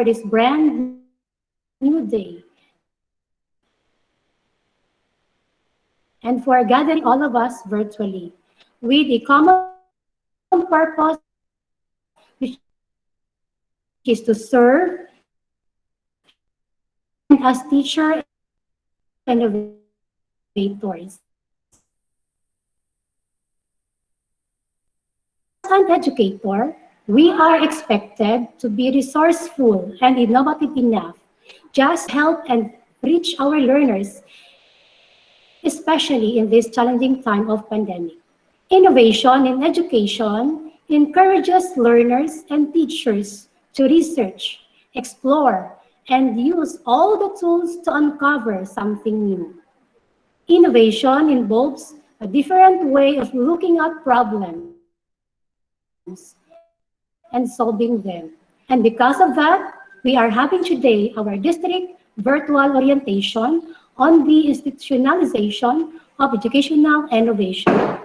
this brand new day and for gathering all of us virtually with a common purpose, which is to serve and as teacher and innovators. As an educator, we are expected to be resourceful and innovative enough just to help and reach our learners, especially in this challenging time of pandemic. Innovation in education encourages learners and teachers to research, explore, and use all the tools to uncover something new. Innovation involves a different way of looking at problems and solving them. And because of that, we are having today our district virtual orientation on the institutionalization of educational innovation.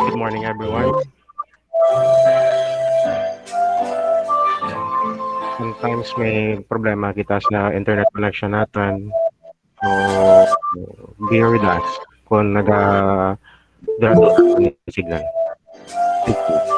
Good morning, everyone. Sometimes may problema kita sa internet connection natin. So, bear with us kung dado ni signal. Thank you.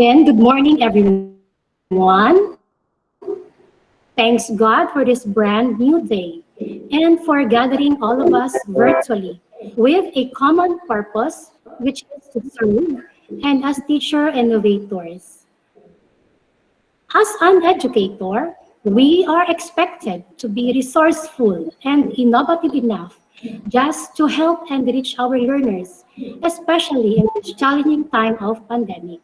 Again, good morning, everyone. Thanks God for this brand new day and for gathering all of us virtually with a common purpose, which is to serve and as teacher innovators. As an educator, we are expected to be resourceful and innovative enough just to help enrich our learners, especially in this challenging time of pandemic.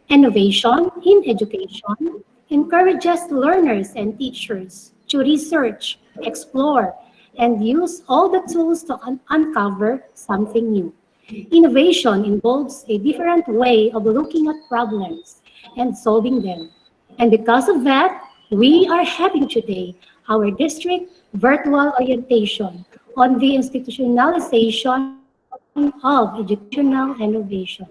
Innovation in education encourages learners and teachers to research, explore, and use all the tools to uncover something new. Innovation involves a different way of looking at problems and solving them. And because of that, we are having today our district virtual orientation on the institutionalization of educational innovation.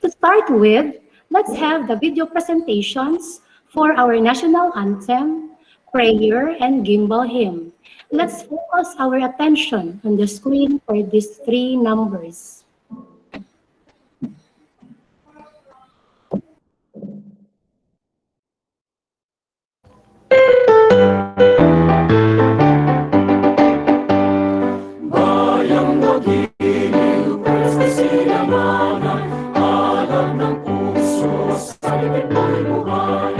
To start with, let's have the video presentations for our national anthem, prayer, and gimbal hymn. Let's focus our attention on the screen for these three numbers. Bayang nagiliw, pwes na sinamanan, alam ng puso, sa libid mo'y buhay.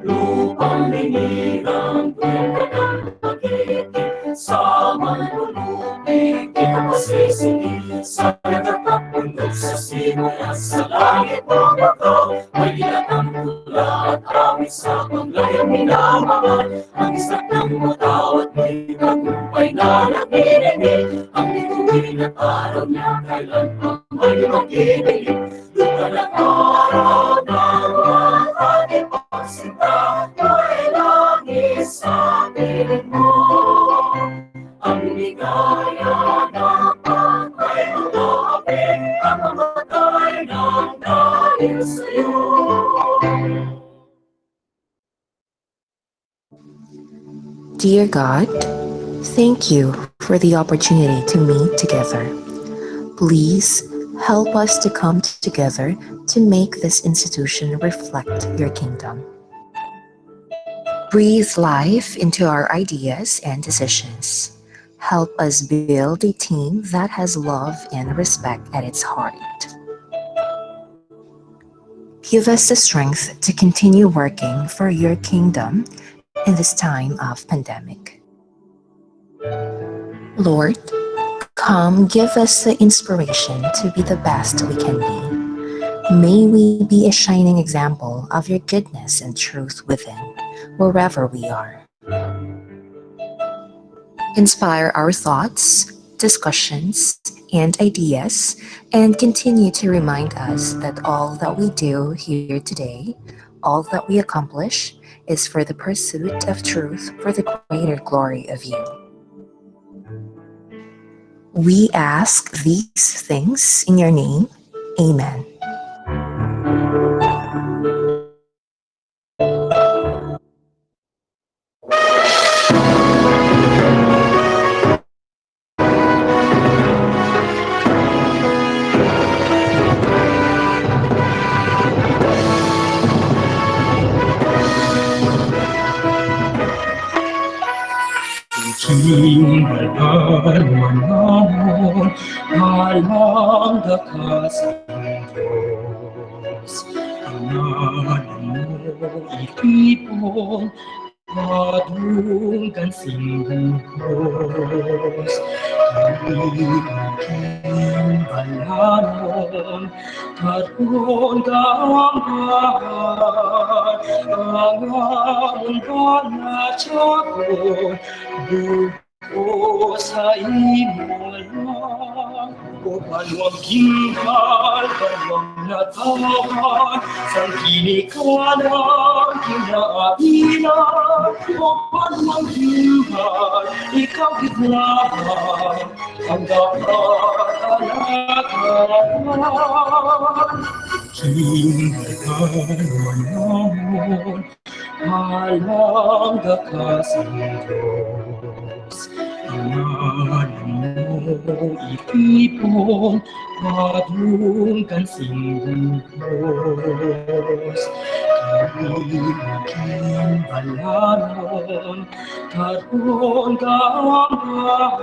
Lupang linirang, tuwing ka ng magiting, sa manlulupig, di ka pasisingin. Sa lagat at bundok, sa simoy at sa langit bumagaw, may ilatang tula at awit sa panglayang minamahal. Ang isat ng mataw at may tagumpay na nakikinig. Ang bituin at araw niya kailan pa may mag-ibig. Lupa at araw ng ating pagsinta, may langis sa piling mo. Ang ligaya dapat ay malapit, ang mamatay ng dahil sa'yo. Dear God, thank you for the opportunity to meet together. Please help us to come together to make this institution reflect your kingdom. Breathe life into our ideas and decisions. Help us build a team that has love and respect at its heart. Give us the strength to continue working for your kingdom in this time of pandemic. Lord, come give us the inspiration to be the best we can be. May we be a shining example of your goodness and truth within, wherever we are. Inspire our thoughts, discussions, and ideas, and continue to remind us that all that we do here today, all that we accomplish, is for the pursuit of truth for the greater glory of you. We ask these things in your name. Amen. Himbalan manamon, halang dakas ng Diyos. Inanin mo itipon, padunggan singgugos. Kami balanon, karon gambahan, ang amon ba na tiyagon, buko sa imo lang. O panuang ginghal, panuang natawan, sang kinikanan, kinainan. O panuang ginghal, ikaw gitlaban, ang dapat alagaran. Kinakanan manamon, halang dakas ang Diyos. Inanin mo itipon, padunggan singgugos. Kami maging balanon, karon gambahan,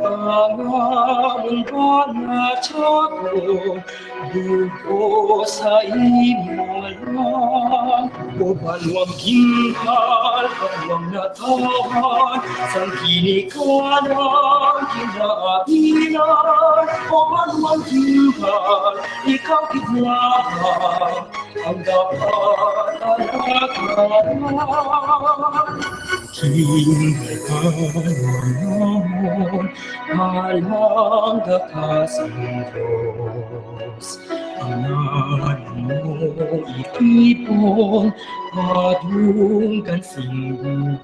ang amon ba na tiyagon, buko sa imo lang. O panuang ginghal, panuang natawan, sang kinikanan, kinainan. O panuang ginghal, ikaw gitlaban, ang dapat alagaran. Kinakanan halang dakas ang Diyos. Inanin mo itipon, padunggan singgugos.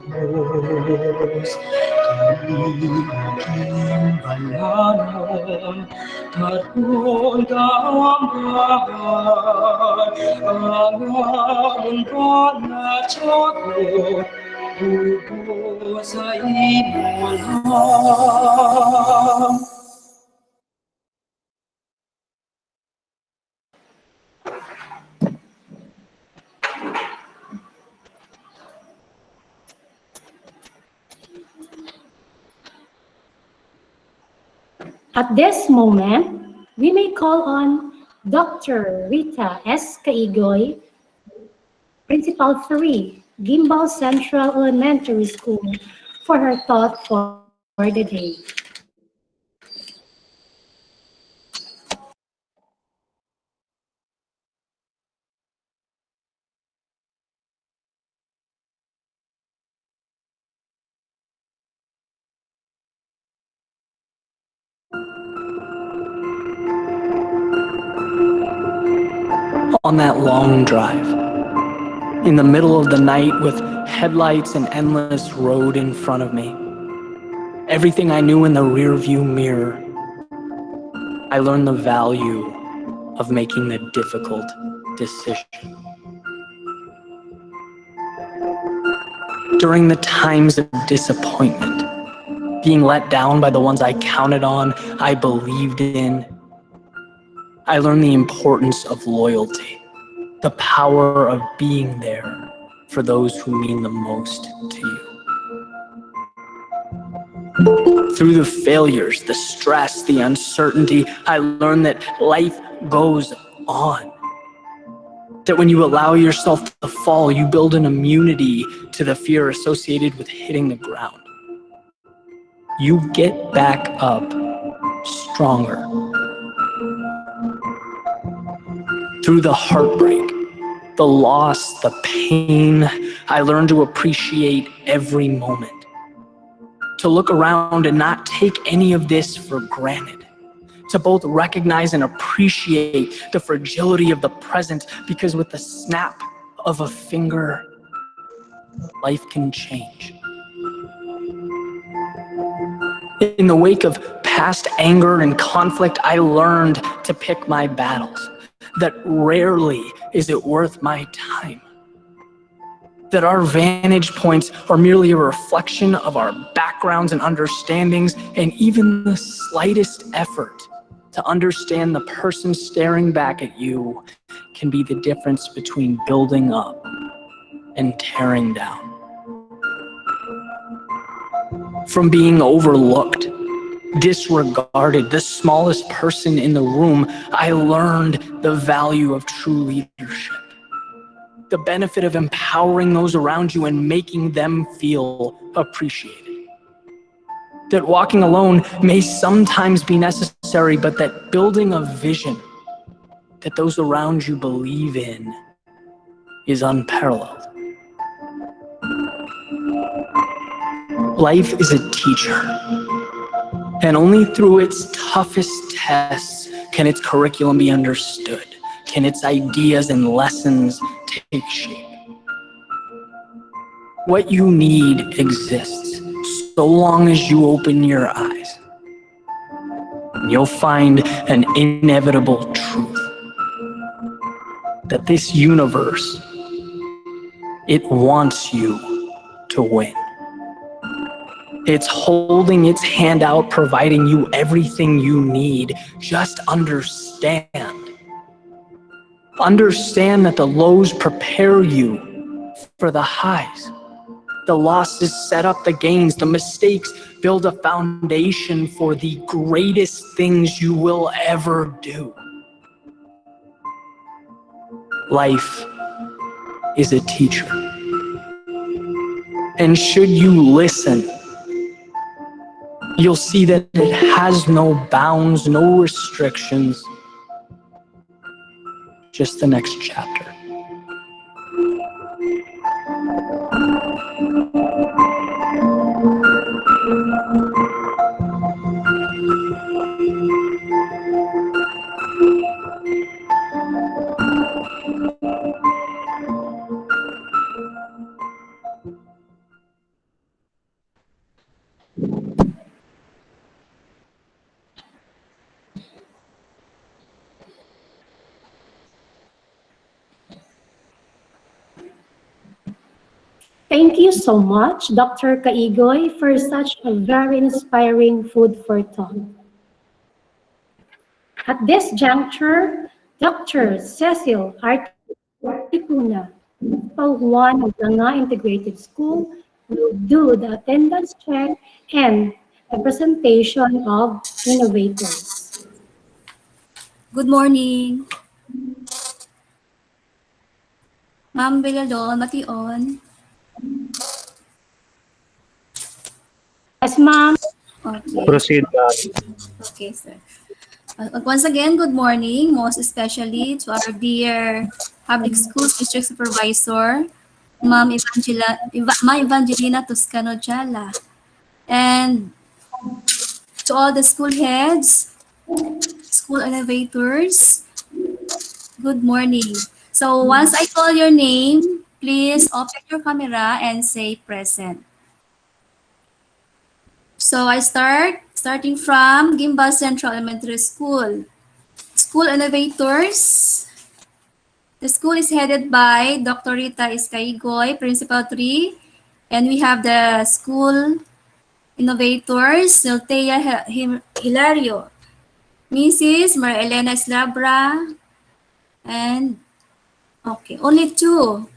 Kami maging balanon, karon gambahan, ang amon ba na tiyagon, buko sa imo lang. At this moment, we may call on Dr. Rita S. Caigoy, Principal 3, Gimbal Central Elementary School, for her thought for the day. On that long drive, in the middle of the night with headlights and endless road in front of me, everything I knew in the rearview mirror, I learned the value of making the difficult decision. During the times of disappointment, being let down by the ones I counted on, I believed in. I learned the importance of loyalty, the power of being there for those who mean the most to you. Through the failures, the stress, the uncertainty, I learned that life goes on. That when you allow yourself to fall, you build an immunity to the fear associated with hitting the ground. You get back up stronger. Through the heartbreak, the loss, the pain, I learned to appreciate every moment. To look around and not take any of this for granted. To both recognize and appreciate the fragility of the present, because with the snap of a finger, life can change. In the wake of past anger and conflict, I learned to pick my battles. That rarely is it worth my time. That our vantage points are merely a reflection of our backgrounds and understandings, and even the slightest effort to understand the person staring back at you can be the difference between building up and tearing down. From being overlooked, disregarded, the smallest person in the room, I learned the value of true leadership. The benefit of empowering those around you and making them feel appreciated. That walking alone may sometimes be necessary, but that building a vision that those around you believe in is unparalleled. Life is a teacher, and only through its toughest tests can its curriculum be understood, can its ideas and lessons take shape. What you need exists so long as you open your eyes. And you'll find an inevitable truth that this universe, it wants you to win. It's holding its hand out, providing you everything you need. Just understand. Understand that the lows prepare you for the highs. The losses set up the gains. The mistakes build a foundation for the greatest things you will ever do. Life is a teacher. And should you listen, you'll see that it has no bounds, no restrictions, just the next chapter. Thank you so much, Dr. Kaigoy, for such a very inspiring food for thought. At this juncture, Dr. Cecil Articuna, Principal 1 of Langa Integrated School, will do the attendance check and the presentation of innovators. Good morning. Ma'am Beladon, Mation. Yes, ma'am. Okay. Proceed. Okay, sir. Once again, good morning, most especially to our dear Public Schools District Supervisor, Ma'am Evangelina Toscano Jala, and to all the school heads, school innovators, good morning. So once I call your name, please open your camera and say present. So I starting from Gimba Central Elementary School. School innovators. The school is headed by Dr. Rita Iskaigoy, Principal 3. And we have the school Innovators, Siltea Hilario, Mrs. Maria Elena Slabra, and okay, only two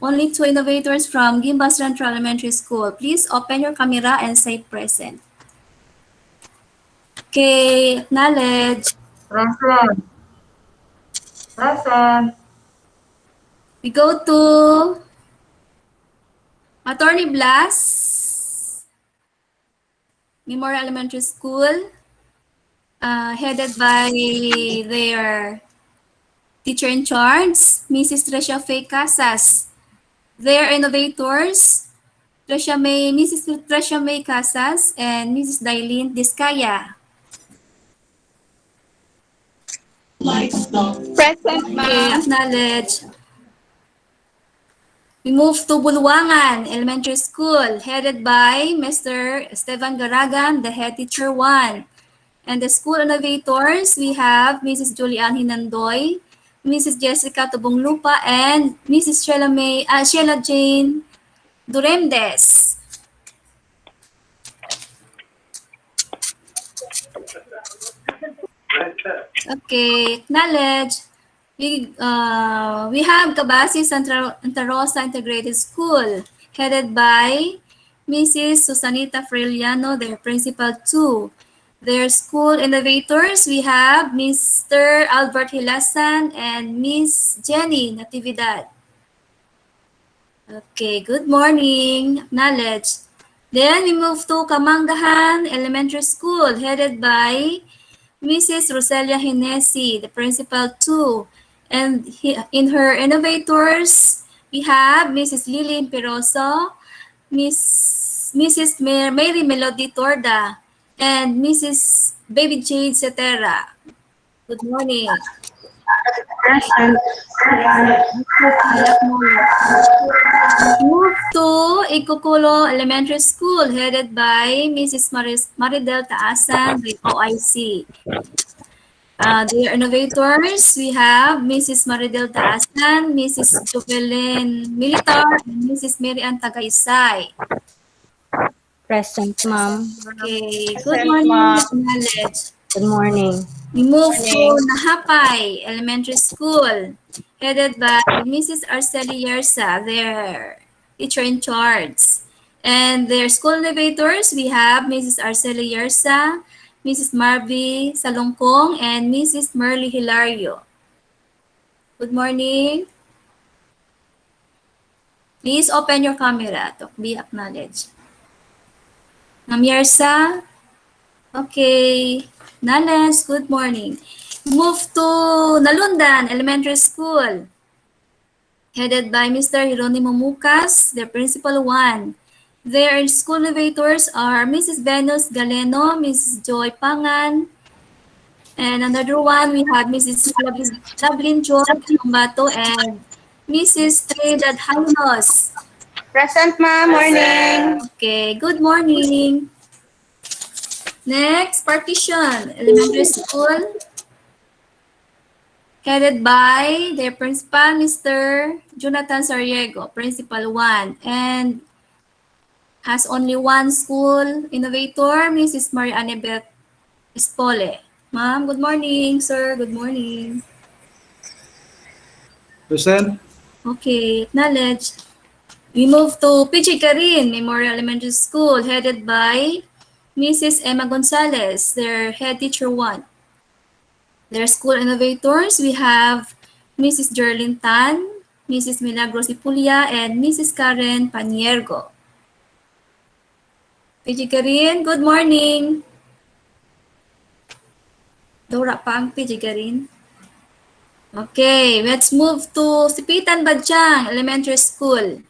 innovators from Gimbal Central Elementary School. Please open your camera and say present. Okay, acknowledge. Present. Present. We go to Attorney Blas Memorial Elementary School, headed by their teacher in charge, Mrs. Tricia Faye Casas. Their innovators, Mrs. Tricia May Casas and Mrs. Dailin Discaya. Present, Okay, ma'am. acknowledge. We move to Bulwangan Elementary School, headed by Mr. Esteban Garagan, the head teacher 1. And the school innovators, we have Mrs. Julian Hinandoy, Mrs. Jessica Tubonglupa, and Mrs. Sheila Jane Duremdes. Okay, acknowledge. We have Cabasi Santa Rosa Integrated School, headed by Mrs. Susanita Freliano, their principal 2. Their school innovators, we have Mr. Albert Hilasan and Miss Jenny Natividad. Okay, good morning. Acknowledge. Then we move to Kamanggahan Elementary School, headed by Mrs. Roselia Hinesi, the principal 2. And in her innovators, we have Mrs. Lillian Piroso, Mrs. Mary Melody Torda, and Mrs. Baby Jade Cetera. Good morning. Present. Move to Ikukulo Elementary School, headed by Mrs. Maridel Taasan with OIC. Their innovators, we have Mrs. Maridel Taasan, Mrs. Jovelyn Militar, and Mrs. Mary Ann Tagaysay. Present, ma'am. Okay, good Present, morning, ma'am. acknowledge. Good morning. We move to Nahapay Elementary School, headed by Mrs. Arceli Yersa, their teacher in charge. And their school innovators, we have Mrs. Arceli Yersa, Mrs. Marby Salongkong, and Mrs. Merly Hilario. Good morning. Please open your camera to be acknowledged. Ma'am Yersa? Okay. Nales, good morning. Move to Nalundan Elementary School, headed by Mr. Jeronimo Mucas, their principal 1. Their school innovators are Mrs. Venus Galeno, Mrs. Joy Pangan, and another one we have Mrs. Lablin George Ambato and Mrs. Trinidad Hanos. Present, ma'am. Morning. Okay, good morning. Next, Partition Elementary School, headed by their principal, Mr. Jonathan Sariego, principal 1, and has only one school innovator, Mrs. Maria Annabeth Espole. Ma'am, good morning. Sir, good morning. Present. Okay, acknowledge. We move to PJ Karin Memorial Elementary School, headed by Mrs. Emma Gonzalez, their head teacher 1. Their school innovators, we have Mrs. Jerlyn Tan, Mrs. Milagros Ipulia, and Mrs. Karen Paniergo. PJ Karin, good morning. Dora Pang, PJ Karin. Okay, let's move to Sipitan Badjang Elementary School.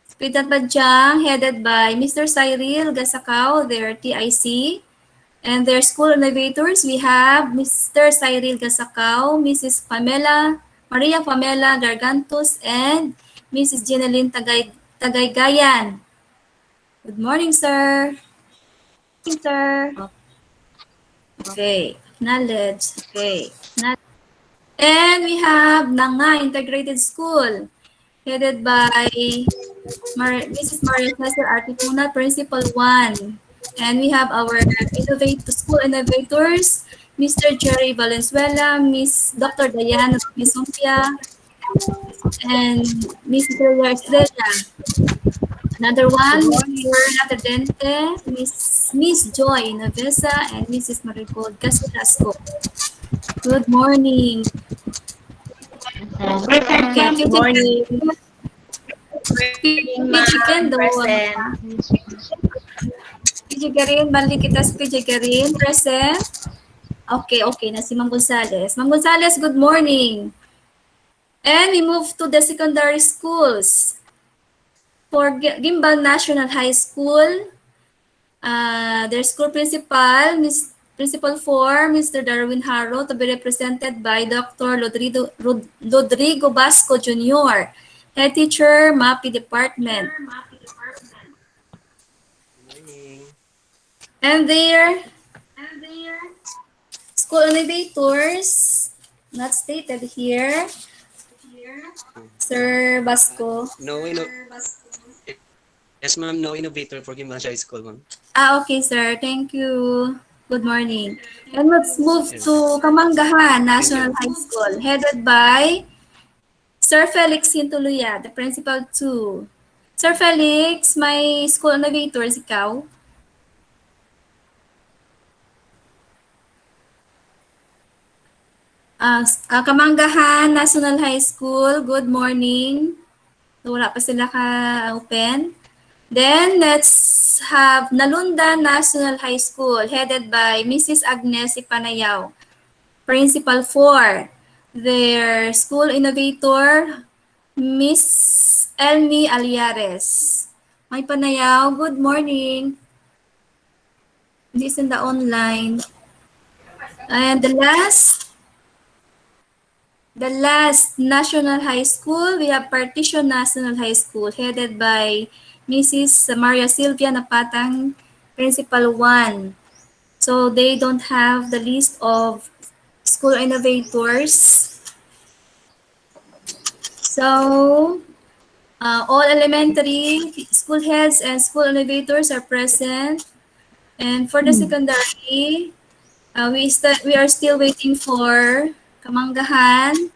Sipitan Badjang, headed by Mr. Cyril Gasacao, their TIC. And their school innovators, we have Mr. Cyril Gasacao, Mrs. Maria Pamela Gargantos, and Mrs. Jeneline Tagaygayan. Good morning, sir. Good morning, sir. Okay, knowledge. Okay. And we have Nanga Integrated School, headed by Mrs. Maria Cesar Artituna, Principal 1. And we have our school innovators, Mr. Jerry Valenzuela, Miss Dr. Diana Misumpia, and Miss Delia Estrella. Another one, Miss Perla Tedente, Miss Joy Navesa, and Mrs. Marigold Casilasco. Good morning. Okay, Good morning. PJ Ken daw ano pa? PJ Garin, balik kita sa PJ Garin, present. Okay, okay na si Mang Gonzales. Mang Gonzales, good morning. And we move to the secondary schools. For Gimbal National High School, their school principal, Principal 4, Mr. Darwin Haro, to be represented by Dr. Rodrigo Basco Jr., Head Teacher, MAPI Department. And their school innovators, not stated here, Sir Basco. Yes, ma'am. No innovator for Gimbash High School, ma'am. Okay, sir. Thank you. Good morning. And let's move to Kamanggahan National High School, headed by Sir Felix Hintuluya, the principal 2. Sir Felix, may school innovators ikaw? Kamanggahan National High School, good morning. Wala pa sila ka-open. Then, let's have Nalunda National High School, headed by Mrs. Agnes Ipanayaw, Principal 4. Their school innovator, Miss Elmi Aliares. May Panayaw, good morning. This in the online. And the last National High School, we have Partition National High School, headed by Mrs. Maria Silvia Napatang, Principal 1. So they don't have the list of school innovators. So all elementary school heads and school innovators are present. And for the secondary, we are still waiting for Kamanggahan,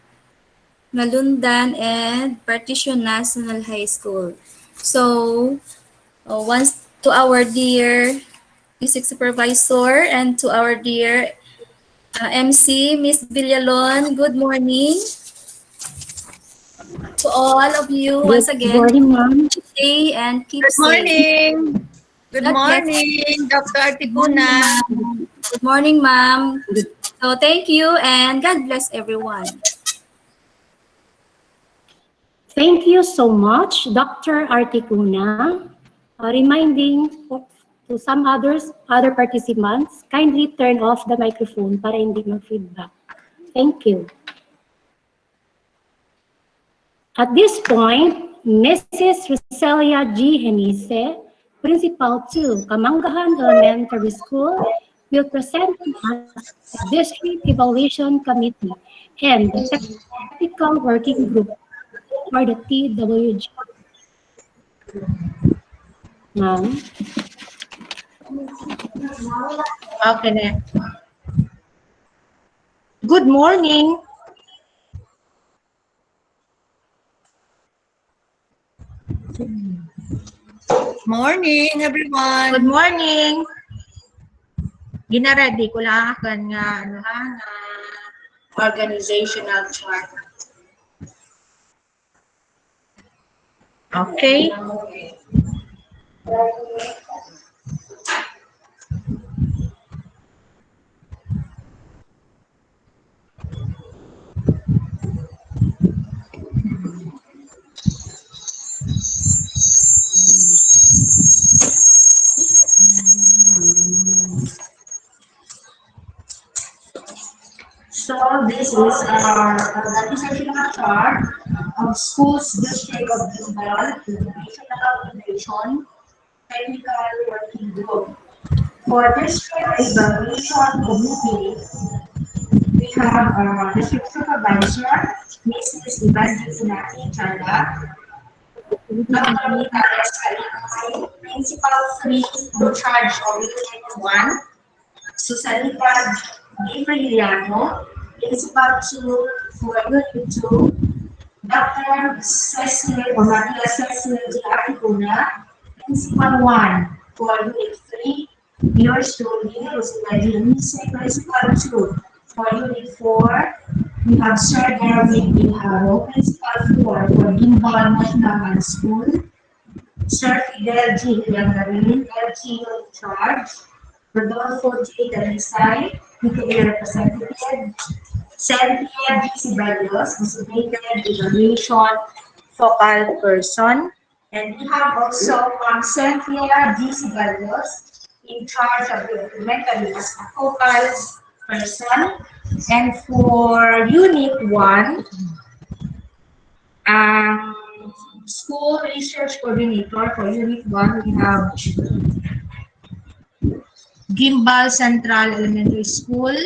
Nalundan, and Partition National High School. So, once to our dear music supervisor and to our dear MC, Miss Villalon, good morning. To all of you, once again, Good morning, ma'am. stay and keep Good safe. morning. Good morning, Dr. Articuna. Good morning, ma'am. So thank you and God bless everyone. Thank you so much, Dr. Articuna. Reminding to some other participants, kindly turn off the microphone para hindi mag-feedback. Thank you. At this point, Mrs. Roselia G. Henise, Principal 2, Kamanggahan Elementary School, will present us the District Evaluation Committee and the Technical Working Group for the TWG. Ma'am. Okay na. Good morning. Morning, everyone. Good morning. Gina-ready ko lang akan nga organizational chart. Okay. So this is our organizational chart of schools district of Gimbal Educational Innovation Technical Working Group. For district evaluation committee, we have our district supervisor, Mrs. Evangelina Chala, Dr. Michael Escalante, Principal 3 in charge of Unit 1, Susanita Gabrieliano, Principal 2 for Unit 2, Dr. Cecil or Maria Cecil G. Articuna, Principal 1 for Unit 3, yours truly, Rosina Dionise, Principal 2 for Unit 4, we have Sir Darwin Bilharo, Principal 4 for Gimbal National High School, Sir Fidel G. Yangarin, LG in charge, Rodolfo J. Dalisay, PTA representative, Cynthia D. Sibalios, designated evaluation focal person, and we have also Cynthia D. Sibalios in charge of the implementary as a focal person, and for Unit 1, School Research Coordinator for Unit 1, we have Gimbal Central Elementary School.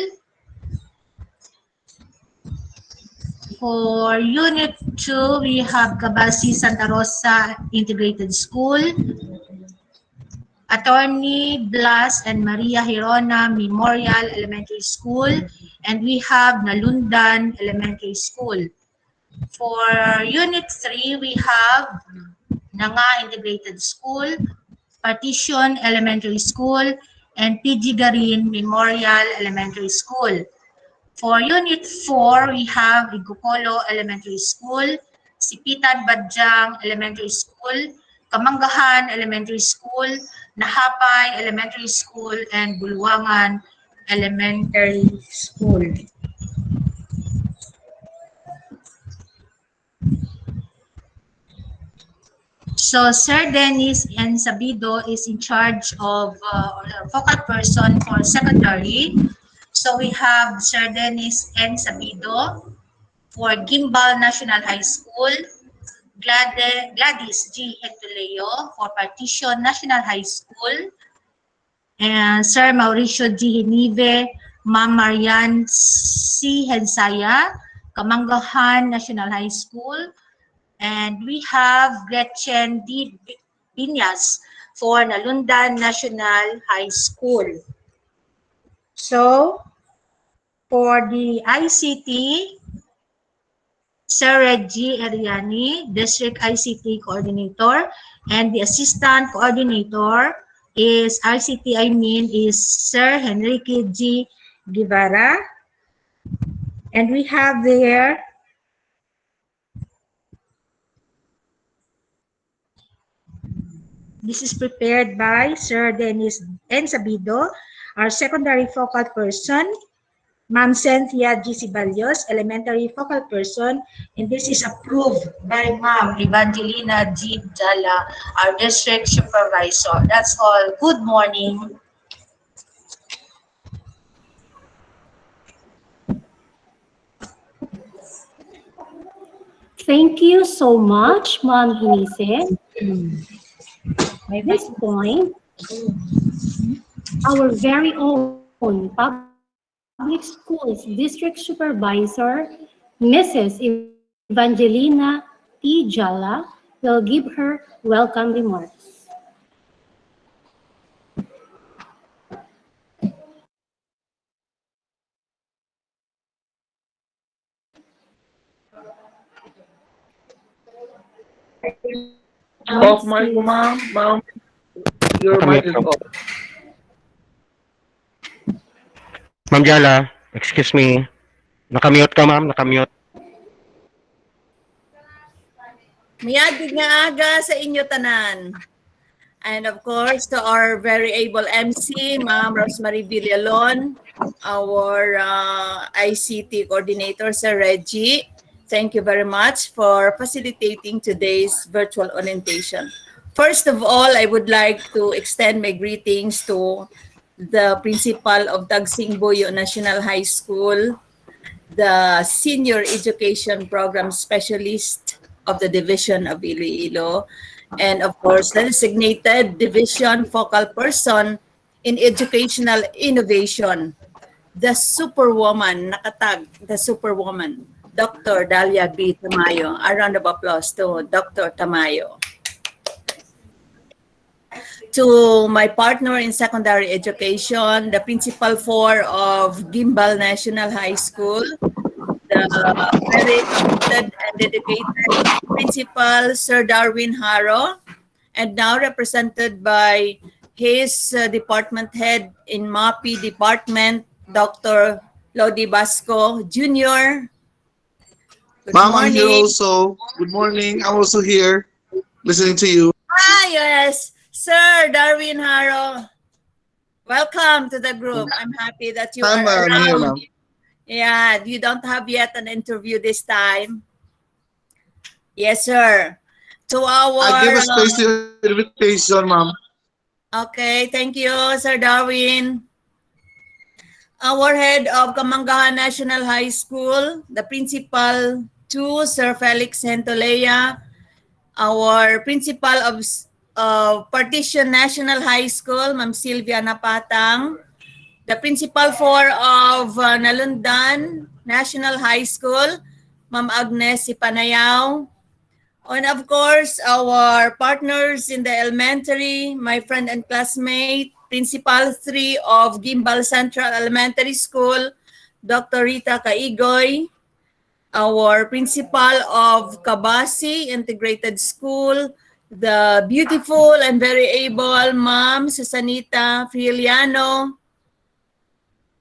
For Unit 2, we have Cabasi Santa Rosa Integrated School. Attorney Blas and Maria Hirona Memorial Elementary School. And we have Nalundan Elementary School. For Unit 3, we have Nanga Integrated School, Partition Elementary School, and PG Garin Memorial Elementary School. For Unit 4, we have Igukolo Elementary School, Sipitan Badjang Elementary School, Kamanggahan Elementary School, Nahapay Elementary School, and Bulwangan Elementary School. So Sir Dennis N. Sabido is in charge of focal person for secondary. So we have Sir Dennis N. Sabido for Gimbal National High School, Gladys G. Hectoleo for Partition National High School, and Sir Mauricio G. Hinive, Ma'am Marian C. Hensaya, Kamanggahan National High School, and we have Gretchen D. Piñas for Nalundan National High School. So, for the ICT, Sir Reggie Ariani, District ICT Coordinator, and the Assistant Coordinator is is Sir Henrique G. Guevara. And we have there this is prepared by Sir Dennis N. Sabido, our secondary focal person, Ma'am Cynthia G. Sibalios, elementary focal person, and this is approved by Ma'am Evangelina G. Jala, our district supervisor. That's all. Good morning. Thank you so much, Ma'am Hinise. By this point, our very own Public Schools District Supervisor, Mrs. Evangelina T. Jala, will give her welcome remarks. Off mic, ma'am. Ma'am, your mic is off. Ma'am Jala, excuse me. Nakamute ka, ma'am. Nakamute. Miyagi nga aga sa inyo tanan. And of course, to our very able MC, Ma'am Rosemary Villalon, our ICT coordinator, Sir Reggie. Thank you very much for facilitating today's virtual orientation. First of all, I would like to extend my greetings to the principal of Tagsing Boyo National High School, the senior education program specialist of the Division of Iloilo, and of course, the designated division focal person in educational innovation, the superwoman, nakatag, the superwoman, Dr. Dalia B. Tamayo. A round of applause to Dr. Tamayo. To my partner in secondary education, the principal of Gimbal National High School, the very committed and dedicated principal, Sir Darwin Haro, and now represented by his department head in MAPI department, Dr. Lodi Basco Jr. Good Ma'am, I'm here morning. also. Good morning. I'm also here listening to you. Yes, Sir Darwin Haro. Welcome to the group. I'm happy that you are I'm here, around. ma'am. Yeah, you don't have yet an interview this time. Yes, sir. To I give our a space to your invitation, ma'am. okay, thank you, Sir Darwin. Our head of Kamangahan National High School, the principal to Sir Felix Hentolea, our principal of Partition National High School, Ma'am Sylvia Napatang, the principal of Nalundan National High School, Ma'am Agnes Ipanayao, and of course, our partners in the elementary, my friend and classmate, Principal 3 of Gimbal Central Elementary School, Dr. Rita Caigoy, our principal of Kabasi Integrated School, the beautiful and very able Ma'am Susanita Frieliano,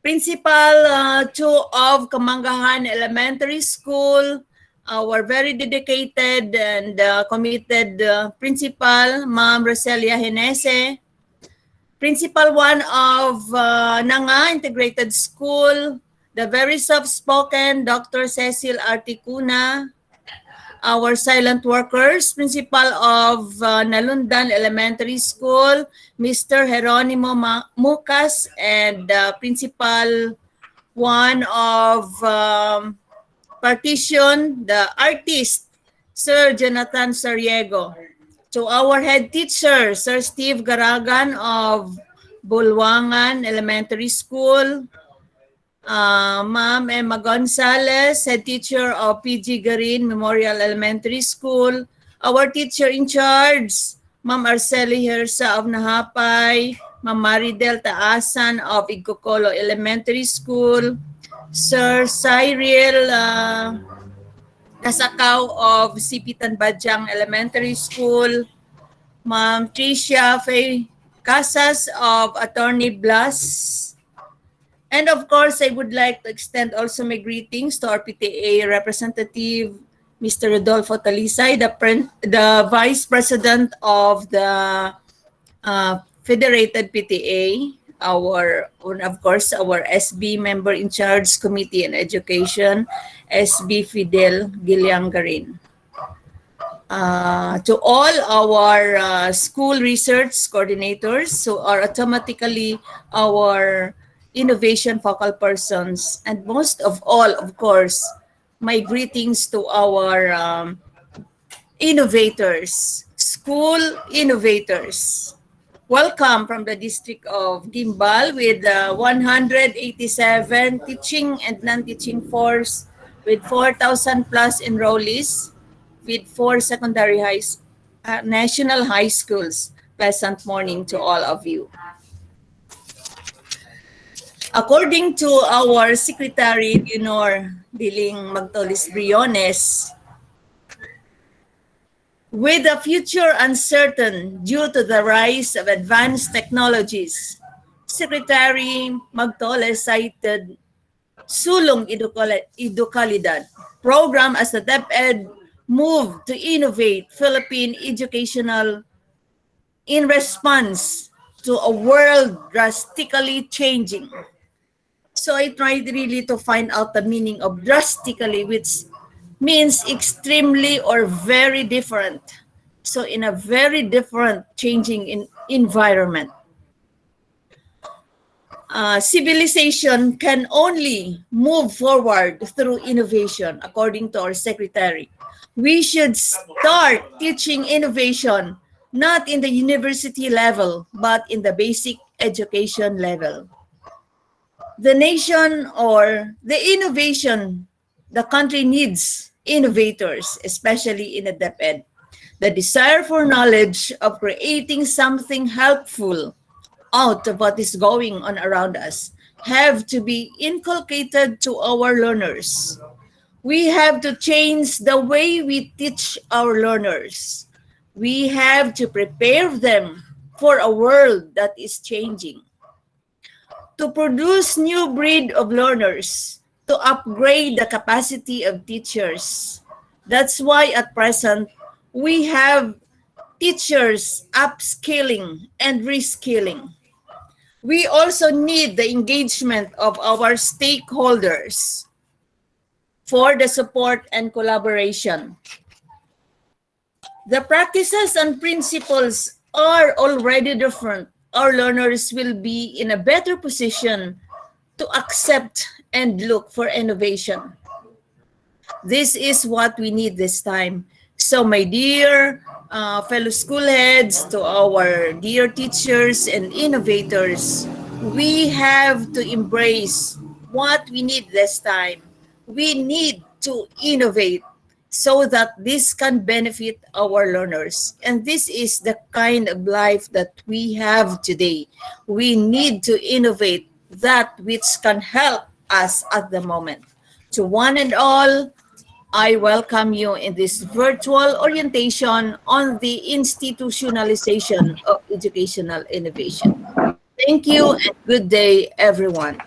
Principal 2 of Kamangahan Elementary School, our very dedicated and committed principal, Ma'am Roselia Henese, Principal 1 of Nanga Integrated School, the very soft-spoken Dr. Cecil Articuna, our silent workers, Principal of Nalundan Elementary School, Mr. Jeronimo Mucas, and Principal 1 of Partition, the artist, Sir Jonathan Sariego. To our head teacher, Sir Steve Garagan of Bulwangan Elementary School, Ma'am Emma Gonzalez, head teacher of PG Garin Memorial Elementary School, our teacher in charge, Ma'am Arceli Hersa of Nahapay, Ma'am Maridel Taasan of Igcocolo Elementary School, Sir Cyril Kasakaw of Sipitan Bajang Elementary School, Ma'am Tricia Faye Casas of Attorney Blas. And of course, I would like to extend also my greetings to our PTA representative, Mr. Rodolfo Talisay, the Vice President of the Federated PTA, of course, our SB member in charge, Committee on Education, SB Fidel Giliangarin. To all our school research coordinators who are automatically our innovation focal persons, and most of all, of course, my greetings to our innovators, school innovators. Welcome from the District of Gimbal with 187 teaching and non-teaching force with 4,000 plus enrollees with 4 secondary national high schools. Pleasant morning to all of you. According to our Secretary Leonor Diling Magtolis Briones, with a future uncertain due to the rise of advanced technologies, Secretary Magtoles cited Sulong Edukalidad program as the DepEd move to innovate Philippine educational in response to a world drastically changing. So I tried really to find out the meaning of drastically, which means extremely or very different. So in a very different changing environment. Civilization can only move forward through innovation, according to our secretary. We should start teaching innovation not in the university level, but in the basic education level. The nation or the innovation, the country needs innovators, especially in the DepEd, The desire for knowledge of creating something helpful out of what is going on around us have to be inculcated to our learners. We have to change the way we teach our learners. We have to prepare them for a world that is changing. To produce new breed of learners, to upgrade the capacity of teachers. That's why at present we have teachers upskilling and reskilling. We also need the engagement of our stakeholders for the support and collaboration. The practices and principles are already different. Our learners will be in a better position to accept and look for innovation. This is what we need this time. So my dear fellow school heads, to our dear teachers and innovators, we have to embrace what we need this time. We need to innovate so that this can benefit our learners. And this is the kind of life that we have today. We need to innovate that which can help us at the moment. To one and all, I welcome you in this virtual orientation on the institutionalization of educational innovation. Thank you and good day, everyone.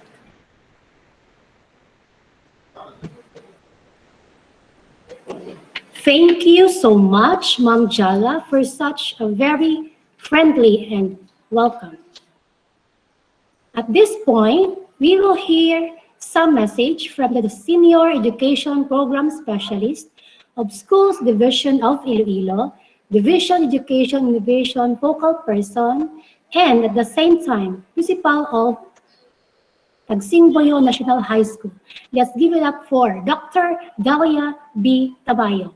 Thank you so much, Ma'am Jala, for such a very friendly and welcome. At this point, we will hear some message from the Senior Education Program Specialist of Schools Division of Iloilo, Division Education Innovation Focal Person, and at the same time, Principal of Tagsingboyo National High School. Let's give it up for Dr. Dalia B. Tabayo.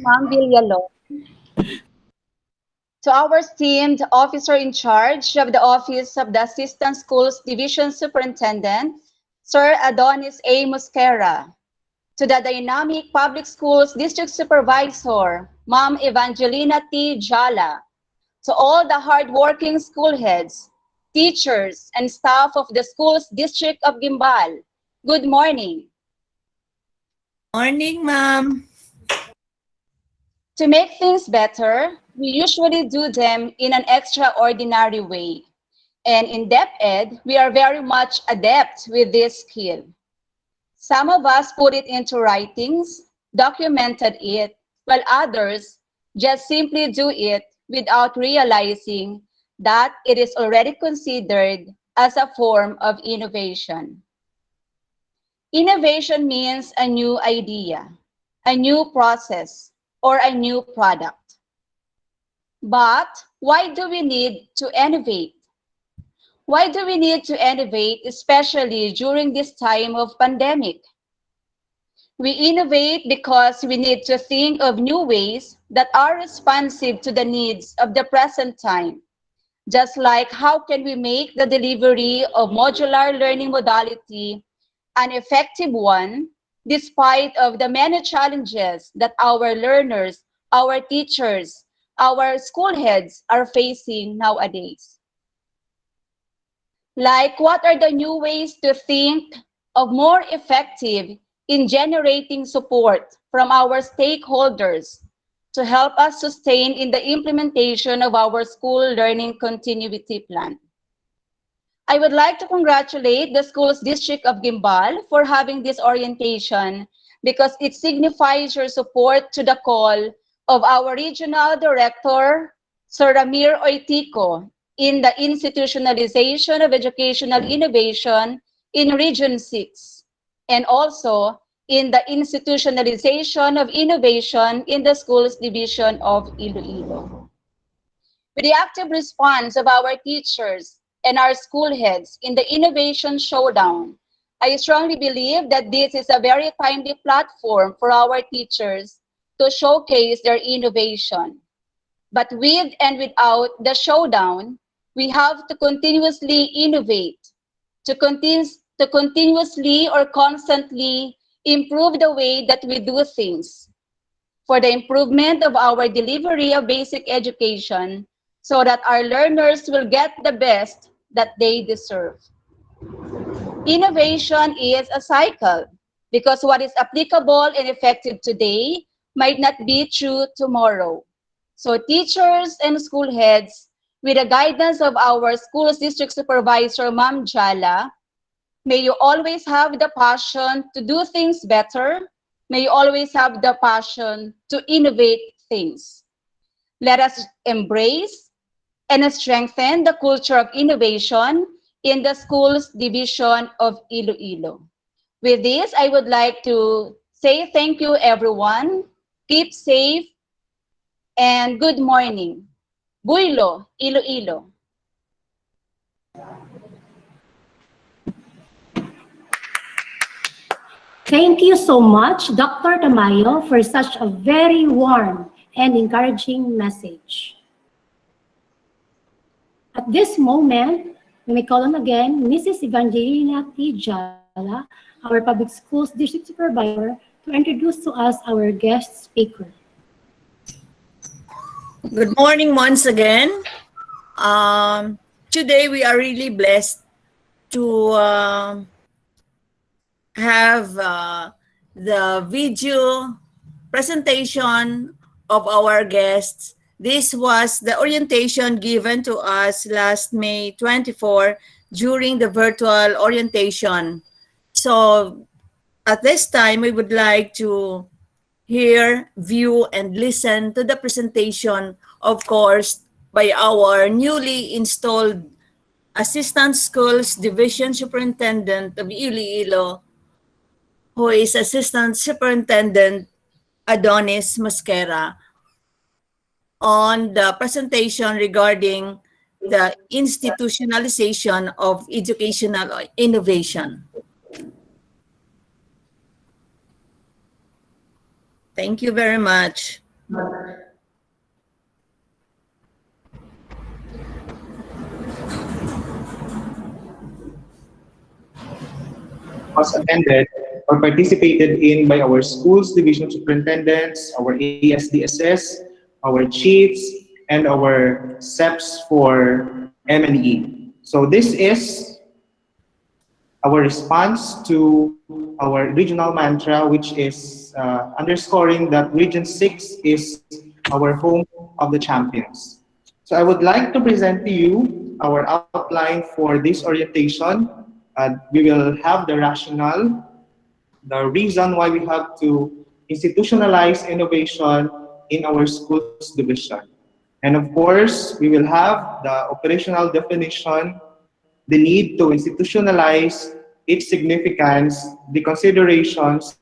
Ma'am Villalon. To our esteemed officer in charge of the Office of the Assistant Schools Division Superintendent, Sir Adonis A. Mosquera. To the Dynamic Public Schools District Supervisor, Ma'am Evangelina T. Jala. To all the hardworking school heads, teachers, and staff of the Schools District of Gimbal, good morning. Morning, ma'am. To make things better, we usually do them in an extraordinary way. And in DepEd, we are very much adept with this skill. Some of us put it into writings, documented it, while others just simply do it without realizing that it is already considered as a form of innovation. Innovation means a new idea, a new process, or a new product. But why do we need to innovate? Why do we need to innovate, especially during this time of pandemic? We innovate because we need to think of new ways that are responsive to the needs of the present time. Just like how can we make the delivery of modular learning modality an effective one, despite of the many challenges that our learners, our teachers, our school heads are facing nowadays. Like, what are the new ways to think of more effective in generating support from our stakeholders to help us sustain in the implementation of our school learning continuity plan? I would like to congratulate the Schools District of Gimbal for having this orientation because it signifies your support to the call of our Regional Director, Sir Ramir Oitico, in the institutionalization of educational innovation in Region 6, and also in the institutionalization of innovation in the Schools Division of Iloilo. With the active response of our teachers and our school heads in the Innovation Showdown, I strongly believe that this is a very timely platform for our teachers to showcase their innovation. But with and without the showdown, we have to continuously innovate, to to continuously or constantly improve the way that we do things for the improvement of our delivery of basic education so that our learners will get the best that they deserve. Innovation is a cycle because what is applicable and effective today might not be true tomorrow. So teachers and school heads, with the guidance of our school's district supervisor, Ma'am Jala, may you always have the passion to do things better. May you always have the passion to innovate things. Let us embrace and strengthen the culture of innovation in the school's division of Iloilo. With this, I would like to say thank you, everyone. Keep safe and good morning. Builo, Iloilo. Thank you so much, Dr. Tamayo, for such a very warm and encouraging message. At this moment, we may call on again Mrs. Evangelina T. Jala, our Public Schools District Supervisor, to introduce to us our guest speaker. Good morning once again. Today we are really blessed to have the video presentation of our guests. This was the orientation given to us last May 24 during the virtual orientation. So at this time, we would like to hear, view, and listen to the presentation, of course, by our newly installed Assistant Schools Division Superintendent of Iloilo, who is Assistant Superintendent Adonis Mosquera, on the presentation regarding the institutionalization of educational innovation. Thank you very much. Was attended or participated in by our schools division superintendents, our ASDSS, our chiefs, and our SEPs for M&E. So this is our response to our regional mantra, which is underscoring that Region 6 is our home of the champions. So I would like to present to you our outline for this orientation. We will have the rationale, the reason why we have to institutionalize innovation in our schools division. And of course, we will have the operational definition, the need to institutionalize its significance, the considerations,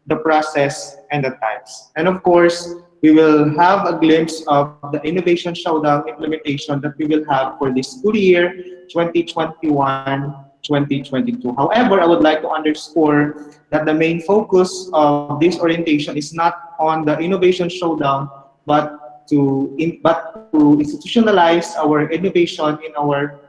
the process, and the types. And of course, we will have a glimpse of the Innovation Showdown implementation that we will have for this school year 2021-2022. However, I would like to underscore that the main focus of this orientation is not on the Innovation Showdown, but to institutionalize our innovation in our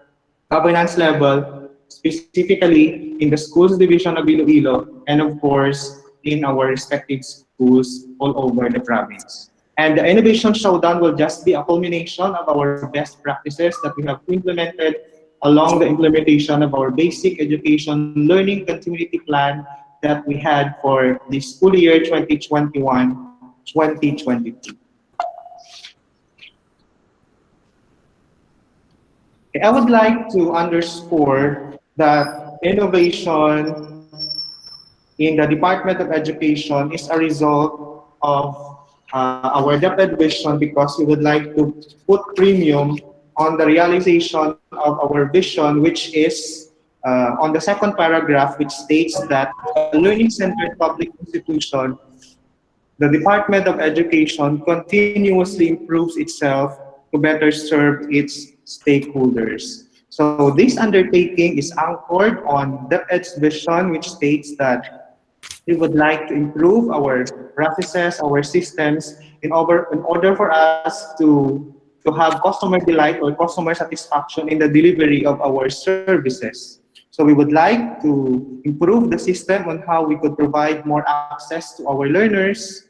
governance level, specifically in the schools division of Iloilo, and of course, in our respective schools all over the province. And the Innovation Showdown will just be a culmination of our best practices that we have implemented along the implementation of our basic education learning continuity plan that we had for the school year 2021-2022. I would like to underscore that innovation in the Department of Education is a result of our DepEd vision, because we would like to put premium on the realization of our vision, which is on the second paragraph, which states that a learning-centered public institution, the Department of Education continuously improves itself to better serve its stakeholders. So this undertaking is anchored on DepEd's vision, which states that we would like to improve our processes, our systems, in order for us to have customer delight or customer satisfaction in the delivery of our services. So we would like to improve the system on how we could provide more access to our learners,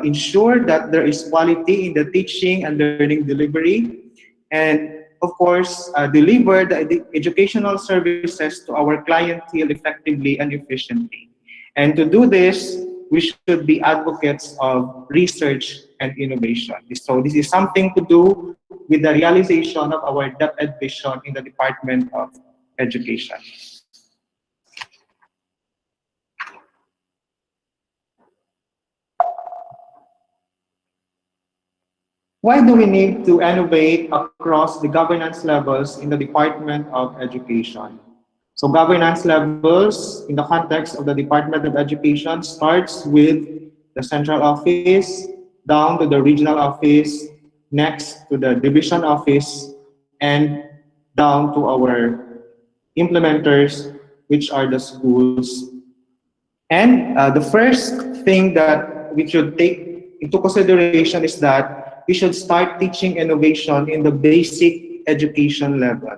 ensure that there is quality in the teaching and learning delivery, and of course, deliver the educational services to our clientele effectively and efficiently. And to do this, we should be advocates of research and innovation. So this is something to do with the realization of our DepEd vision in the Department of Education. Why do we need to innovate across the governance levels in the Department of Education? So governance levels in the context of the Department of Education starts with the central office, down to the regional office, next to the division office, and down to our implementers, which are the schools. And the first thing that we should take into consideration is that we should start teaching innovation in the basic education level.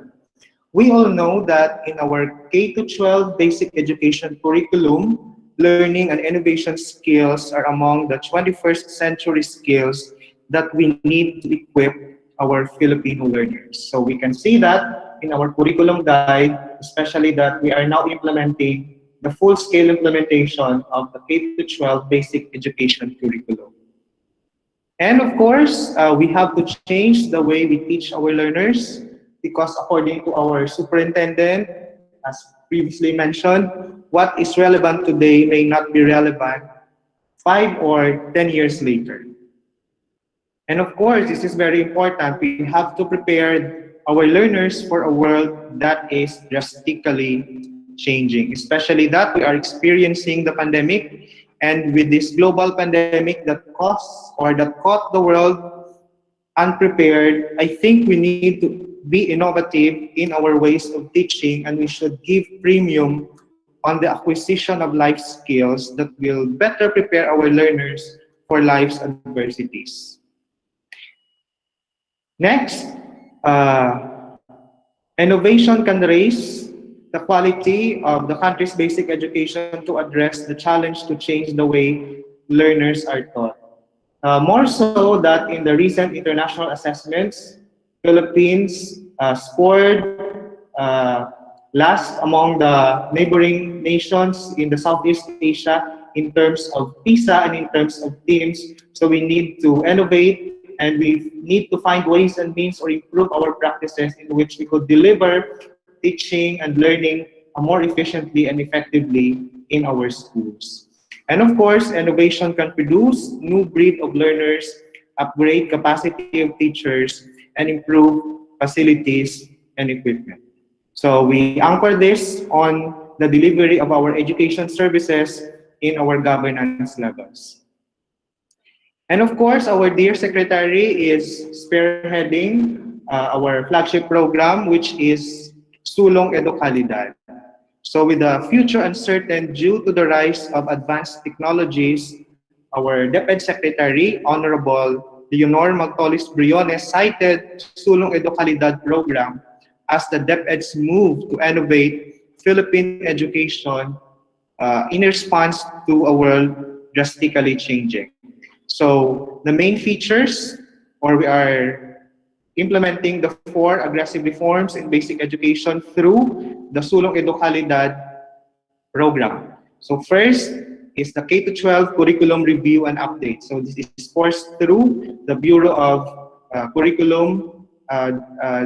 We all know that in our K to 12 basic education curriculum, learning and innovation skills are among the 21st century skills that we need to equip our Filipino learners. So we can see that in our curriculum guide, especially that we are now implementing the full-scale implementation of the K to 12 basic education curriculum. And of course, we have to change the way we teach our learners because according to our superintendent, as previously mentioned, what is relevant today may not be relevant 5 or 10 years later. And of course, this is very important. We have to prepare our learners for a world that is drastically changing, especially that we are experiencing the pandemic. And with this global pandemic that caught the world unprepared, I think we need to be innovative in our ways of teaching, and we should give premium on the acquisition of life skills that will better prepare our learners for life's adversities. Next, innovation can raise the quality of the country's basic education to address the challenge to change the way learners are taught. More so that in the recent international assessments, Philippines scored last among the neighboring nations in the Southeast Asia in terms of PISA and in terms of teams. So we need to innovate and we need to find ways and means or improve our practices in which we could deliver teaching and learning more efficiently and effectively in our schools. And of course, innovation can produce new breed of learners, upgrade capacity of teachers, and improve facilities and equipment. So we anchor this on the delivery of our education services in our governance levels. And of course, our dear secretary is spearheading our flagship program, which is Sulong Edukalidad. So with the future uncertain due to the rise of advanced technologies, our DepEd Secretary, Honorable Leonor Magtolis Briones, cited Sulong Edukalidad program as the DepEd's move to innovate Philippine education in response to a world drastically changing. So the main features, or we are implementing the 4 aggressive reforms in basic education through the Sulong Edukalidad program. So first is the K-12 curriculum review and update. So this is forced through the Bureau of Curriculum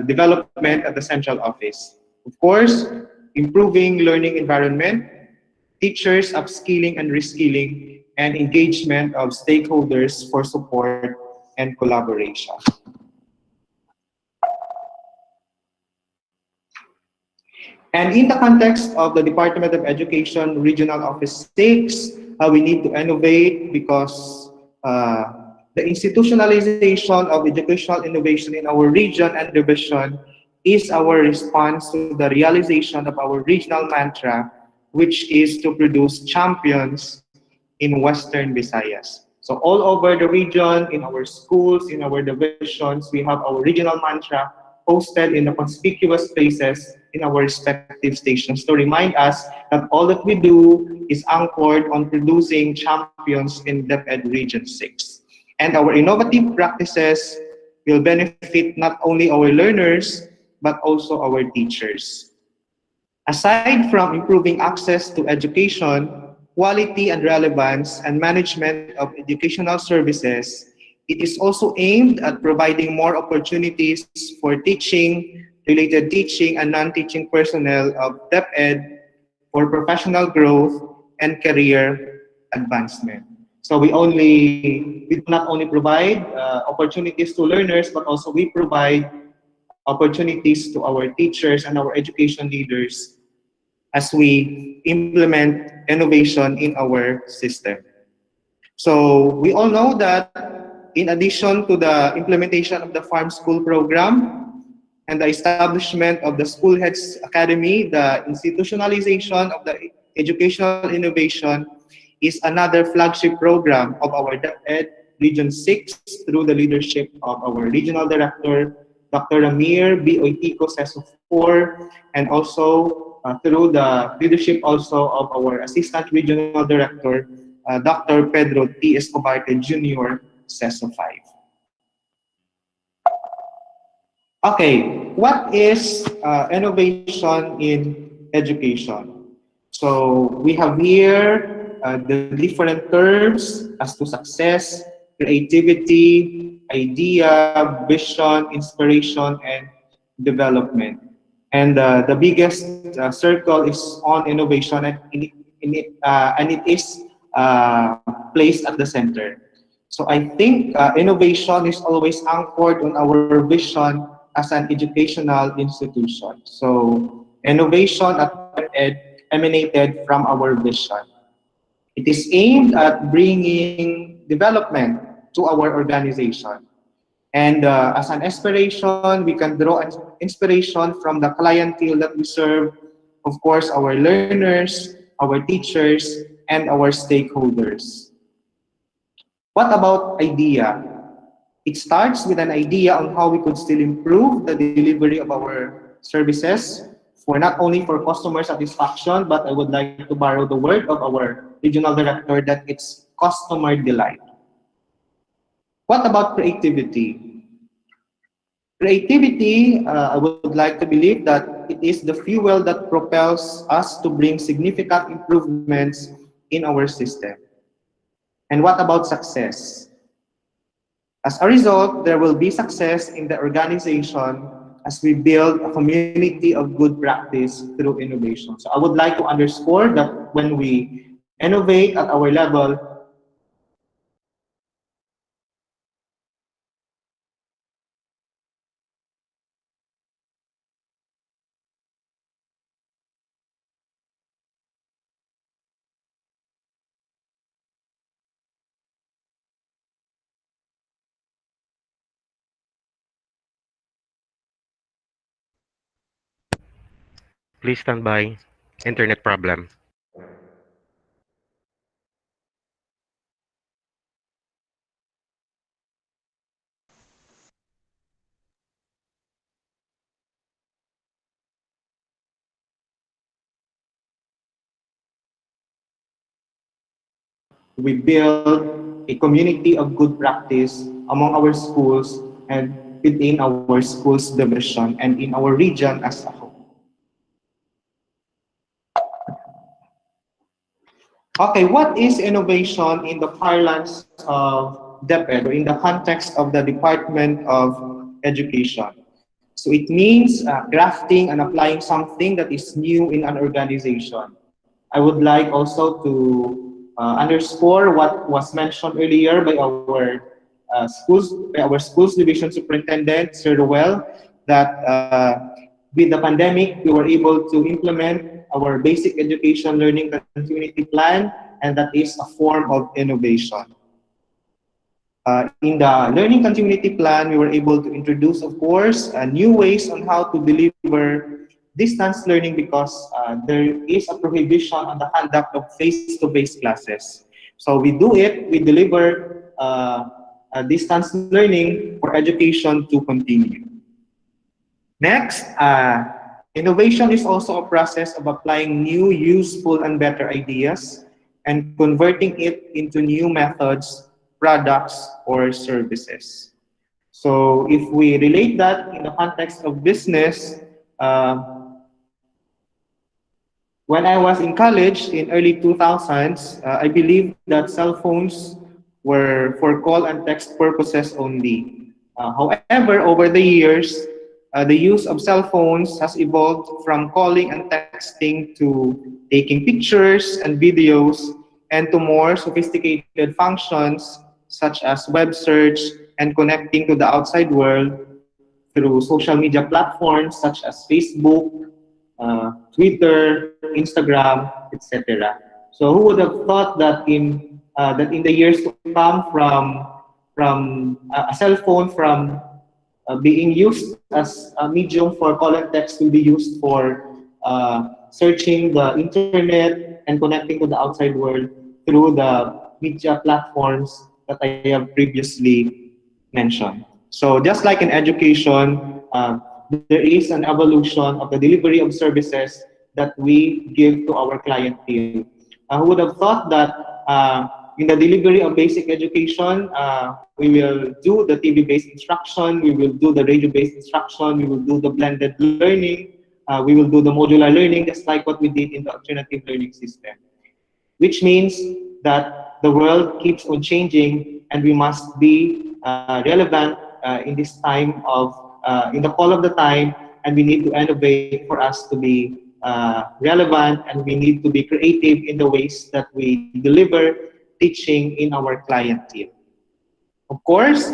Development at the Central Office. Of course, improving learning environment, teachers upskilling and reskilling, and engagement of stakeholders for support and collaboration. And in the context of the Department of Education Regional Office 6, we need to innovate because the institutionalization of educational innovation in our region and division is our response to the realization of our regional mantra, which is to produce champions in Western Visayas. So all over the region, in our schools, in our divisions, we have our regional mantra, posted in the conspicuous places in our respective stations to remind us that all that we do is anchored on producing champions in DepEd Region 6. And our innovative practices will benefit not only our learners, but also our teachers. Aside from improving access to education, quality and relevance, and management of educational services, it is also aimed at providing more opportunities for teaching, related teaching, and non-teaching personnel of DepEd for professional growth and career advancement. So we do not only provide opportunities to learners, but also we provide opportunities to our teachers and our education leaders as we implement innovation in our system. So we all know that in addition to the implementation of the Farm School program and the establishment of the School Heads Academy, the institutionalization of the educational innovation is another flagship program of our DepEd Region 6 through the leadership of our Regional Director, Dr. Ramir B. Oitico Seso 4, and also through the leadership also of our Assistant Regional Director, Dr. Pedro T. Escobarte Jr., Seso 5. Okay, what is innovation in education? So we have here the different terms as to success, creativity, idea, vision, inspiration, and development. And the biggest circle is on innovation, and it is placed at the center. So I think innovation is always anchored on our vision as an educational institution. So innovation at DepEd emanated from our vision. It is aimed at bringing development to our organization. And as an inspiration, we can draw inspiration from the clientele that we serve, of course, our learners, our teachers, and our stakeholders. What about idea? It starts with an idea on how we could still improve the delivery of our services for not only for customer satisfaction, but I would like to borrow the word of our regional director that it's customer delight. What about creativity? Creativity, I would like to believe that it is the fuel that propels us to bring significant improvements in our system. And what about success? As a result, there will be success in the organization as we build a community of good practice through innovation. So I would like to underscore that when we innovate at our level, Please stand by. Internet problem. we build a community of good practice among our schools and within our schools division and in our region as a whole. Okay, what is innovation in the parlance of DepEd or in the context of the Department of Education? So it means crafting and applying something that is new in an organization. I would like also to underscore what was mentioned earlier by our schools division superintendent, Sir Roel, that with the pandemic, we were able to implement our basic education learning continuity plan, and that is a form of innovation. In the learning continuity plan, we were able to introduce, of course, new ways on how to deliver distance learning because there is a prohibition on the conduct of face-to-face classes. So we do it, we deliver distance learning for education to continue. Next, innovation is also a process of applying new, useful, and better ideas and converting it into new methods, products, or services. So if we relate that in the context of business, when I was in college in early 2000s, I believe that cell phones were for call and text purposes only. However, over the years, the use of cell phones has evolved from calling and texting to taking pictures and videos and to more sophisticated functions such as web search and connecting to the outside world through social media platforms such as Facebook, Twitter, Instagram, etc. So who would have thought that in the years to come, from a cell phone from being used as a medium for call and text will be used for searching the internet and connecting to the outside world through the media platforms that I have previously mentioned. So just like in education, there is an evolution of the delivery of services that we give to our clientele. Who would have thought that in the delivery of basic education, we will do the TV-based instruction, we will do the radio-based instruction, we will do the blended learning, we will do the modular learning, just like what we did in the alternative learning system, which means that the world keeps on changing and we must be relevant in this time of, in the call of the time, and we need to innovate for us to be relevant, and we need to be creative in the ways that we deliver teaching in our clientele. Of course,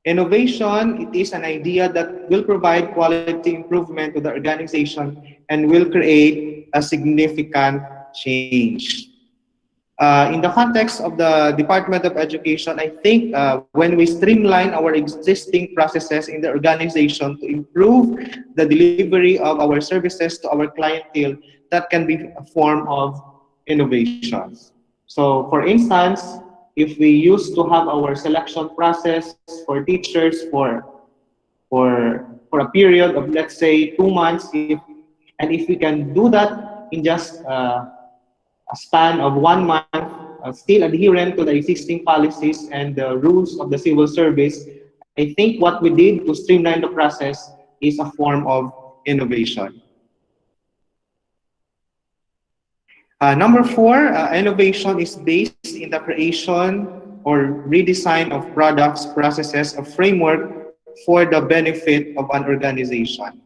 innovation, it is an idea that will provide quality improvement to the organization and will create a significant change. In the context of the Department of Education, I think when we streamline our existing processes in the organization to improve the delivery of our services to our clientele, that can be a form of innovation. So for instance, if we used to have our selection process for teachers for a period of, let's say, 2 months, and if we can do that in just a span of 1 month, still adherent to the existing policies and the rules of the civil service, I think what we did to streamline the process is a form of innovation. Number four, innovation is based in the creation or redesign of products, processes, or framework for the benefit of an organization.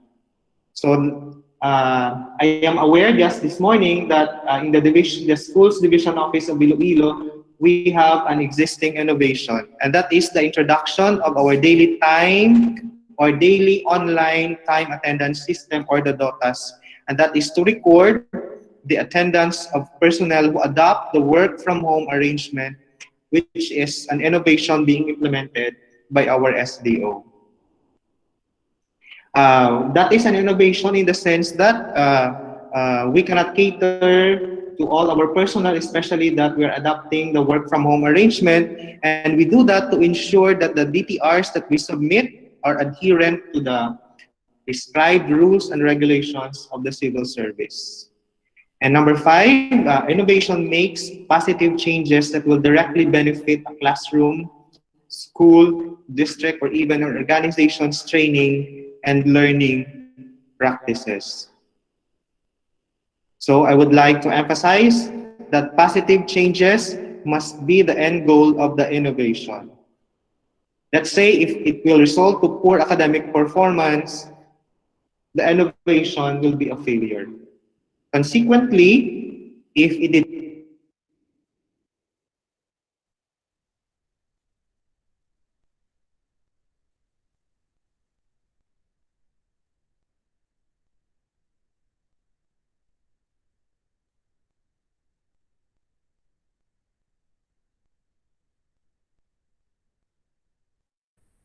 So I am aware just this morning that in the schools division office of Iloilo, we have an existing innovation, and that is the introduction of our daily time or daily online time attendance system, or the DOTAS, and that is to record the attendance of personnel who adopt the work from home arrangement, which is an innovation being implemented by our SDO. That is an innovation in the sense that we cannot cater to all our personnel, especially that we're adopting the work from home arrangement, and we do that to ensure that the DTRs that we submit are adherent to the prescribed rules and regulations of the civil service. And number five, innovation makes positive changes that will directly benefit a classroom, school, district, or even an organization's training and learning practices. So I would like to emphasize that positive changes must be the end goal of the innovation. Let's say if it will result to poor academic performance, the innovation will be a failure. Consequently, if it did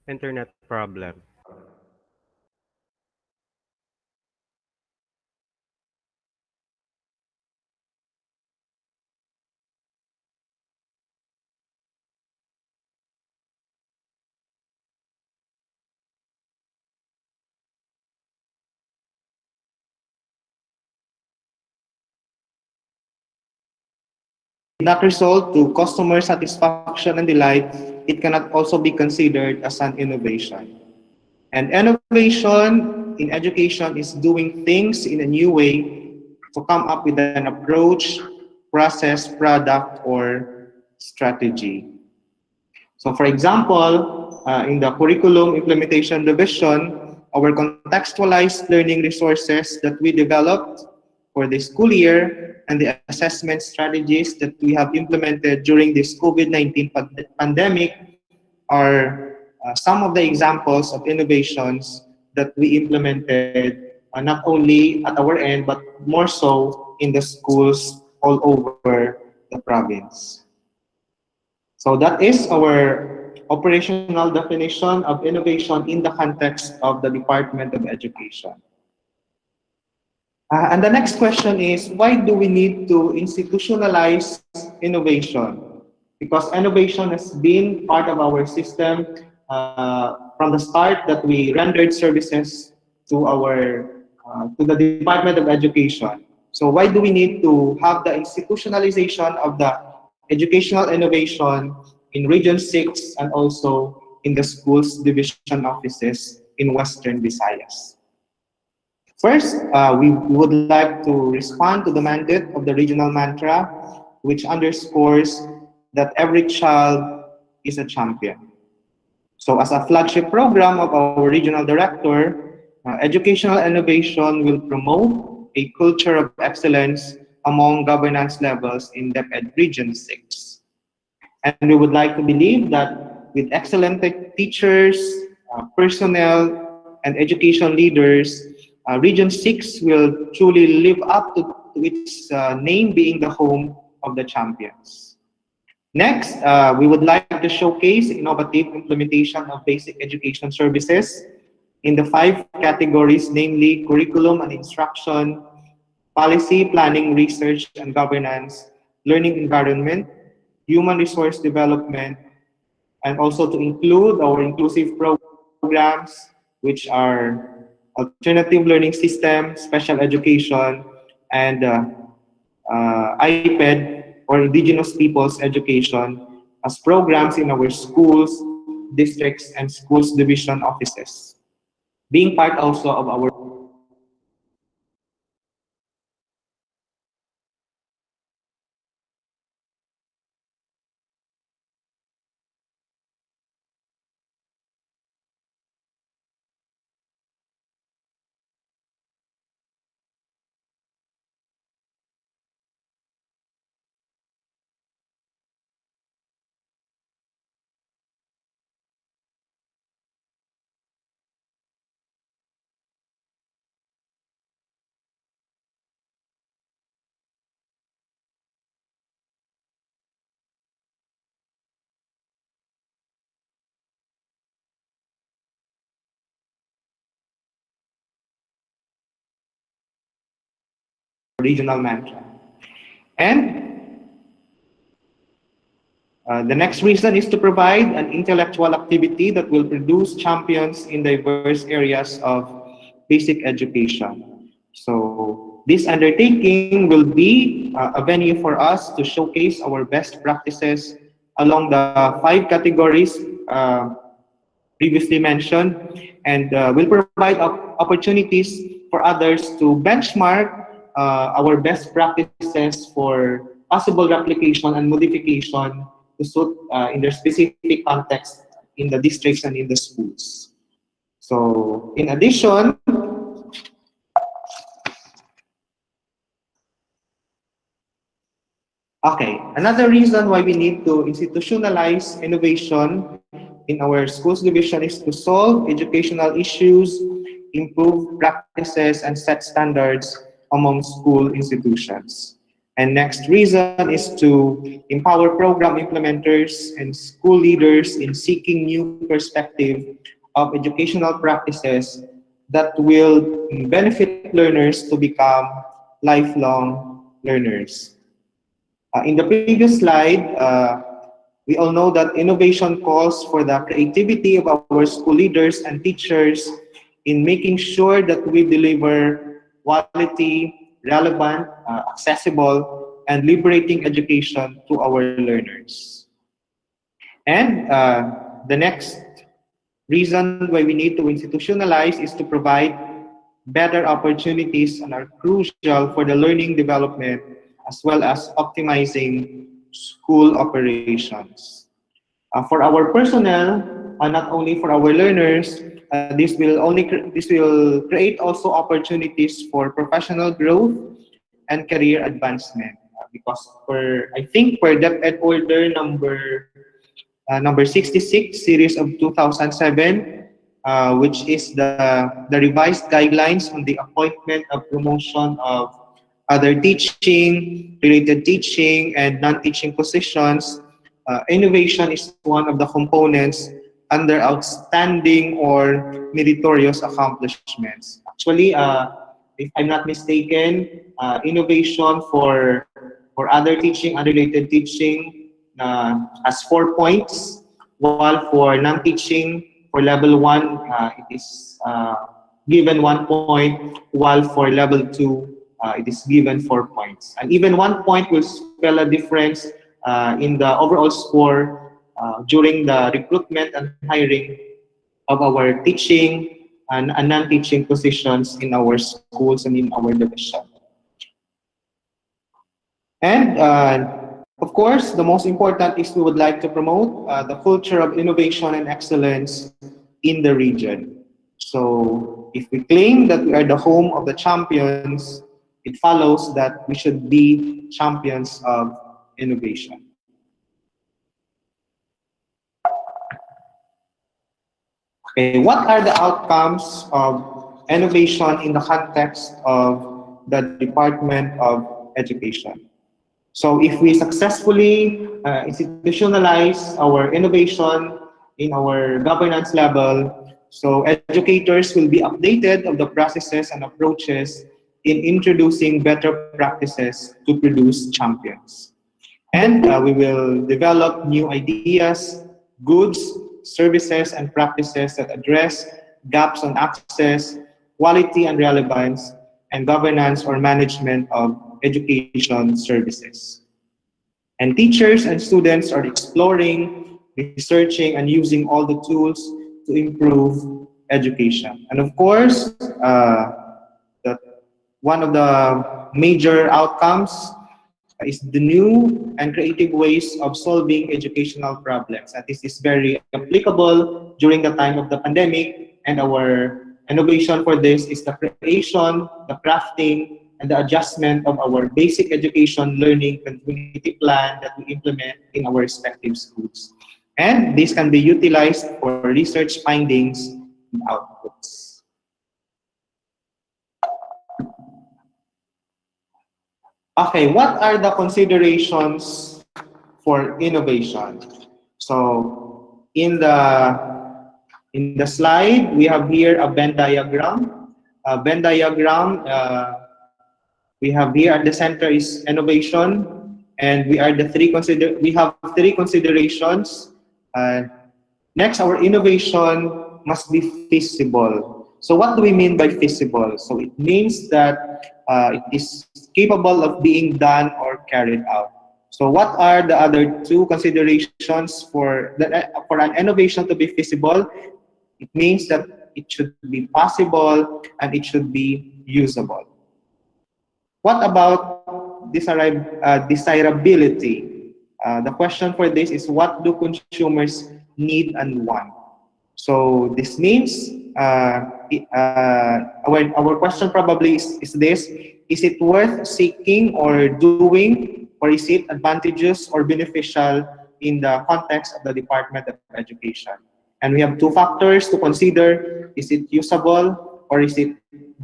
Internet problem. not result to customer satisfaction and delight, it cannot also be considered as an innovation. And innovation in education is doing things in a new way to come up with an approach, process, product, or strategy. So for example, in the curriculum implementation division, our contextualized learning resources that we developed for the school year and the assessment strategies that we have implemented during this COVID-19 pandemic are some of the examples of innovations that we implemented not only at our end but more so in the schools all over the province. So that is our operational definition of innovation in the context of the Department of Education. And the next question is, why do we need to institutionalize innovation? Because innovation has been part of our system from the start that we rendered services to the Department of Education. So why do we need to have the institutionalization of the educational innovation in Region 6 and also in the schools division offices in Western Visayas? First, we would like to respond to the mandate of the regional mantra, which underscores that every child is a champion. So as a flagship program of our regional director, educational innovation will promote a culture of excellence among governance levels in DepEd Region 6. And we would like to believe that with excellent teachers, personnel, and education leaders, Region 6 will truly live up to its name being the home of the champions. Next, we would like to showcase innovative implementation of basic education services in the 5 categories, namely curriculum and instruction, policy, planning, research and governance, learning environment, human resource development, and also to include our inclusive programs, which are alternative learning system, special education, and IPED or Indigenous Peoples Education as programs in our schools, districts, and schools division offices, being part also of our regional mantra. And the next reason is to provide an intellectual activity that will produce champions in diverse areas of basic education. So this undertaking will be a venue for us to showcase our best practices along the 5 categories previously mentioned, and will provide opportunities for others to benchmark our best practices for possible replication and modification to suit in their specific context in the districts and in the schools. So in addition, okay, another reason why we need to institutionalize innovation in our schools division is to solve educational issues, improve practices, and set standards among school institutions. And next reason is to empower program implementers and school leaders in seeking new perspective of educational practices that will benefit learners to become lifelong learners. In the previous slide, we all know that innovation calls for the creativity of our school leaders and teachers in making sure that we deliver quality, relevant, accessible, and liberating education to our learners. And the next reason why we need to institutionalize is to provide better opportunities and are crucial for the learning development as well as optimizing school operations. For our personnel, not only for our learners, this will create also opportunities for professional growth and career advancement. Because I think per DepEd order number 66 series of 2007, which is the revised guidelines on the appointment of promotion of other teaching, related teaching, and non-teaching positions. Innovation is one of the components under outstanding or meritorious accomplishments. Actually, if I'm not mistaken, innovation for other teaching, unrelated teaching, has 4 points, while for non-teaching, for level 1, it is given 1 point, while for level 2, it is given 4 points. And even 1 point will spell a difference in the overall score during the recruitment and hiring of our teaching and non-teaching positions in our schools and in our division. And of course, the most important is we would like to promote the culture of innovation and excellence in the region. So if we claim that we are the home of the champions, it follows that we should be champions of innovation. Okay, what are the outcomes of innovation in the context of the Department of Education? So if we successfully institutionalize our innovation in our governance level, so educators will be updated of the processes and approaches in introducing better practices to produce champions. And we will develop new ideas, goods, services, and practices that address gaps on access, quality and relevance, and governance or management of education services. And teachers and students are exploring, researching, and using all the tools to improve education. And of course, one of the major outcomes is the new and creative ways of solving educational problems. And this is very applicable during the time of the pandemic, and our innovation for this is the creation, the crafting, and the adjustment of our basic education learning continuity plan that we implement in our respective schools. And this can be utilized for research findings and outputs. Okay, what are the considerations for innovation? So in the slide, we have here a Venn diagram. Venn diagram, we have here at the center is innovation, and we have three considerations. Next, our innovation must be feasible. So what do we mean by feasible? So it means that it is capable of being done or carried out. So what are the other two considerations for an innovation to be feasible? It means that it should be possible and it should be usable. What about desirability? The question for this is, what do consumers need and want? So this means our question probably is this: is it worth seeking or doing, or is it advantageous or beneficial in the context of the Department of Education? And we have two factors to consider: is it usable or is it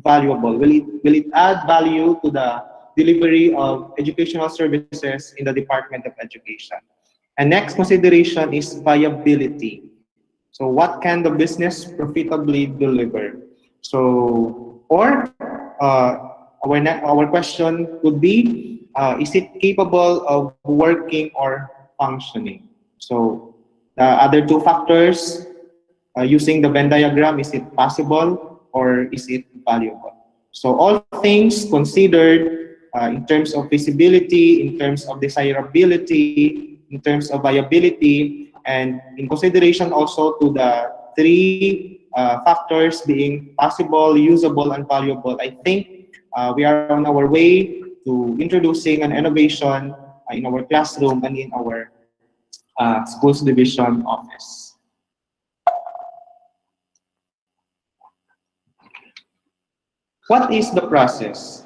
valuable? Will it add value to the delivery of educational services in the Department of Education? And next consideration is viability. So what can the business profitably deliver? So, or our question would be, is it capable of working or functioning? So the other two factors, using the Venn diagram, is it possible or is it valuable? So all things considered, in terms of feasibility, in terms of desirability, in terms of viability, and in consideration also to the three factors being possible, usable, and valuable. I think we are on our way to introducing an innovation in our classroom and in our schools division office. What is the process?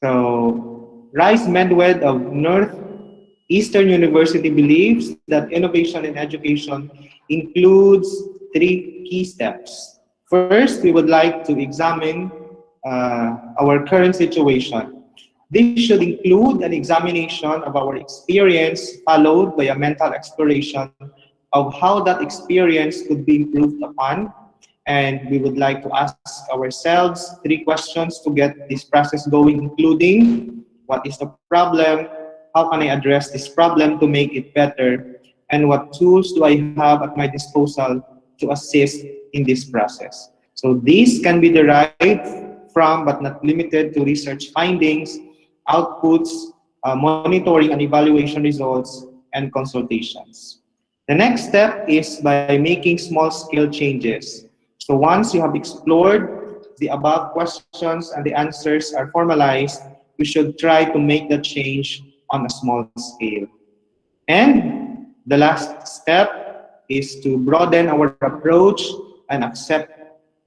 So, Rice Medwed of Northeastern University believes that innovation in education includes three key steps. First, we would like to examine our current situation. This should include an examination of our experience, followed by a mental exploration of how that experience could be improved upon. And we would like to ask ourselves three questions to get this process going, including what is the problem, how can I address this problem to make it better, and what tools do I have at my disposal to assist in this process. So these can be derived from, but not limited to, research findings, outputs, monitoring and evaluation results, and consultations. The next step is by making small-scale changes. So once you have explored the above questions and the answers are formalized, we should try to make the change on a small scale. And the last step is to broaden our approach and accept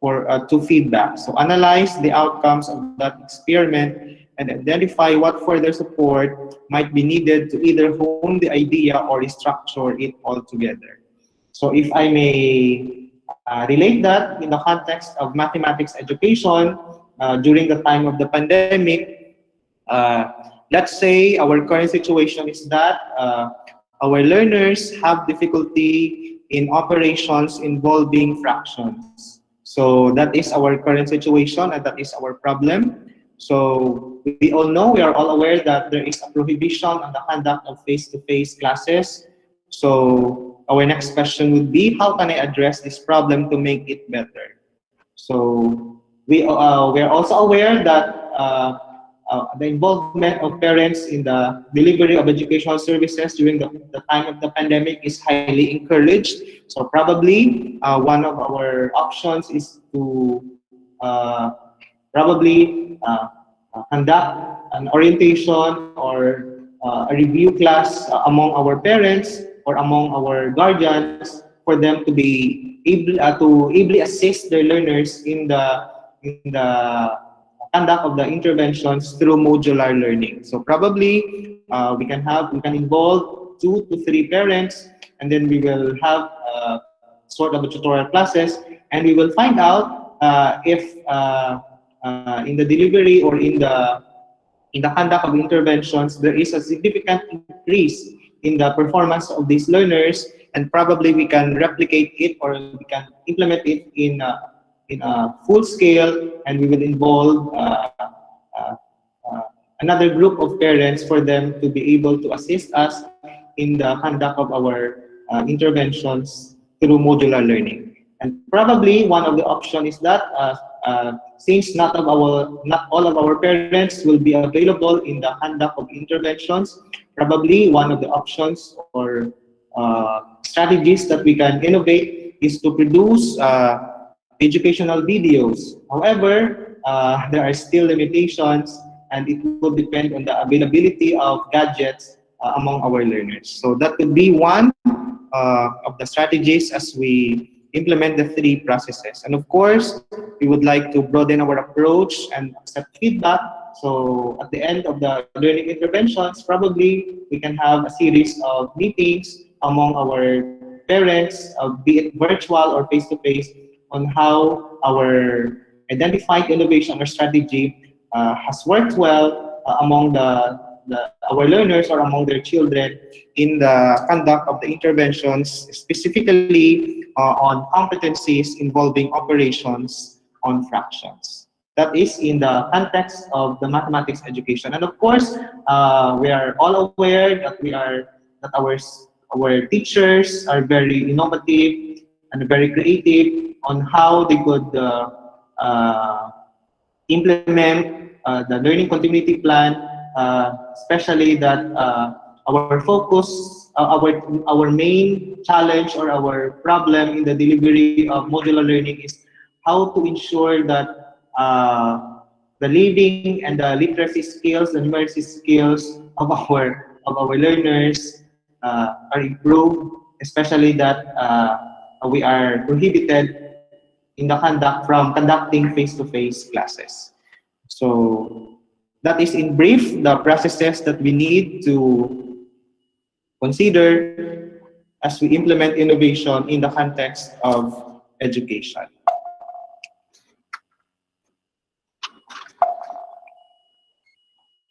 to feedback. So analyze the outcomes of that experiment and identify what further support might be needed to either hone the idea or restructure it altogether. So if I may relate that in the context of mathematics education during the time of the pandemic, let's say our current situation is that our learners have difficulty in operations involving fractions. So that is our current situation and that is our problem. So we all know, we are all aware that there is a prohibition on the conduct of face-to-face classes. So our next question would be, how can I address this problem to make it better? So we are also aware that the involvement of parents in the delivery of educational services during the time of the pandemic is highly encouraged. So probably one of our options is to probably conduct an orientation or a review class among our parents or among our guardians for them to be able to ably assist their learners in the conduct of the interventions through modular learning. So probably we can involve 2 to 3 parents, and then we will have sort of a tutorial classes, and we will find out if in the delivery or in the conduct of interventions there is a significant increase in the performance of these learners, and probably we can replicate it or we can implement it in a full scale, and we will involve another group of parents for them to be able to assist us in the conduct of our interventions through modular learning. And probably one of the options is that since not all of our parents will be available in the conduct of interventions, probably one of the options or strategies that we can innovate is to produce educational videos. However, there are still limitations, and it will depend on the availability of gadgets among our learners. So that could be one of the strategies as we implement the 3 processes. And of course, we would like to broaden our approach and accept feedback. So at the end of the learning interventions, probably we can have a series of meetings among our parents, be it virtual or face-to-face, on how our identified innovation or strategy has worked well among our learners or among their children in the conduct of the interventions, specifically on competencies involving operations on fractions. That is in the context of the mathematics education. And of course, we are all aware that our teachers are very innovative and very creative on how they could implement the learning continuity plan, especially that our focus, our main challenge or our problem in the delivery of modular learning is how to ensure that the reading and the literacy skills, the numeracy skills of our learners are improved, especially that we are prohibited in the conduct from conducting face-to-face classes. So that is in brief the processes that we need to consider as we implement innovation in the context of education.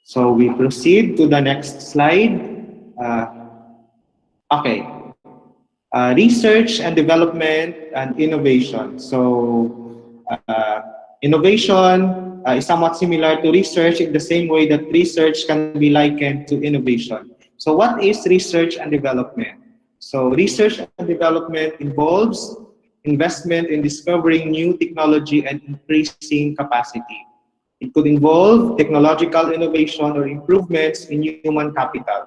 So we proceed to the next slide. Okay. Research and development and innovation. So innovation is somewhat similar to research in the same way that research can be likened to innovation. So what is research and development? So research and development involves investment in discovering new technology and increasing capacity. It could involve technological innovation or improvements in human capital.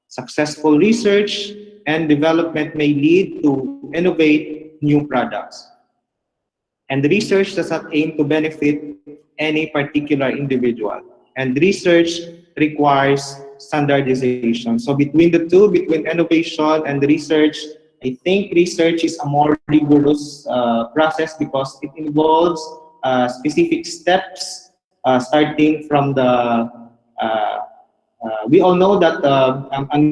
Successful research and development may lead to innovate new products. And research does not aim to benefit any particular individual. And research requires standardization. So between the two, between innovation and research, I think research is a more rigorous process because it involves specific steps starting from the we all know that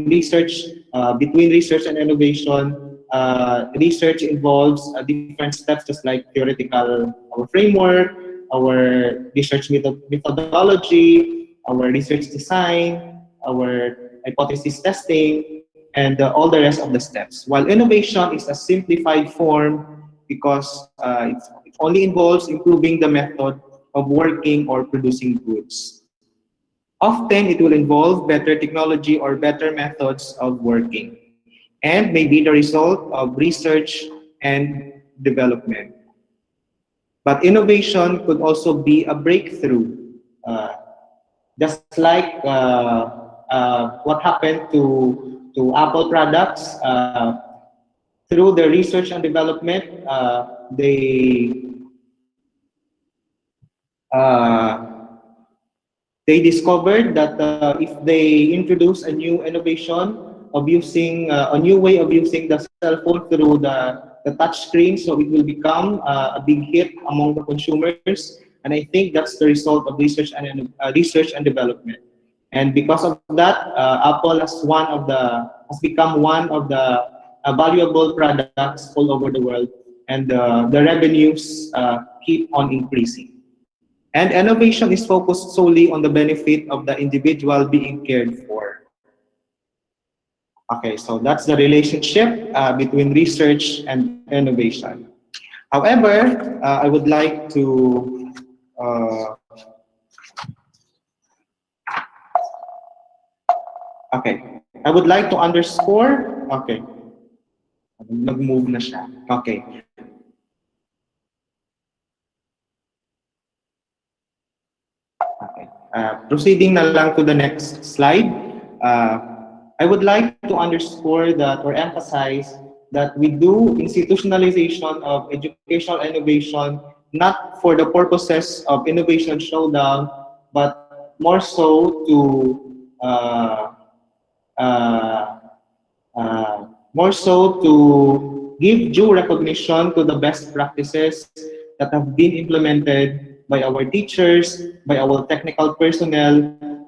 research, between research and innovation, research involves different steps, just like theoretical, our framework, our research methodology, our research design, our hypothesis testing, and all the rest of the steps. While innovation is a simplified form because it only involves improving the method of working or producing goods. Often it will involve better technology or better methods of working and may be the result of research and development. But innovation could also be a breakthrough, just like what happened to Apple products. Through the research and development, they discovered that if they introduce a new innovation of using a new way of using the cell phone through the touch screen, so it will become a big hit among the consumers. And I think that's the result of research and development. And because of that, Apple has become one of the valuable products all over the world, and the revenues keep on increasing. And innovation is focused solely on the benefit of the individual being cared for. Okay, so that's the relationship between research and innovation. However, I would like to I would like to underscore. Okay, nag-move na siya. Okay. Proceeding na lang to the next slide, I would like to underscore that or emphasize that we do institutionalization of educational innovation not for the purposes of innovation showdown, but more so to give due recognition to the best practices that have been implemented by our teachers, by our technical personnel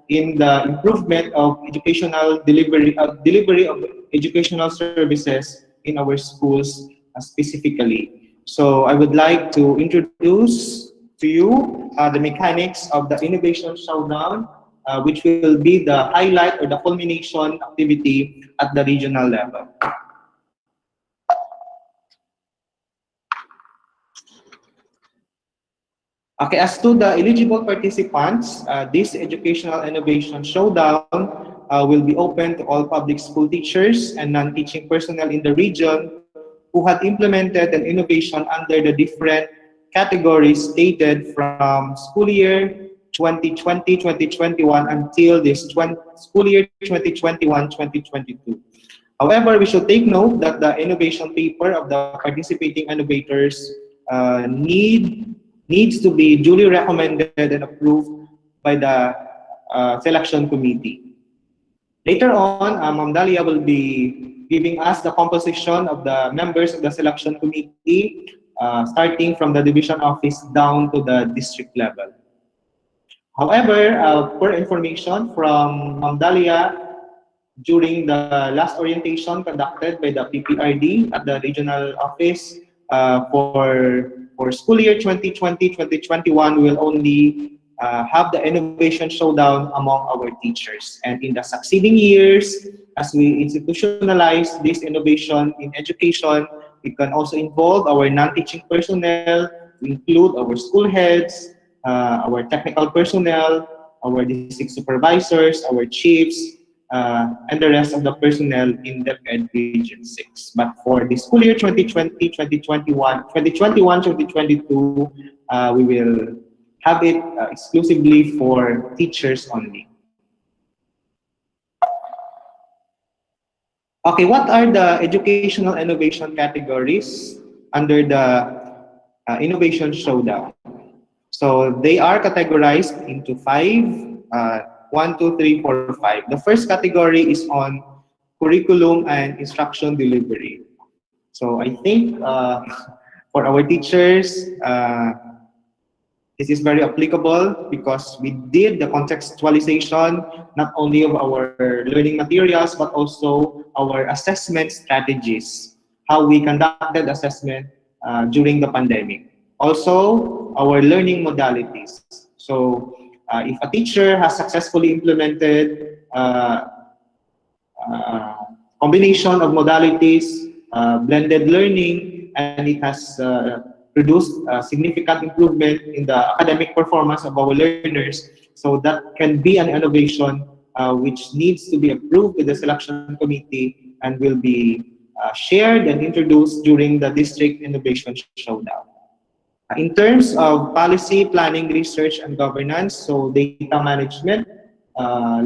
in the improvement of educational delivery of educational services in our schools specifically. So I would like to introduce to you the mechanics of the Innovation Showdown, which will be the highlight or the culmination activity at the regional level. Okay, as to the eligible participants, this Educational Innovation Showdown will be open to all public school teachers and non-teaching personnel in the region who had implemented an innovation under the different categories stated from school year 2020-2021 until this school year 2021-2022. However, we should take note that the innovation paper of the participating innovators needs to be duly recommended and approved by the selection committee. Later on, Ma'am Dalia will be giving us the composition of the members of the selection committee, starting from the division office down to the district level. However, for information from Ma'am Dalia, during the last orientation conducted by the PPRD at the regional office for school year 2020-2021, we will only have the innovation showdown among our teachers. And in the succeeding years, as we institutionalize this innovation in education, we can also involve our non-teaching personnel, to include our school heads, our technical personnel, our district supervisors, our chiefs, and the rest of the personnel in DepEd Region 6. But for the school year 2021-2022, we will have it exclusively for teachers only. Okay, what are the educational innovation categories under the Innovation Showdown? So they are categorized into 5. 1, 2, 3, 4, 5. The first category is on curriculum and instruction delivery. So I think for our teachers, this is very applicable because we did the contextualization not only of our learning materials but also our assessment strategies, how we conducted assessment during the pandemic. Also, our learning modalities. So if a teacher has successfully implemented combination of modalities, blended learning, and it has produced significant improvement in the academic performance of our learners, so that can be an innovation which needs to be approved with the selection committee and will be shared and introduced during the district innovation showdown. In terms of policy, planning, research, and governance, so data management,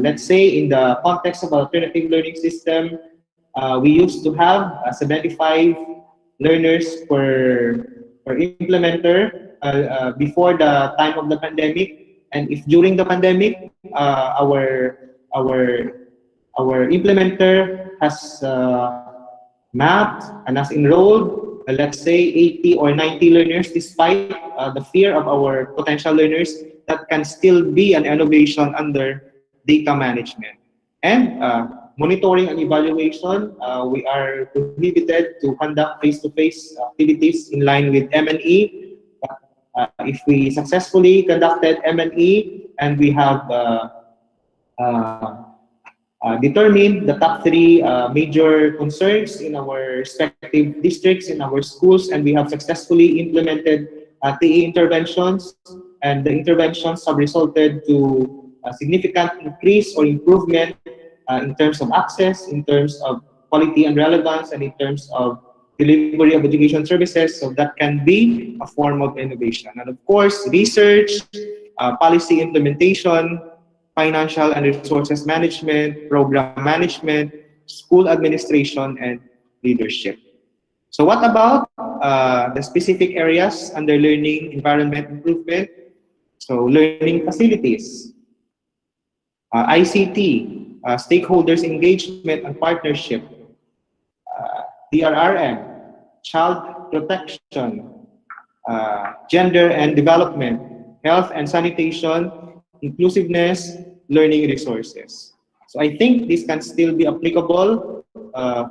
let's say in the context of alternative learning system, we used to have 75 learners per implementer before the time of the pandemic. And if during the pandemic, our implementer has mapped and has enrolled, let's say 80 or 90 learners, despite the fear of our potential learners, that can still be an innovation under data management. And monitoring and evaluation, we are prohibited to conduct face-to-face activities in line with M&E. If we successfully conducted M&E and we have determined the top 3 major concerns in our respective districts, in our schools, and we have successfully implemented TE interventions, and the interventions have resulted to a significant increase or improvement in terms of access, in terms of quality and relevance, and in terms of delivery of education services. So that can be a form of innovation. And of course, research, policy implementation, financial and resources management, program management, school administration, and leadership. So what about the specific areas under learning environment improvement? So learning facilities, ICT, stakeholders engagement and partnership, DRRM, child protection, gender and development, health and sanitation, inclusiveness, learning resources. So I think this can still be applicable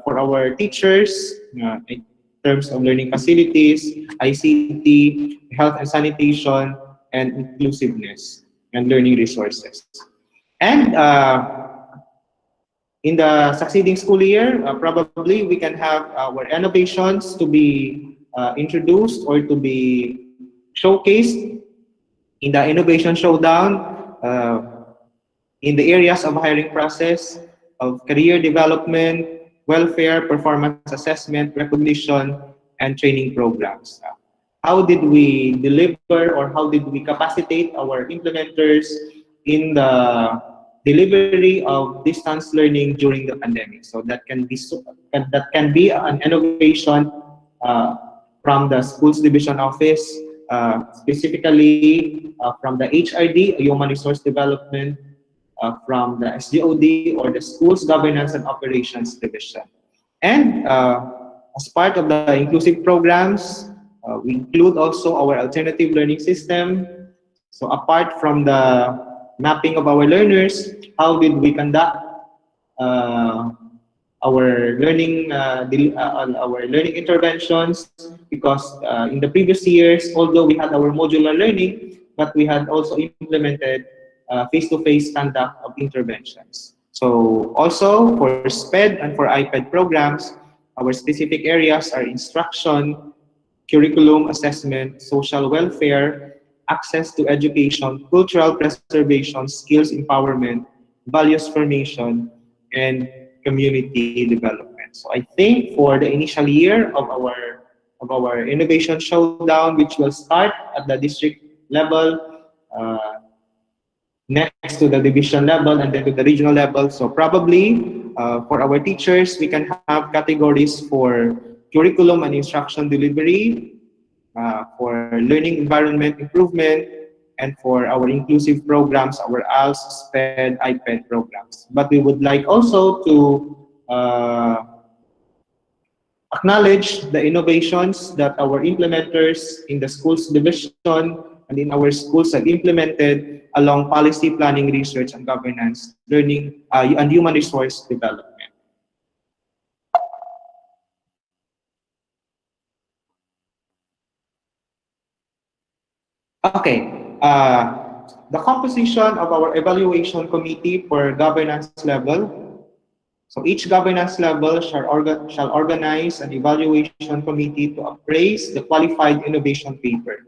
for our teachers in terms of learning facilities, ICT, health and sanitation, and inclusiveness and learning resources. And in the succeeding school year, probably we can have our innovations to be introduced or to be showcased in the Innovation Showdown in the areas of hiring process, of career development, welfare, performance assessment, recognition, and training programs. how did we deliver or how did we capacitate our implementers in the delivery of distance learning during the pandemic. So that can be an innovation uh, from the schools division office, specifically from the HRD, Human Resource Development, from the SGOD or the Schools Governance and Operations Division. And as part of the inclusive programs, we include also our alternative learning system. So apart from the mapping of our learners, how did we conduct uh, our learning interventions? Because in the previous years, although we had our modular learning, but we had also implemented face-to-face conduct of interventions. So also for SPED and for iPad programs, our specific areas are instruction, curriculum assessment, social welfare, access to education, cultural preservation, skills empowerment, values formation, and community development. So I think for the initial year of our innovation showdown, which will start at the district level, uh, next to the division level and then to the regional level. So probably for our teachers, we can have categories for curriculum and instruction delivery, for learning environment improvement, and for our inclusive programs, our ALS, SPED, iPad programs. But we would like also to acknowledge the innovations that our implementers in the schools division and in our schools have implemented along policy planning, research, and governance, learning, and human resource development. Okay, the composition of our evaluation committee for governance level. So each governance level shall organize an evaluation committee to appraise the qualified innovation paper.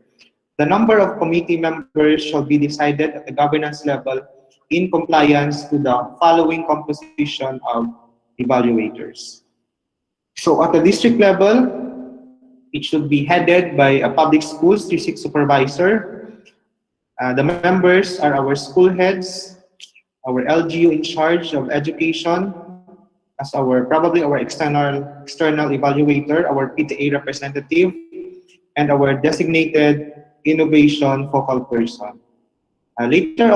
The number of committee members shall be decided at the governance level in compliance to the following composition of evaluators. So at the district level, it should be headed by a public schools district supervisor. The members are our school heads, our LGU in charge of education, as probably our external evaluator, our PTA representative, and our designated innovation focal person. Later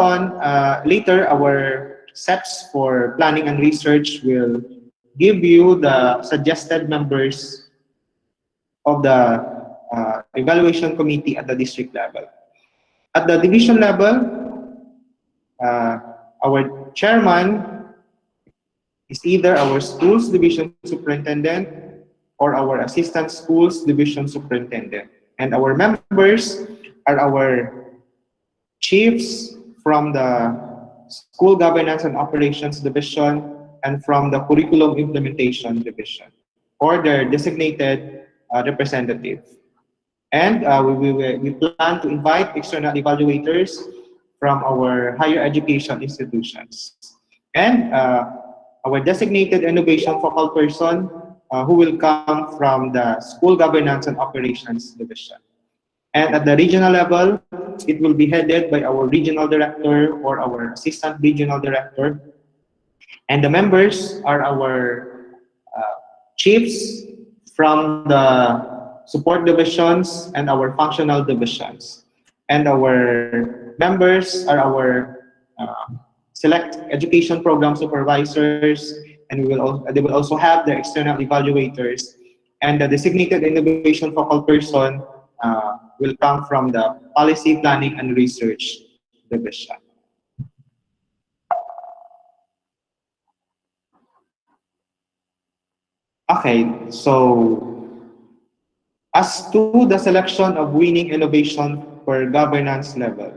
our SEPs for planning and research will give you the suggested members of the evaluation committee at the district level. At the division level, our chairman is either our schools division superintendent or our assistant schools division superintendent. And our members are our chiefs from the school governance and operations division and from the curriculum implementation division or their designated representative. And we plan to invite external evaluators from our higher education institutions. And our designated innovation focal person who will come from the school governance and operations division. And at the regional level, it will be headed by our regional director or our assistant regional director. And the members are our chiefs from the support divisions and our functional divisions. And our members are our select education program supervisors, and they will also have their external evaluators. And the designated innovation focal person will come from the policy planning and research division. Okay, so as to the selection of winning innovation per governance level.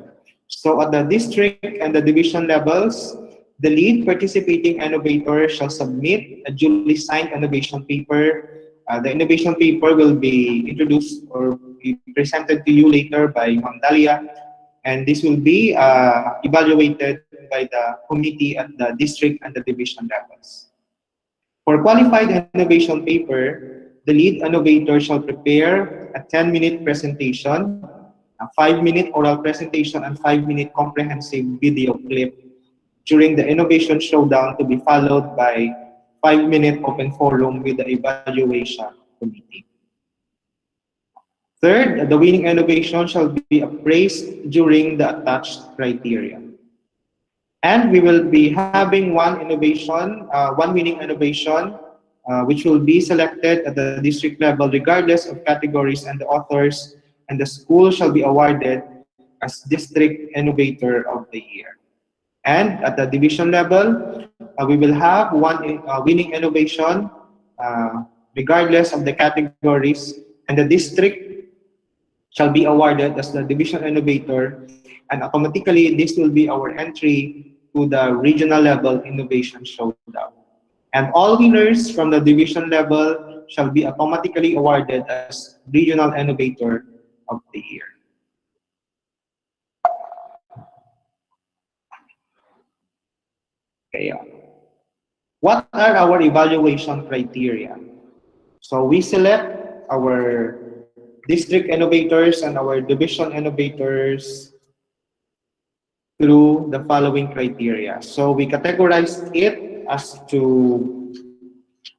So at the district and the division levels, the lead participating innovator shall submit a duly signed innovation paper. The innovation paper will be introduced or be presented to you later by Ma'am Dalia, and this will be evaluated by the committee at the district and the division levels. For qualified innovation paper, the lead innovator shall prepare a 10-minute presentation, a 5-minute oral presentation, and 5-minute comprehensive video clip during the innovation showdown, to be followed by 5-minute open forum with the evaluation committee. Third, the winning innovation shall be appraised during the attached criteria. And we will be having one winning innovation, which will be selected at the district level regardless of categories and the authors, and the school shall be awarded as District Innovator of the Year. And at the division level, we will have winning innovation regardless of the categories, and the district shall be awarded as the division innovator, and automatically this will be our entry to the regional level innovation showdown. And all winners from the division level shall be automatically awarded as regional innovator of the year. Okay. What are our evaluation criteria? So we select our district innovators and our division innovators through the following criteria. So we categorized it as to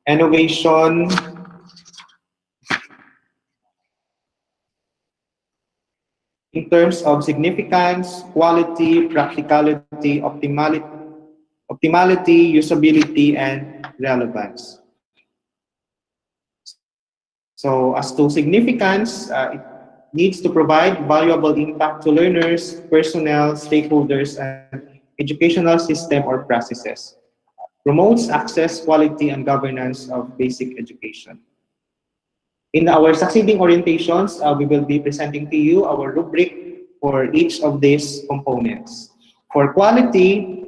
innovation, in terms of significance, quality, practicality, optimality, usability, and relevance. So as to significance, it needs to provide valuable impact to learners, personnel, stakeholders, and educational system or processes. Promotes access, quality, and governance of basic education. In our succeeding orientations, we will be presenting to you our rubric for each of these components. For quality,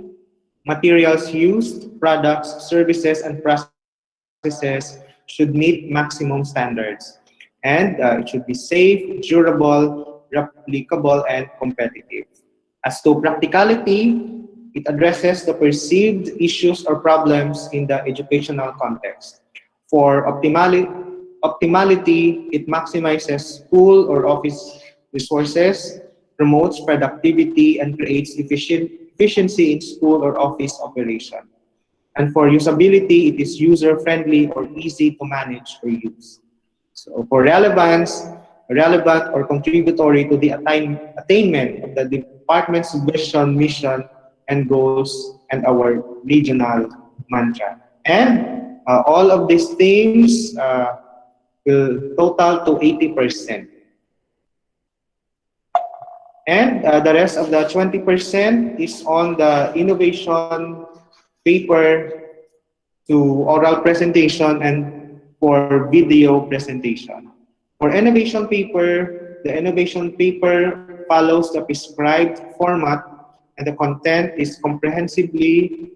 materials used, products, services, and processes should meet maximum standards. And it should be safe, durable, replicable, and competitive. As to practicality, it addresses the perceived issues or problems in the educational context. For optimality, it maximizes school or office resources, promotes productivity, and creates efficiency in school or office operation. And for usability, it is user-friendly or easy to manage or use. So for relevance, relevant or contributory to the attainment of the department's vision, mission, and goals, and our regional mantra. And all of these themes will total to 80%. And the rest of the 20% is on the innovation paper to oral presentation and for video presentation. For innovation paper, the innovation paper follows the prescribed format, and the content is comprehensively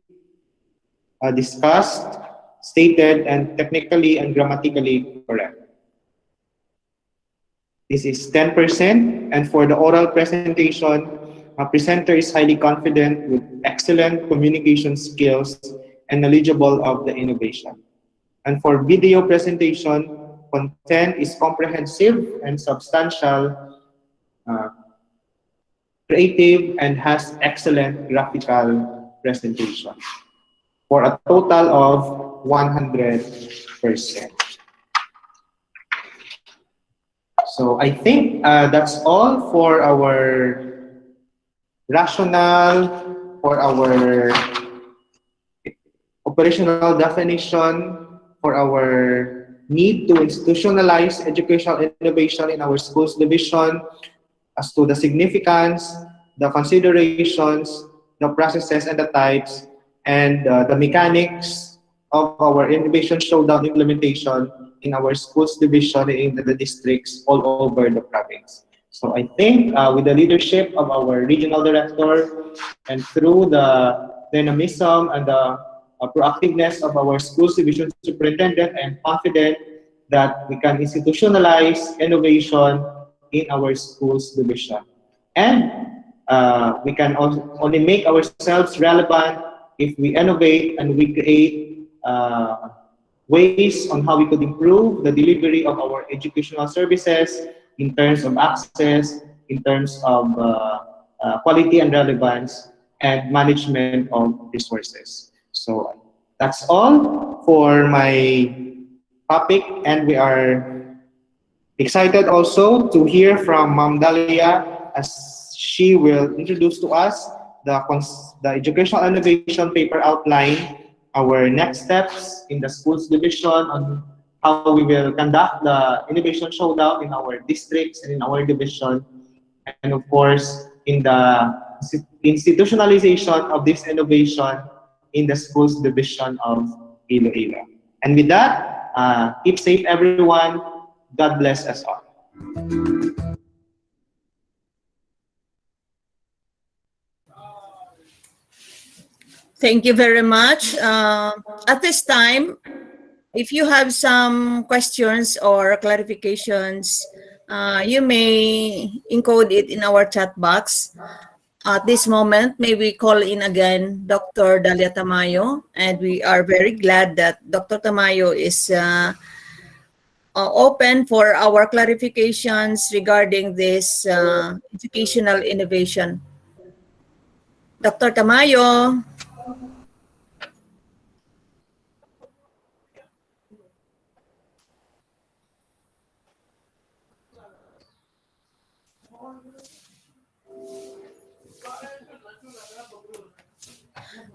discussed, stated, and technically and grammatically correct. This is 10%, and for the oral presentation, a presenter is highly confident with excellent communication skills and knowledgeable of the innovation. And for video presentation, content is comprehensive and substantial, creative, and has excellent graphical presentation for a total of 100%. So I think that's all for our rationale, for our operational definition, for our need to institutionalize educational innovation in our schools division, as to the significance, the considerations, the processes and the types, and the mechanics of our innovation showdown implementation in our schools division in the districts all over the province. So I think with the leadership of our regional director and through the dynamism and the proactiveness of our schools division superintendent, I am confident that we can institutionalize innovation in our schools division. And we can only make ourselves relevant if we innovate and we create ways on how we could improve the delivery of our educational services in terms of access, in terms of quality and relevance, and management of resources. So that's all for my topic, and we are excited also to hear from Ma'am Dalia as she will introduce to us the educational innovation paper outline, our next steps in the schools division on how we will conduct the innovation showdown in our districts and in our division, and of course in the institutionalization of this innovation in the schools division of Iloilo. And with that, keep safe everyone. God bless us all. Thank you very much. At this time, if you have some questions or clarifications, you may encode it in our chat box. At this moment, may we call in again Dr. Dalia Tamayo, and we are very glad that Dr. Tamayo is open for our clarifications regarding this educational innovation. Dr. Tamayo.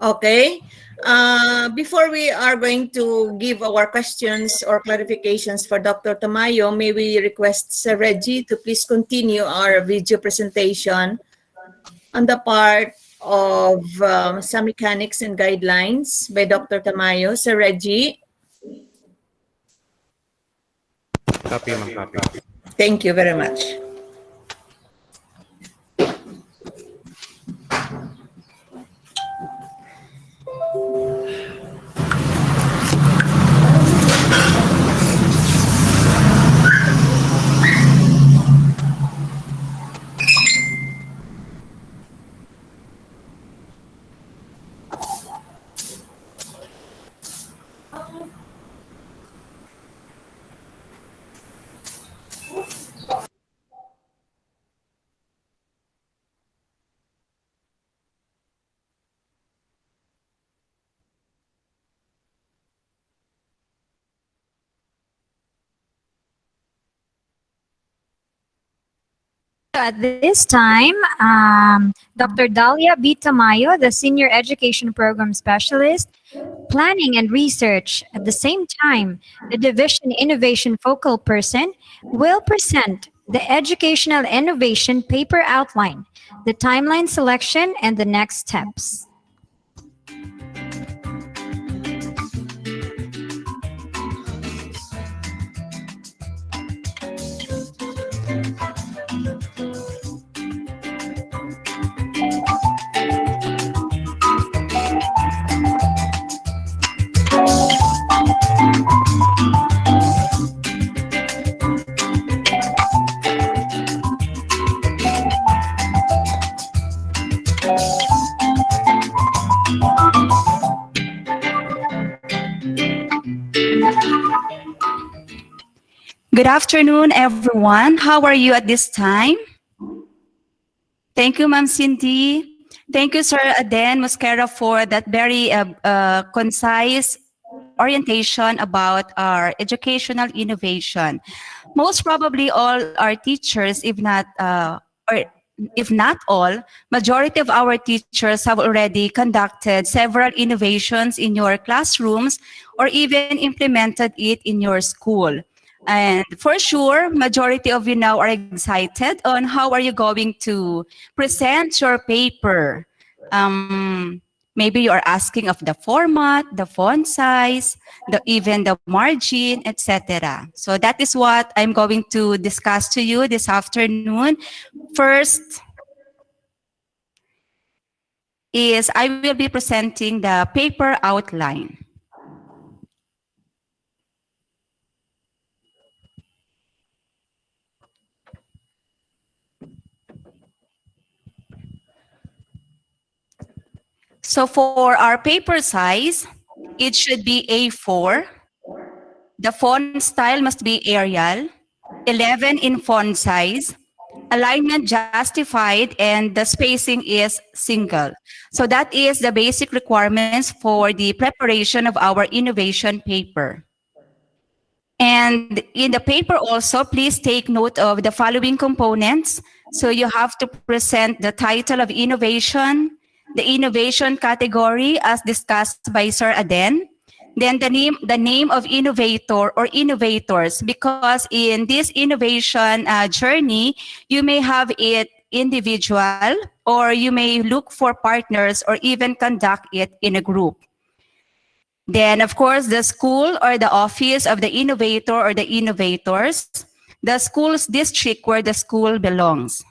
Okay. Before we are going to give our questions or clarifications for Dr. Tamayo, may we request Sir Reggie to please continue our video presentation on the part of some mechanics and guidelines by Dr. Tamayo. Sir Reggie. Copy, ma'am, copy. Thank you very much. So at this time, Dr. Dalia B. Tamayo, the Senior Education Program Specialist, Planning and Research, at the same time, the Division Innovation Focal Person, will present the Educational Innovation Paper Outline, the timeline selection, and the next steps. Good afternoon, everyone. How are you at this time? Thank you, Ma'am Cindy. Thank you, Sir Aden Mosquera, for that very concise orientation about our educational innovation. Most probably all our teachers, or if not all, majority of our teachers have already conducted several innovations in your classrooms or even implemented it in your school. And for sure, majority of you now are excited on how are you going to present your paper. Maybe you are asking of the format, the font size, even the margin, etc. So that is what I'm going to discuss to you this afternoon. First is I will be presenting the paper outline. So for our paper size, it should be A4. The font style must be Arial, 11 in font size, alignment justified, and the spacing is single. So that is the basic requirements for the preparation of our innovation paper. And in the paper also, please take note of the following components. So you have to present the title of innovation, the innovation category as discussed by Sir Aden, then the name of innovator or innovators, because in this innovation journey, you may have it individual or you may look for partners or even conduct it in a group. Then, of course, the school or the office of the innovator or the innovators, the school's district where the school belongs,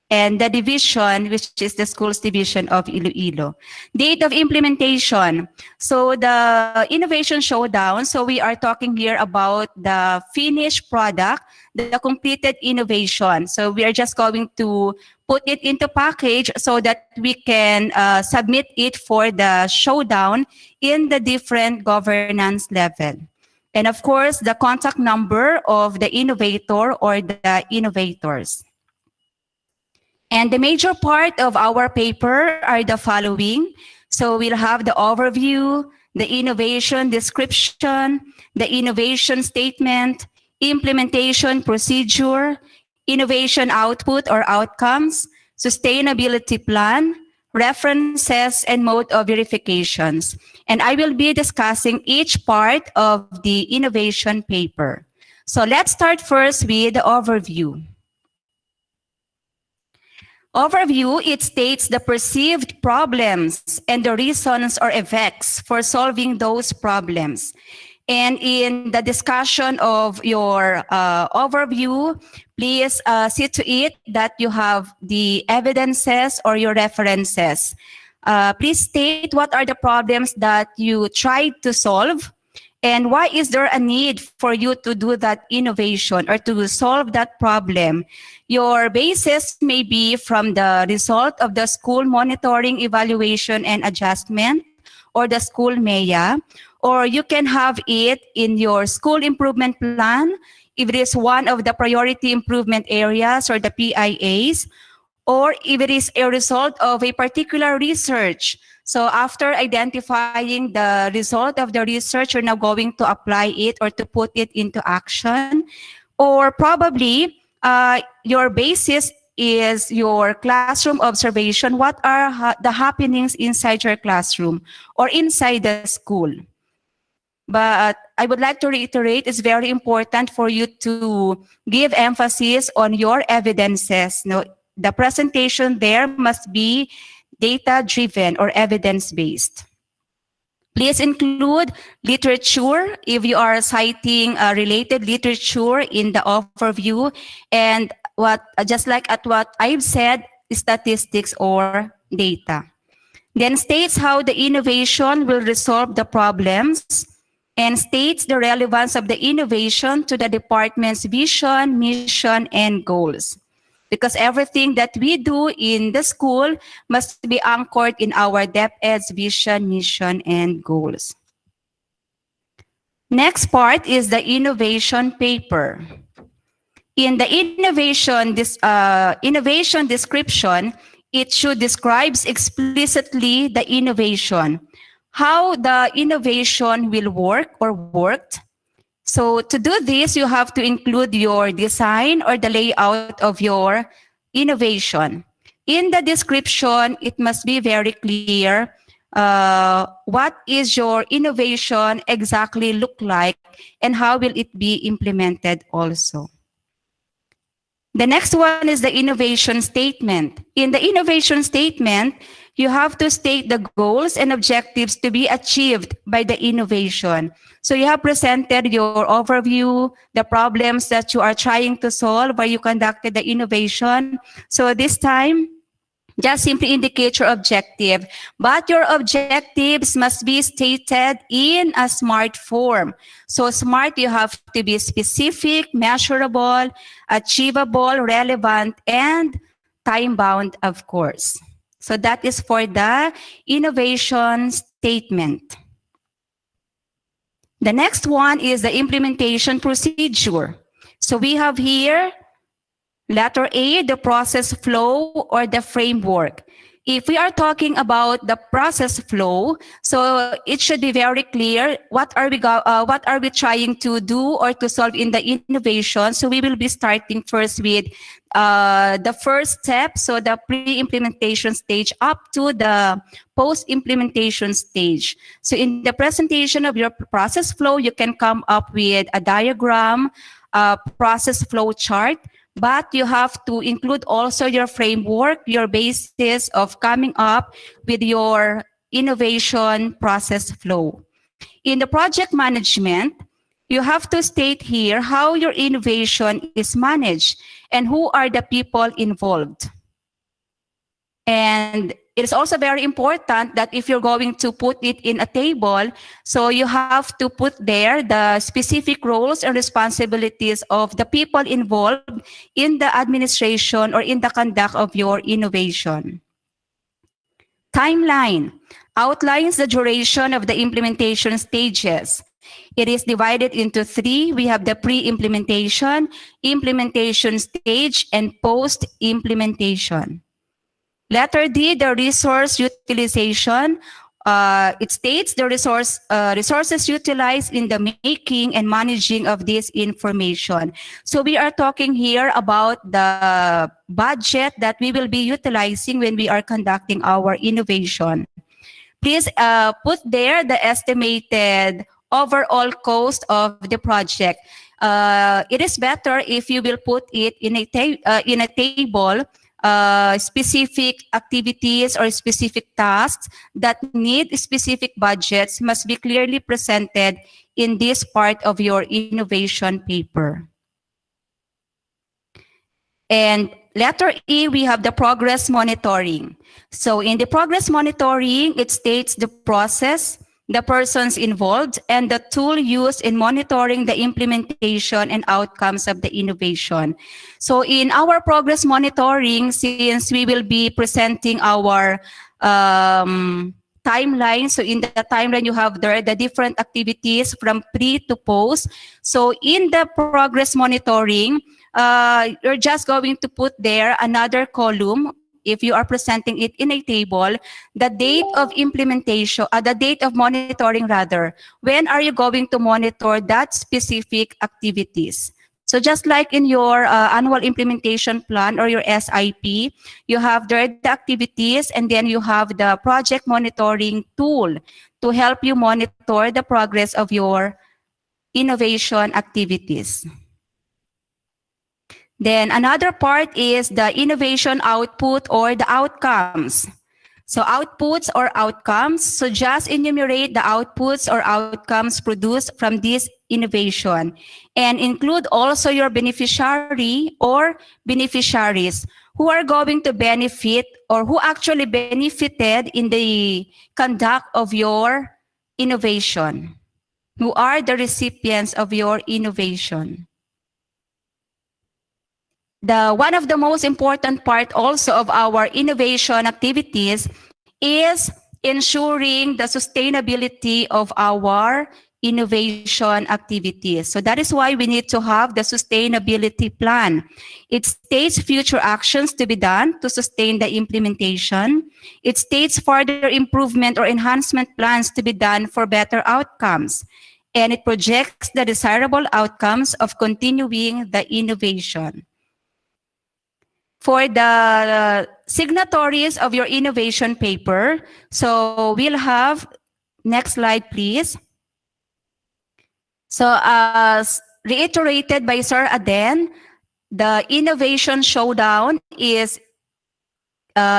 and the division, which is the school's division of Iloilo. Date of implementation. So the innovation showdown, so we are talking here about the finished product, the completed innovation. So we are just going to put it into package so that we can submit it for the showdown in the different governance level. And of course, the contact number of the innovator or the innovators. And the major part of our paper are the following. So we'll have the overview, the innovation description, the innovation statement, implementation procedure, innovation output or outcomes, sustainability plan, references, and mode of verifications. And I will be discussing each part of the innovation paper. So let's start first with the overview. Overview, it states the perceived problems and the reasons or effects for solving those problems. And in the discussion of your overview, please see to it that you have the evidences or your references. Please state what are the problems that you tried to solve and why is there a need for you to do that innovation or to solve that problem. Your basis may be from the result of the school monitoring, evaluation, and adjustment, or the school MEA, or you can have it in your school improvement plan if it is one of the priority improvement areas or the PIAs, or if it is a result of a particular research. So after identifying the result of the research, you're now going to apply it or to put it into action. Or probably your basis is your classroom observation. What are the happenings inside your classroom or inside the school? But I would like to reiterate, it's very important for you to give emphasis on your evidences. No, the presentation there must be data-driven or evidence-based. Please include literature if you are citing related literature in the overview, and just like at what I've said, statistics or data. Then states how the innovation will resolve the problems and states the relevance of the innovation to the department's vision, mission, and goals. Because everything that we do in the school must be anchored in our DepEd's vision, mission, and goals. Next part is the innovation paper. In the innovation description, it should describe explicitly the innovation, how the innovation will work or worked. So to do this, you have to include your design or the layout of your innovation. In the description, it must be very clear what is your innovation exactly look like and how will it be implemented also. The next one is the innovation statement. In the innovation statement, you have to state the goals and objectives to be achieved by the innovation. So you have presented your overview, the problems that you are trying to solve, where you conducted the innovation. So this time, just simply indicate your objective. But your objectives must be stated in a SMART form. So SMART, you have to be specific, measurable, achievable, relevant, and time-bound, of course. So that is for the innovation statement. The next one is the implementation procedure. So we have here letter A, the process flow or the framework. If we are talking about the process flow, so it should be very clear what are we trying to do or to solve in the innovation. So we will be starting first with the first step, so the pre-implementation stage up to the post-implementation stage. So in the presentation of your process flow, you can come up with a diagram, a process flow chart, but you have to include also your framework, your basis of coming up with your innovation process flow. In the project management, you have to state here how your innovation is managed and who are the people involved. And it is also very important that if you're going to put it in a table, so you have to put there the specific roles and responsibilities of the people involved in the administration or in the conduct of your innovation. Timeline outlines the duration of the implementation stages. It is divided into three. We have the pre-implementation, implementation stage, and post-implementation. Letter D, the resource utilization. It states the resources utilized in the making and managing of this information. So we are talking here about the budget that we will be utilizing when we are conducting our innovation. Please put there the estimated overall cost of the project. It is better if you will put it in a table, specific activities or specific tasks that need specific budgets must be clearly presented in this part of your innovation paper. And letter E, we have the progress monitoring. So in the progress monitoring, it states the process, the persons involved, and the tool used in monitoring the implementation and outcomes of the innovation. So in our progress monitoring, since we will be presenting our timeline, so in the timeline you have there the different activities from pre to post. So in the progress monitoring, you're just going to put there another column. If you are presenting it in a table, the date of implementation, the date of monitoring rather, when are you going to monitor that specific activities? So just like in your annual implementation plan or your SIP, you have there the activities and then you have the project monitoring tool to help you monitor the progress of your innovation activities. Then another part is the innovation output or the outcomes. So outputs or outcomes, so just enumerate the outputs or outcomes produced from this innovation and include also your beneficiary or beneficiaries who are going to benefit or who actually benefited in the conduct of your innovation, who are the recipients of your innovation. One of the most important part also of our innovation activities is ensuring the sustainability of our innovation activities. So that is why we need to have the sustainability plan. It states future actions to be done to sustain the implementation. It states further improvement or enhancement plans to be done for better outcomes. And it projects the desirable outcomes of continuing the innovation. For the signatories of your innovation paper, so we'll have, next slide please. So as reiterated by Sir Aden, the innovation showdown is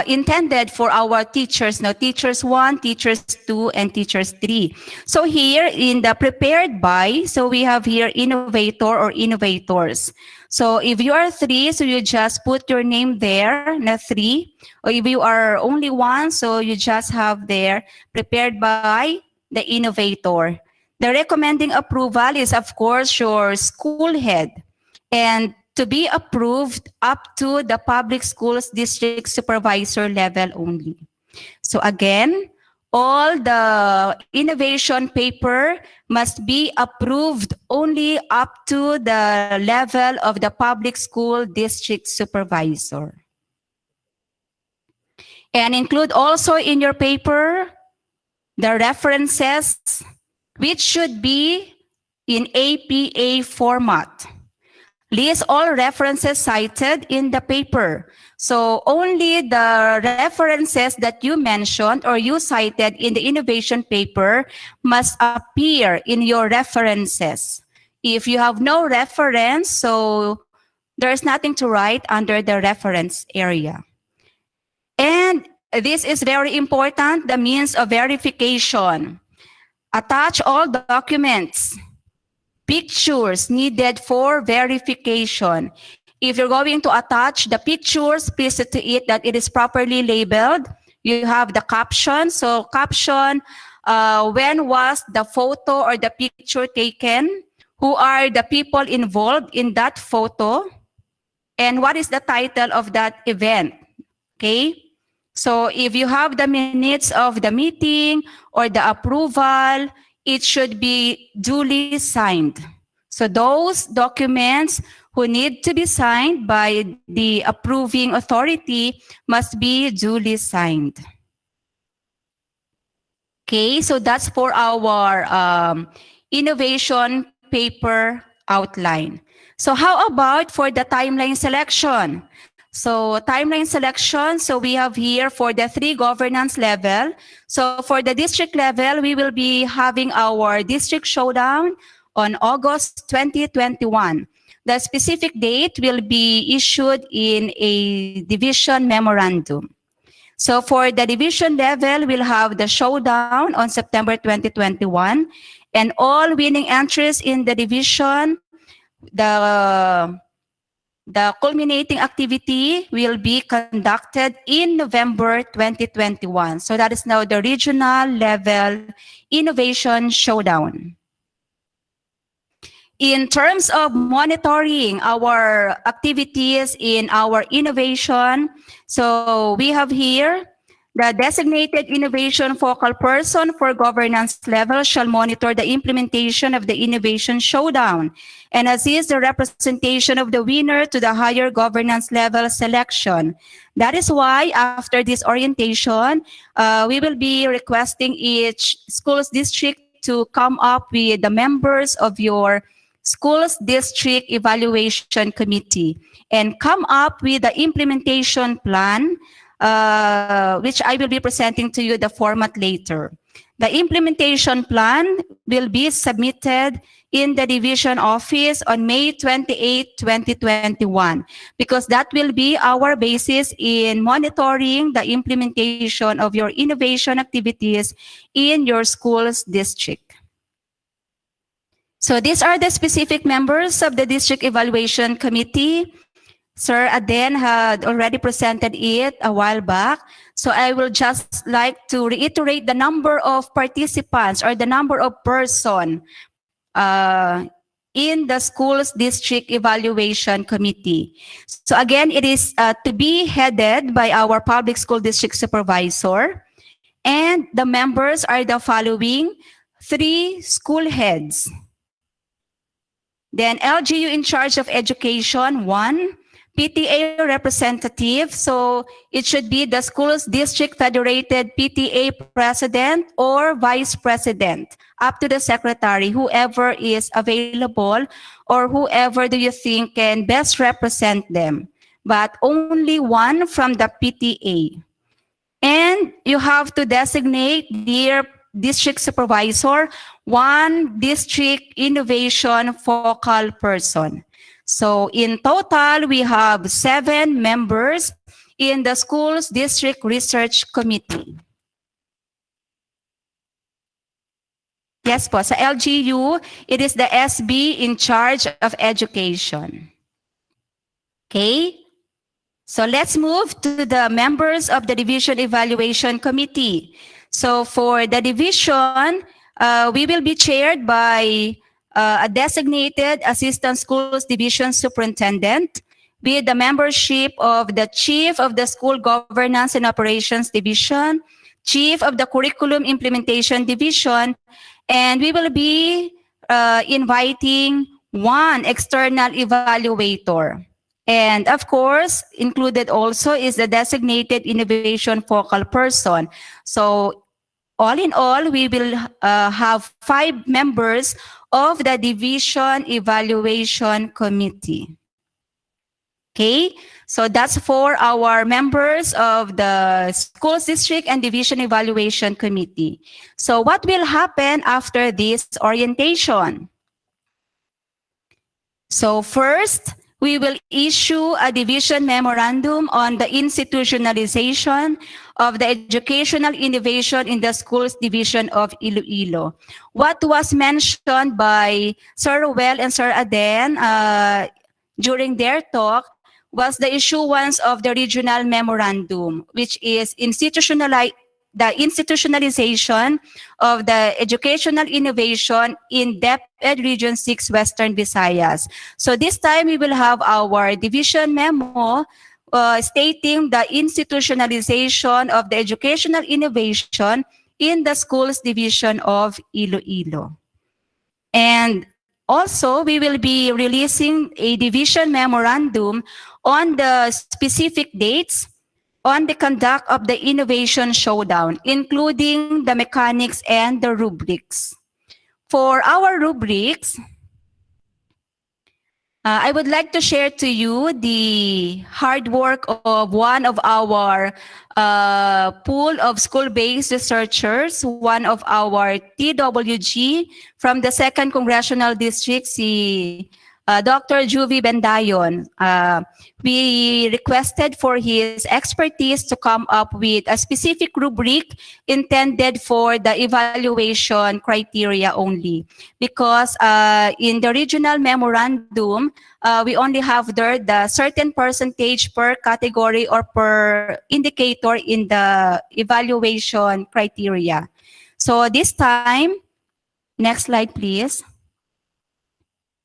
intended for our teachers, now teachers 1, teachers 2, and teachers 3. So here in the prepared by, so we have here innovator or innovators. So if you are 3, so you just put your name there, na 3. Or if you are only 1, so you just have there prepared by the innovator. The recommending approval is of course your school head, and to be approved up to the public schools district supervisor level only. So again, all the innovation paper must be approved only up to the level of the public school district supervisor. And include also in your paper the references, which should be in APA format. List all references cited in the paper. So only the references that you mentioned or you cited in the innovation paper must appear in your references. If you have no reference, so there's nothing to write under the reference area. And this is very important, the means of verification. Attach all documents, pictures needed for verification. If you're going to attach the pictures, please see to it that it is properly labeled. You have the caption. So caption, when was the photo or the picture taken? Who are the people involved in that photo? And what is the title of that event? Okay? So if you have the minutes of the meeting or the approval, it should be duly signed. So those documents who need to be signed by the approving authority must be duly signed. Okay, so that's for our innovation paper outline. So how about for the timeline selection? So timeline selection, so we have here for the 3 governance level. So for the district level, we will be having our district showdown on August 2021. The specific date will be issued in a division memorandum. So for the division level, we'll have the showdown on September 2021, and all winning entries in the division, the culminating activity will be conducted in November 2021. So that is now the regional level innovation showdown. In terms of monitoring our activities in our innovation, so we have here the designated innovation focal person for governance level shall monitor the implementation of the innovation showdown and assist the representation of the winner to the higher governance level selection. That is why after this orientation, we will be requesting each schools district to come up with the members of your schools district evaluation committee and come up with the implementation plan, which I will be presenting to you the format later. The implementation plan will be submitted in the division office on May 28, 2021, because that will be our basis in monitoring the implementation of your innovation activities in your school's district. So these are the specific members of the district evaluation committee. Sir Aden had already presented it a while back. So I will just like to reiterate the number of participants or the number of person in the school's district evaluation committee. So again, it is to be headed by our public school district supervisor. And the members are the following: 3 school heads. Then LGU in charge of education, 1. PTA representative, so it should be the school's district federated PTA president or vice president, up to the secretary, whoever is available or whoever do you think can best represent them, but only 1 from the PTA. And you have to designate their district supervisor, 1 district innovation focal person. So in total, we have 7 members in the school's district research committee. Yes po, sa LGU, it is the SB in charge of education. Okay? So let's move to the members of the division evaluation committee. So for the division, we will be chaired by a designated assistant schools division superintendent with the membership of the chief of the school governance and operations division, Chief of the Curriculum Implementation Division, and we will be inviting one external evaluator. And of course, included also is the designated innovation focal person. So all in all, we will have 5 members of the Division Evaluation Committee. Okay, so that's for our members of the Schools District and Division Evaluation Committee. So what will happen after this orientation? So first, we will issue a division memorandum on the institutionalization of the educational innovation in the schools division of Iloilo. What was mentioned by Sir Ruel and Sir Aden during their talk was the issuance of the regional memorandum, which is the institutionalization of the educational innovation in DepEd Region 6 Western Visayas. So this time we will have our division memo stating the institutionalization of the educational innovation in the schools division of Iloilo. And also, we will be releasing a division memorandum on the specific dates on the conduct of the innovation showdown, including the mechanics and the rubrics. For our rubrics, I would like to share to you the hard work of one of our pool of school-based researchers, one of our TWG from the 2nd Congressional District, si Dr. Juvie Bendayon. We requested for his expertise to come up with a specific rubric intended for the evaluation criteria only. Because in the regional memorandum, we only have there the certain percentage per category or per indicator in the evaluation criteria. So this time, next slide please.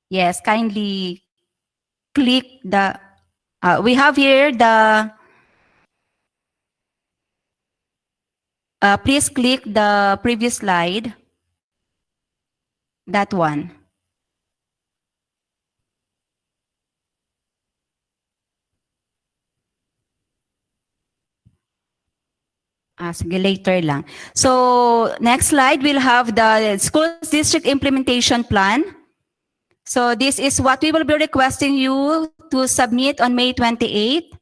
Yes, kindly click the, we have here the, please click the previous slide, that one. Sige, later lang. So, next slide, we'll have the Schools District Implementation Plan. So, this is what we will be requesting you to submit on May 28th.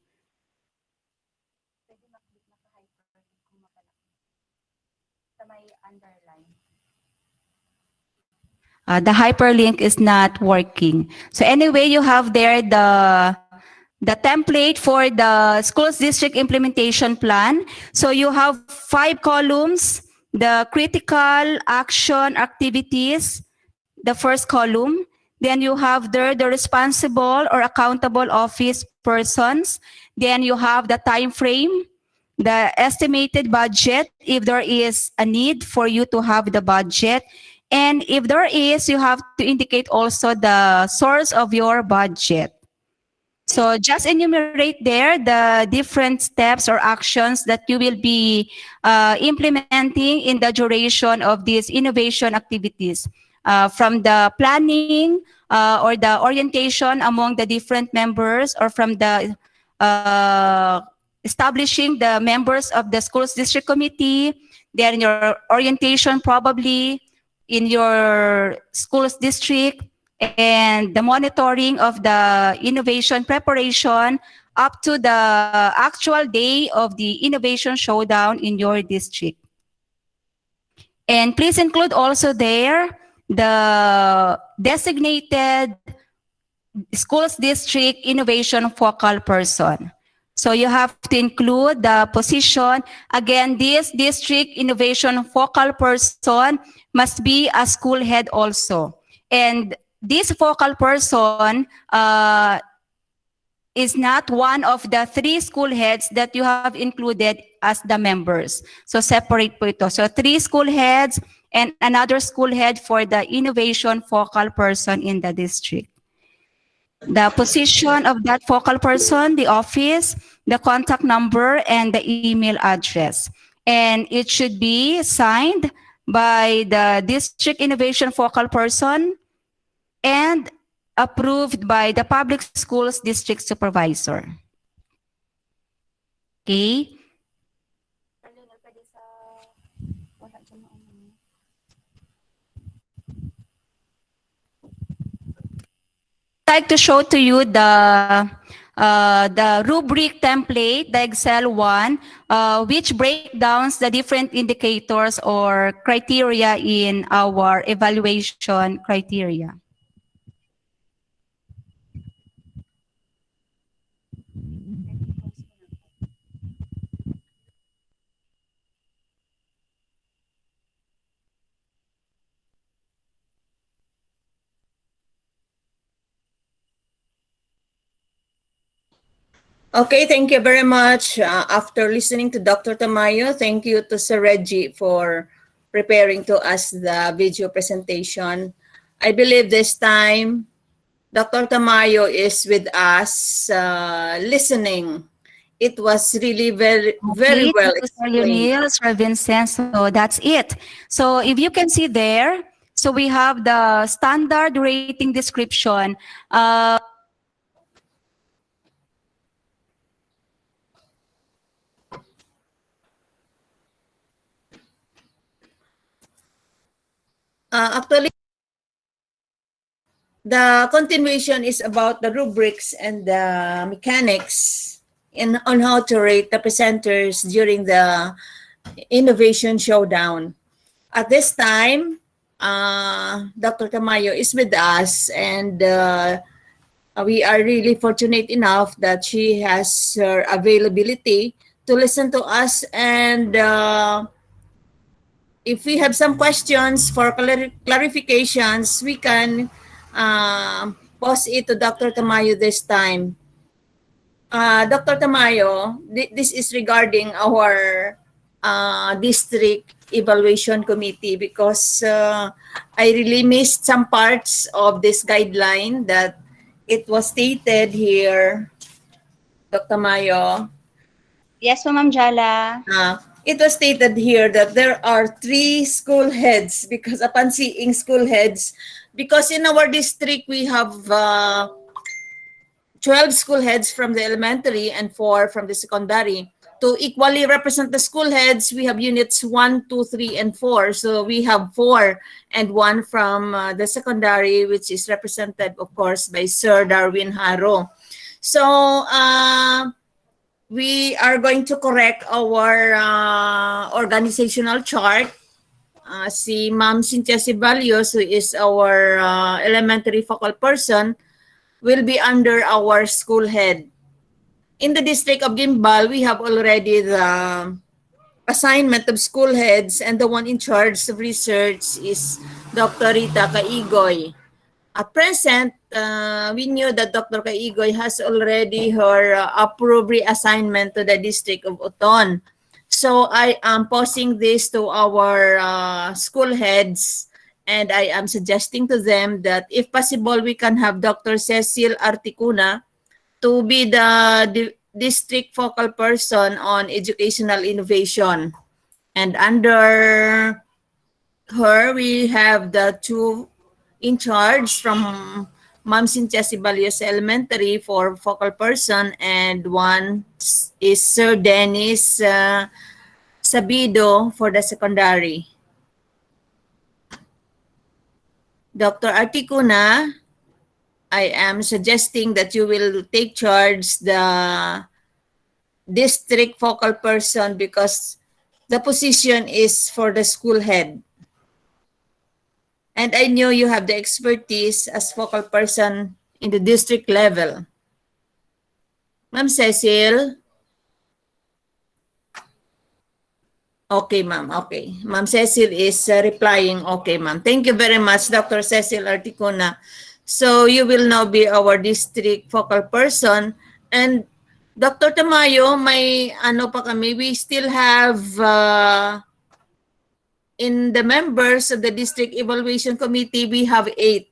The hyperlink is not working. So anyway, you have there the template for the schools district implementation plan. So you have 5 columns, the critical action activities, the first column. Then you have there the responsible or accountable office persons. Then you have the time frame, the estimated budget, if there is a need for you to have the budget. And if there is, you have to indicate also the source of your budget. So just enumerate there the different steps or actions that you will be implementing in the duration of these innovation activities. From the planning or the orientation among the different members, or from the establishing the members of the schools district committee, then your orientation probably in your schools district, and the monitoring of the innovation preparation up to the actual day of the innovation showdown in your district. And please include also there the designated schools district innovation focal person. So you have to include the position. Again, this district innovation focal person must be a school head also. And this focal person is not one of the 3 school heads that you have included as the members. So separate po ito. So 3 school heads and another school head for the innovation focal person in the district. The position of that focal person, the office, the contact number, and the email address. and it should be signed by the District Innovation Focal Person and approved by the Public Schools District Supervisor. Okay? I'd like to show to you the rubric template, the Excel one, which breakdowns the different indicators or criteria in our evaluation criteria. Okay, thank you very much. After listening to Dr. Tamayo, thank you to Sir Reggie for preparing to us the video presentation. I believe this time Dr. Tamayo is with us listening. It was really very Okay, well thank you, Sir explained. Leonel, Sir Vincent. So that's it. So if you can see there, so we have the standard rating description. Actually, the continuation is about the rubrics and the mechanics on how to rate the presenters during the Innovation Showdown. At this time, Dr. Tamayo is with us, and we are really fortunate enough that she has her availability to listen to us. And if we have some questions for clarifications, we can pose it to Dr. Tamayo this time. Dr. Tamayo, this is regarding our district evaluation committee, because I really missed some parts of this guideline that it was stated here, Dr. Mayo. Yes, Ma'am Jala. It was stated here that there are 3 school heads, because upon seeing school heads, because in our district we have 12 school heads from the elementary and 4 from the secondary. To equally represent the school heads, we have units 1, 2, 3, and 4. So we have 4 and 1 from the secondary, which is represented, of course, by Sir Darwin Haro. So we are going to correct our organizational chart. Si Ma'am Cynthia Cibalios, who is our elementary focal person, will be under our school head. In the district of Gimbal, we have already the assignment of school heads, and the one in charge of research is Dr. Rita Caigoy. At present, we knew that Dr. Caigoy has already her approved reassignment to the district of Oton. So I am posing this to our school heads, and I am suggesting to them that if possible, we can have Dr. Cecil Articuna to be the district focal person on educational innovation. And under her, we have the 2 in charge from Ma'am Cynthia Cibalios Elementary for focal person, and one is Sir Dennis Sabido for the secondary. Dr. Articuna, I am suggesting that you will take charge the district focal person, because the position is for the school head. And I know you have the expertise as focal person in the district level. Ma'am Cecil? Okay, ma'am. Okay. Ma'am Cecil is replying. Okay, ma'am. Thank you very much, Dr. Cecil Articuna. So you will now be our district focal person. And Dr. Tamayo, may ano pa kami, we still have in the members of the district evaluation committee, we have 8.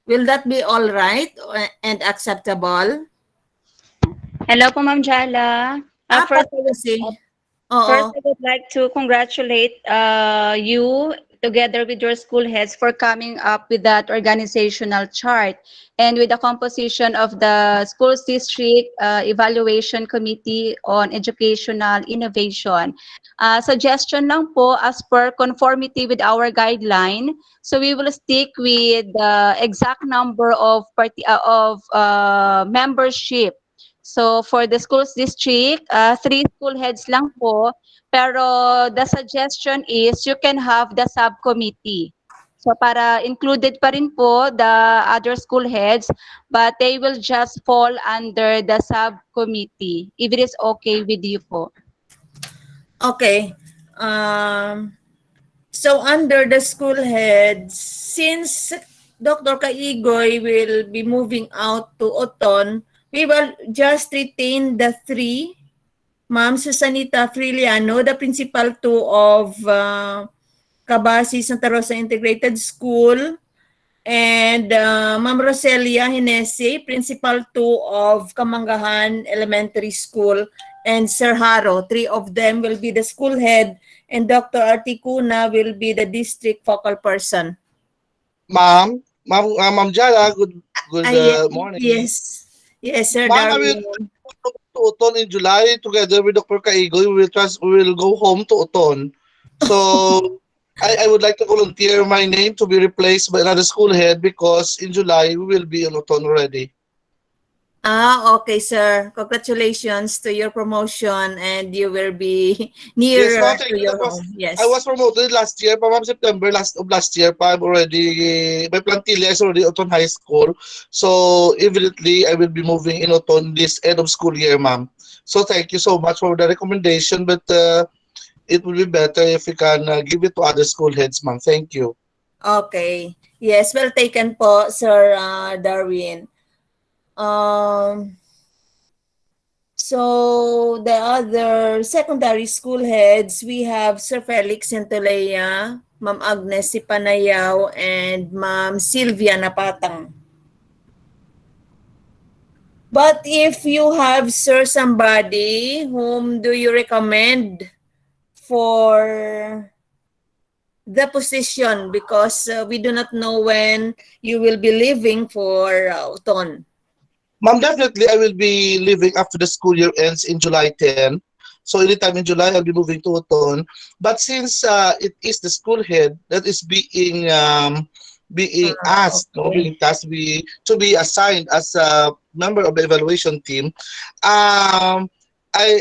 Will that be all right and acceptable? Hello po, Ma'am Jala. First, First, Oo. I would like to congratulate you together with your school heads for coming up with that organizational chart and with the composition of the schools district evaluation committee on educational innovation. Suggestion lang po as per conformity with our guideline. So we will stick with the exact number of membership. So for the schools district, 3 school heads lang po. Pero the suggestion is you can have the subcommittee. So para included pa rin po the other school heads, but they will just fall under the subcommittee if it is okay with you po. Okay. So under the school heads, since Dr. Kaigoy will be moving out to Oton, we will just retain the 3. Ma'am Susanita Friliano, the principal 2 of Cabasi Santa Rosa Integrated School, and Ma'am Roselia Hinesi, principal 2 of Kamanggahan Elementary School, and Sir Haro. 3 of them will be the school head, and Dr. Articuna will be the district focal person. Ma'am Jara, good Yes, morning. yes. Yes, Sir Ma'am, I will Darwin. to Uton in July together with Dr. Kaigo. We will go home to Uton. So I would like to volunteer my name to be replaced by another school head because in July we will be in Uton already. Okay, sir. Congratulations to your promotion, and you will be Yes, nearer ma'am. to Thank you. your home. I Yes. was promoted last year, pa ma'am, September last year pa. I'm already, my plantilla is already Uton High School. So evidently, I will be moving in Uton this end of school year, ma'am. So thank you so much for the recommendation, but it would be better if we can give it to other school heads, ma'am. Thank you. Okay. Yes, well taken po, Sir Darwin. So the other secondary school heads, we have Sir Felix Santolea, Ma'am Agnes Sipanayaw, and Ma'am Sylvia Napatang. But if you have, sir, somebody, whom do you recommend for the position? Because we do not know when you will be leaving for Uton. Ma'am, definitely I will be leaving after the school year ends in July 10. So anytime in July, I'll be moving to Uton. But since it is the school head that is being asked, no, Okay. being tasked to be assigned as a member of the evaluation team,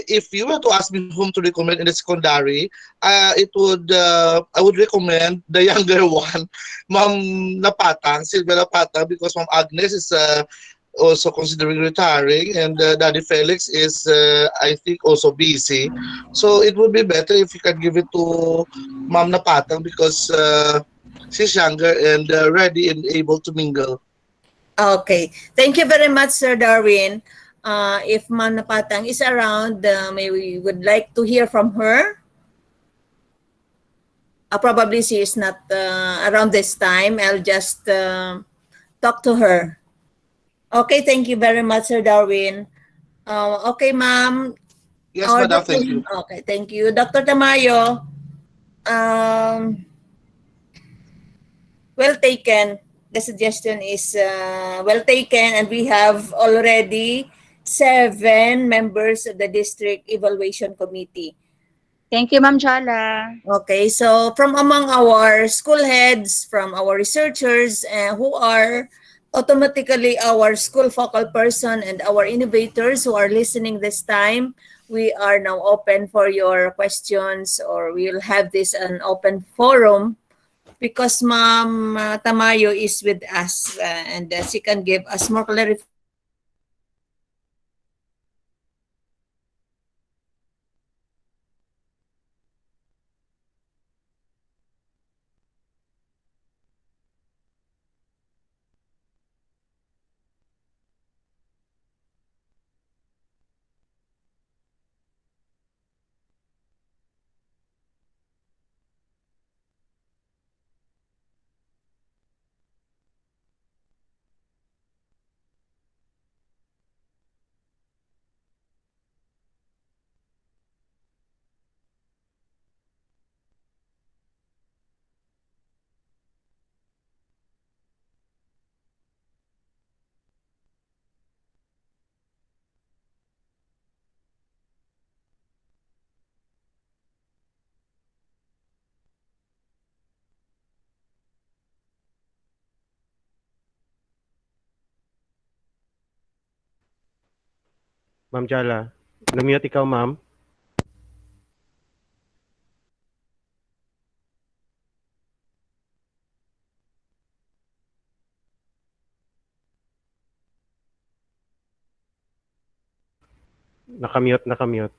if you were to ask me whom to recommend in the secondary, I would recommend the younger one, Ma'am Napatang, Silvia Napatang, because Ma'am Agnes is also considering retiring, and Daddy Felix is, I think, also busy. So it would be better if you can give it to Ma'am Napatang because she's younger and ready and able to mingle. Okay. Thank you very much, Sir Darwin. If Ma'am Napatang is around, maybe we would like to hear from her. Probably she is not around this time. I'll just talk to her. Okay, thank you very much, Sir Darwin. Okay, ma'am. Yes, Or madam, Dr. thank you. Okay, thank you. Dr. Tamayo, um, well taken. The suggestion is well taken, and we have already 7 members of the district evaluation committee. Thank you, Ma'am Jala. Okay, so from among our school heads, from our researchers, who are automatically our school focal person and our innovators who are listening this time, we are now open for your questions, or we will have this an open forum because Ma'am Tamayo is with us and she can give us more clarification about Ma'am Jala, na-mute ikaw, ma'am. Nakamute, nakamute.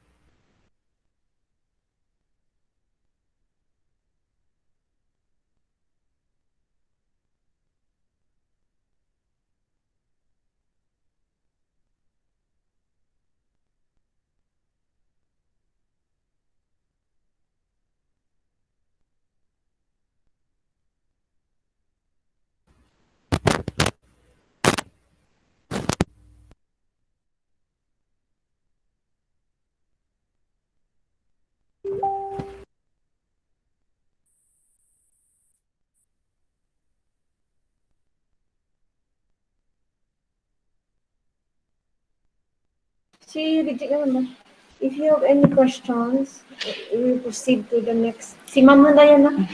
Si Reject naman. If you have any questions, we will proceed to the next. Si Ma'am na yan na.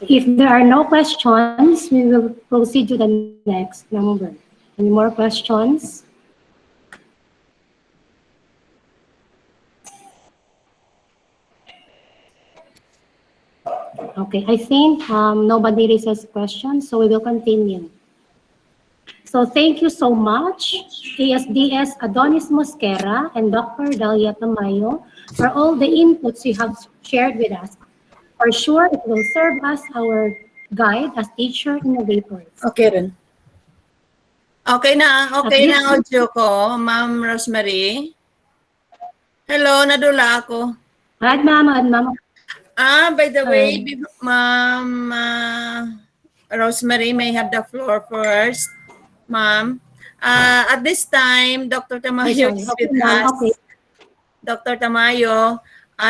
If there are no questions, we will proceed to the next number. Any more questions? Okay, I think nobody raises questions, so we will continue. So thank you so much, ASDS Adonis Mosquera and Dr. Dalia Tamayo, for all the inputs you have shared with us. For sure, it will serve as our guide as teacher innovators. Okay rin. Okay na audio ko, Ma'am Rosemary. Hello, nadula ako. Add ma'am. By the way, Ma'am Rosemary may have the floor first. Ma'am, at this time, Dr. Tamayo is with us. Okay. Dr. Tamayo,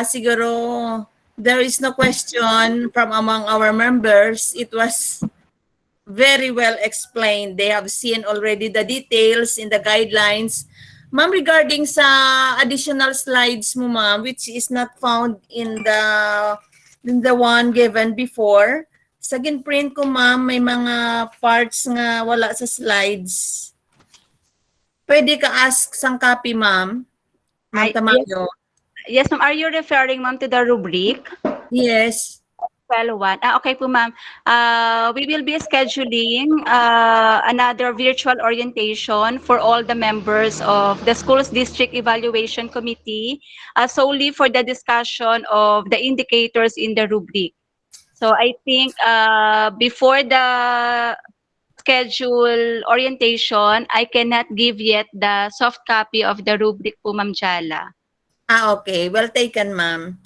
siguro there is no question from among our members. It was very well explained. They have seen already the details in the guidelines. Ma'am, regarding sa additional slides mo, ma'am, which is not found in the one given before, sa ginprint ko, ma'am, may mga parts nga wala sa slides. Pwede ka ask sang copy, ma'am. Ma'am Tamayo. Yes, ma'am. Are you referring, ma'am, to the rubric? Yes. Well, one. Okay po, ma'am. We will be scheduling another virtual orientation for all the members of the Schools District Evaluation Committee solely for the discussion of the indicators in the rubric. So I think before the schedule orientation, I cannot give yet the soft copy of the rubric po, Ma'am Jala. Okay. Well taken, ma'am.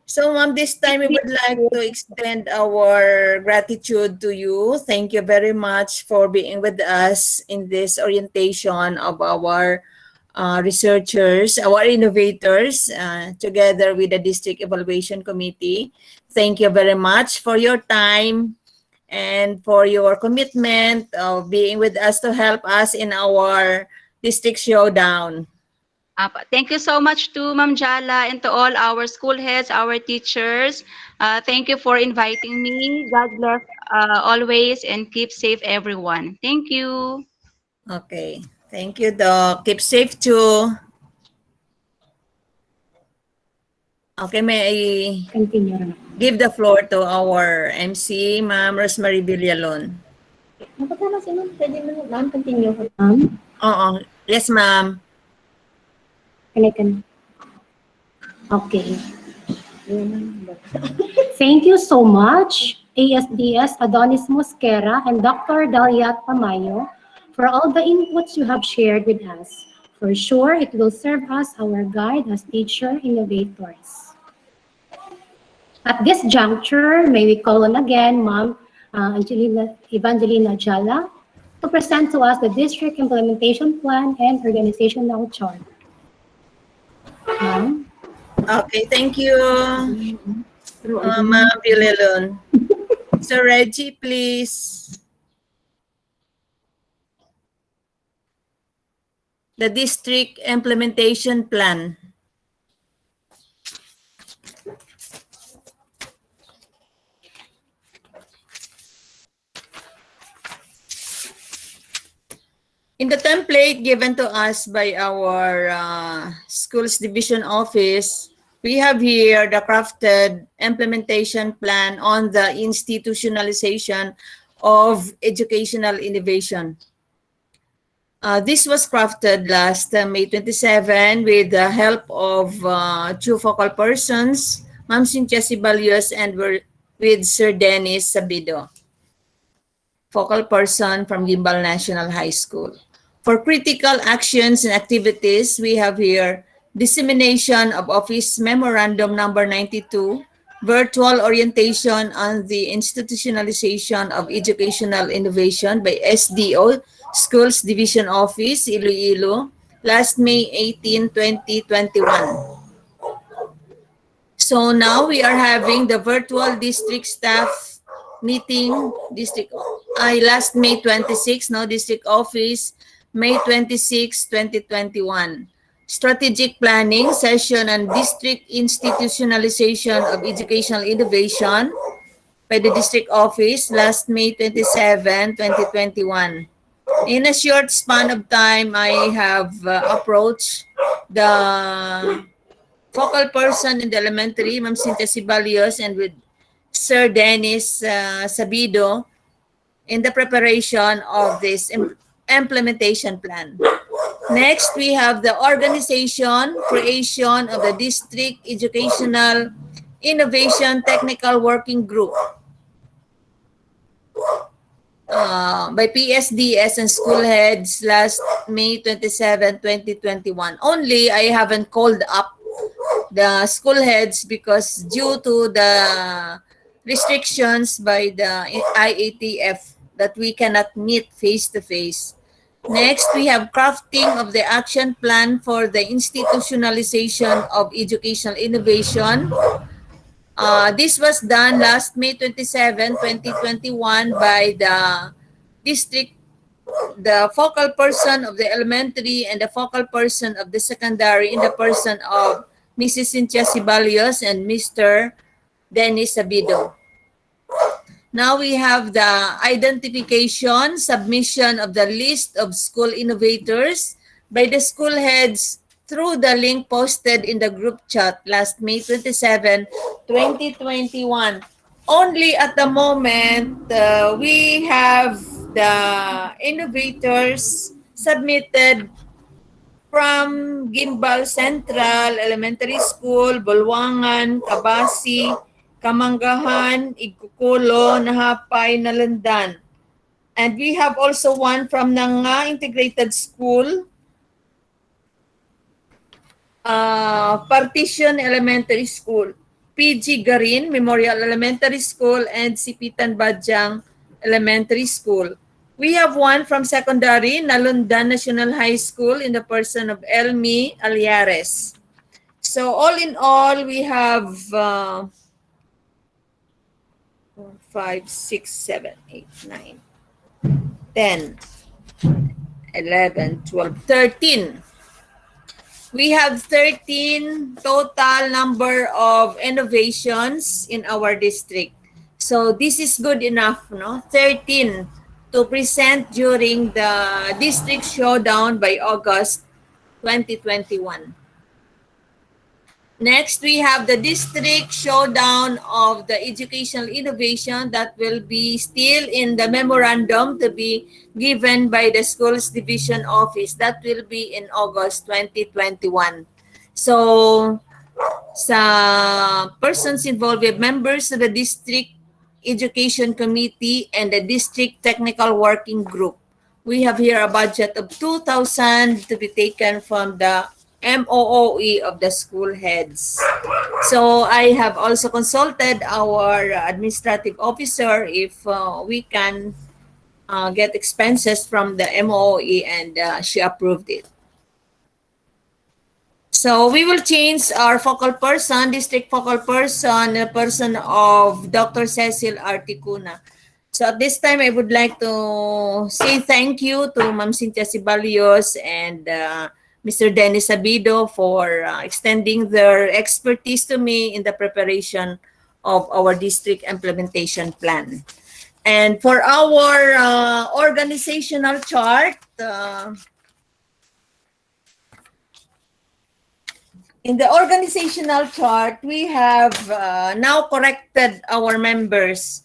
So, ma'am, this time we would like to extend our gratitude to you. Thank you very much for being with us in this orientation of our researchers, our innovators, together with the District Evaluation Committee. Thank you very much for your time and for your commitment of being with us to help us in our district showdown. Thank you so much to Ma'am Jala and to all our school heads, our teachers. Thank you for inviting me. God bless always and keep safe everyone. Thank you. Okay. Thank you, Doc. Keep safe too. Okay, may I give the floor to our MC, Ma'am Rosemary Villalon. Continue, ma'am. Yes, ma'am. Okay. Thank you so much, ASDS Adonis Mosquera and Dr. Dalia Tamayo, for all the inputs you have shared with us. For sure, it will serve as our guide as teacher innovators. At this juncture, may we call on again Ma'am Evangelina Jala to present to us the district implementation plan and organizational chart. Ma'am? Okay, thank you, Ma'am Villalon. So, Reggie, please. The district implementation plan. In the template given to us by our schools division office, we have here the crafted implementation plan on the institutionalization of educational innovation. This was crafted last May 27 with the help of two focal persons, Ma'am Cynthia Sibalios and with Sir Dennis Sabido, focal person from Gimbal National High School. For critical actions and activities, we have here dissemination of Office Memorandum number 92, virtual orientation on the institutionalization of educational innovation by SDO, Schools Division Office, Iloilo, last May 18, 2021. So now we are having the virtual district staff meeting, last May 26, no, district office, May 26, 2021. Strategic planning session on district institutionalization of educational innovation by the district office last May 27, 2021. In a short span of time, I have approached the focal person in the elementary, Ma'am Cynthia Sibalios, and with Sir Dennis Sabido in the preparation of this implementation plan. Next, we have the organization, creation of the District Educational Innovation Technical Working Group by PSDS and school heads last May 27, 2021. Only I haven't called up the school heads because due to the restrictions by the IATF that we cannot meet face-to-face. Next, we have crafting of the action plan for the institutionalization of educational innovation. This was done last May 27, 2021 by the district, the focal person of the elementary and the focal person of the secondary in the person of Mrs. Cynthia Sibalios and Mr. Dennis Sabido. Now we have the identification, submission of the list of school innovators by the school heads through the link posted in the group chat last May 27, 2021. Only at the moment, we have the innovators submitted from Gimbal Central Elementary School, Bulwangan, Kabasi, Kamanggahan, Igukulo, Nahapay, Nalandan. And we have also one from Nanga Integrated School, Partition Elementary School, PG Garin Memorial Elementary School, and Sipitan Badyang Elementary School. We have one from secondary, Nalundan National High School in the person of Elmi Aliares. So all in all, we have 5, 6, 7, 8, 9, 10, 11, 12, 13. We have 13 total number of innovations in our district. So this is good enough, no? 13 to present during the district showdown by August 2021. Next, we have the district showdown of the educational innovation that will be still in the memorandum to be given by the schools division office. That will be in August 2021. So, sa persons involved, we have members of the district education committee and the district technical working group. We have here a budget of 2,000 to be taken from the MOOE of the school heads. So I have also consulted our administrative officer if we can get expenses from the MOOE, and she approved it. So we will change our focal person, district focal person, the person of Dr. Cecil Articuna. So at this time, I would like to say thank you to Ma'am Cynthia Sibalios and Mr. Dennis Sabido for extending their expertise to me in the preparation of our district implementation plan. And for our organizational chart, in the organizational chart, we have now corrected our members.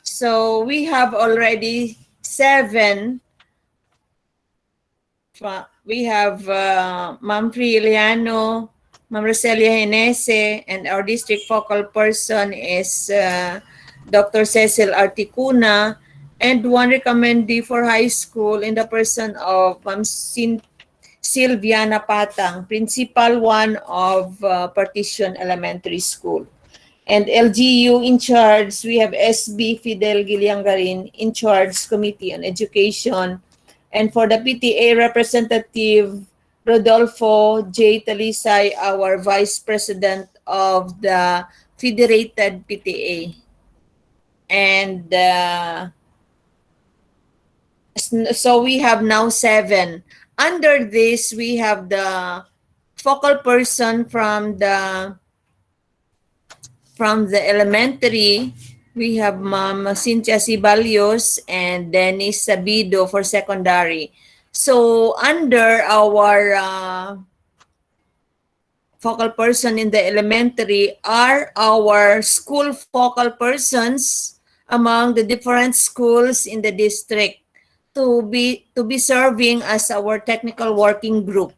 So we have already 7. We have Ma'am Priliano, Ma'am Roselia Henese, and our district focal person is Dr. Cecil Articuna, and one recommendee for high school in the person of Ma'am Silviana Patang, principal one of Partition Elementary School. And LGU in charge, we have SB Fidel Giliangarin in charge Committee on Education. And for the PTA representative, Rodolfo J. Talisay, our Vice President of the Federated PTA. And so we have now 7. Under this, we have the focal person from the elementary. We have Ma'am Cynthia Sibalios and Dennis Sabido for secondary. So under our focal person in the elementary are our school focal persons among the different schools in the district to be serving as our technical working group.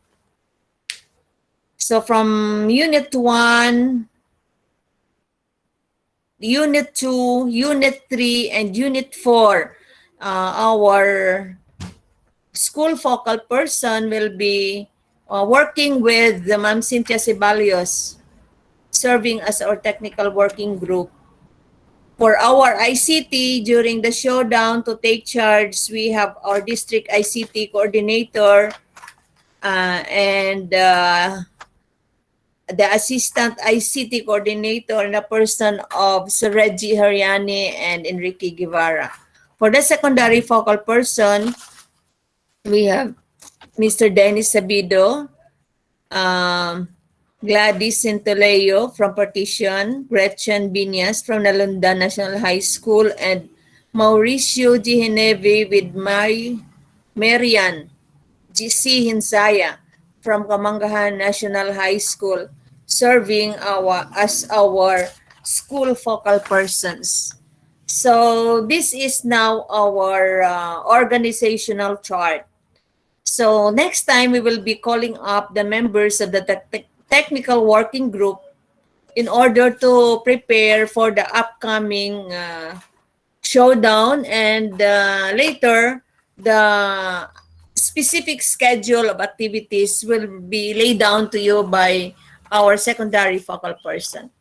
So from Unit 1, Unit 2, Unit 3, and Unit 4, our school focal person will be working with the Ma'am Cynthia Sibalios, serving as our technical working group. For our ICT, during the showdown to take charge, we have our district ICT coordinator and the assistant ICT coordinator and a person of Sir Reggie Hariani and Enrique Guevara. For the secondary focal person, we have Mr. Dennis Sabido, Gladys Centoleo from Partition, Gretchen Binyas from Nalunda National High School, and Mauricio Giheneve with Marian G.C. Hinsaya from Kamangahan National High School, serving as our school focal persons. So this is now our organizational chart. So next time we will be calling up the members of the technical working group in order to prepare for the upcoming showdown, and later the specific schedule of activities will be laid down to you by our secondary focal person.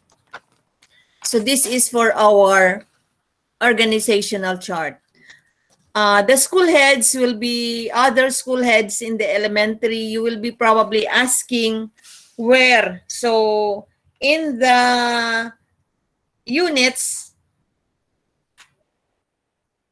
So this is for our organizational chart. The school heads will be other school heads in the elementary. You will be probably asking where. So in the units,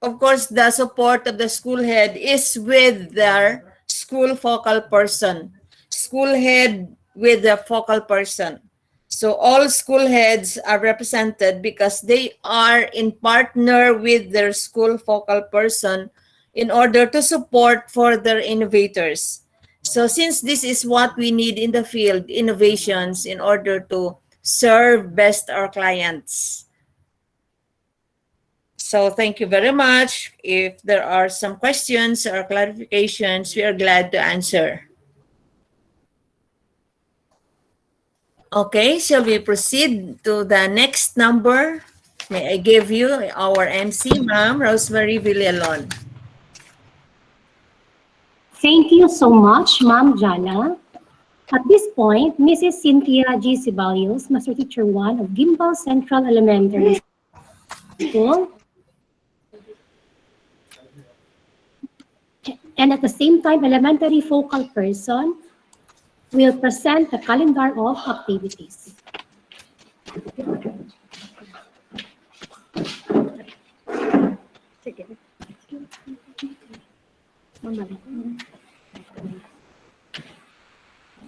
of course, the support of the school head is with their school focal person. School head with the focal person. So all school heads are represented because they are in partner with their school focal person in order to support further innovators. So since this is what we need in the field, innovations in order to serve best our clients. So thank you very much. If there are some questions or clarifications, we are glad to answer. Okay, shall we proceed to the next number? May I give you our MC, Ma'am Rosemary Villalon. Thank you so much, Ma'am Jana. At this point, Mrs. Cynthia G. Ceballos, Master Teacher 1 of Gimbal Central Elementary School, and at the same time, elementary focal person, will present the calendar of activities.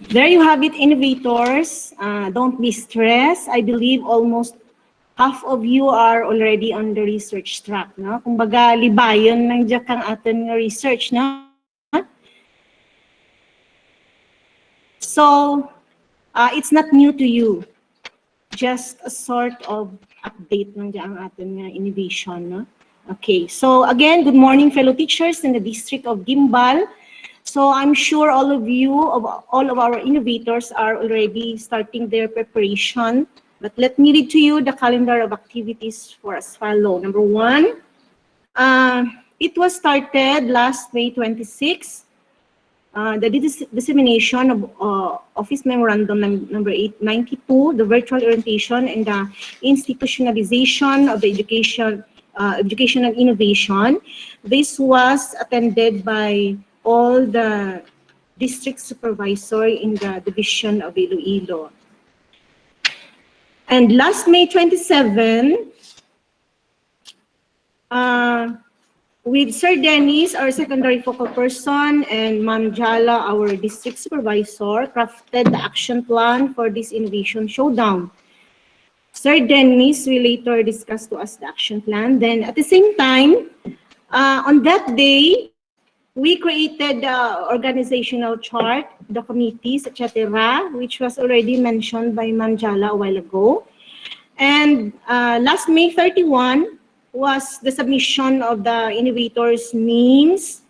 There you have it, innovators. Don't be stressed. I believe almost half of you are already on the research track, no? Kumbaga, libayon ng dyan kang aton nga research, no? So, it's not new to you. Just a sort of update ng dyan ang aton nga innovation, no? Okay, so again, good morning fellow teachers in the district of Gimbal. So I'm sure all of our innovators are already starting their preparation. But let me read to you the calendar of activities for as follow. Number 1, it was started last May 26. The dissemination of Office Memorandum number 892, the virtual orientation and the institutionalization of the educational innovation. This was attended by all the district supervisor in the division of Iloilo. And last May 27, with Sir Dennis, our secondary focal person, and Ma'am Jala, our district supervisor, crafted the action plan for this innovation showdown. Sir Dennis will later discuss to us the action plan. Then at the same time, on that day, we created the organizational chart, the committees, etc., which was already mentioned by Ma'am Jala a while ago. And last May 31 was the submission of the innovators' names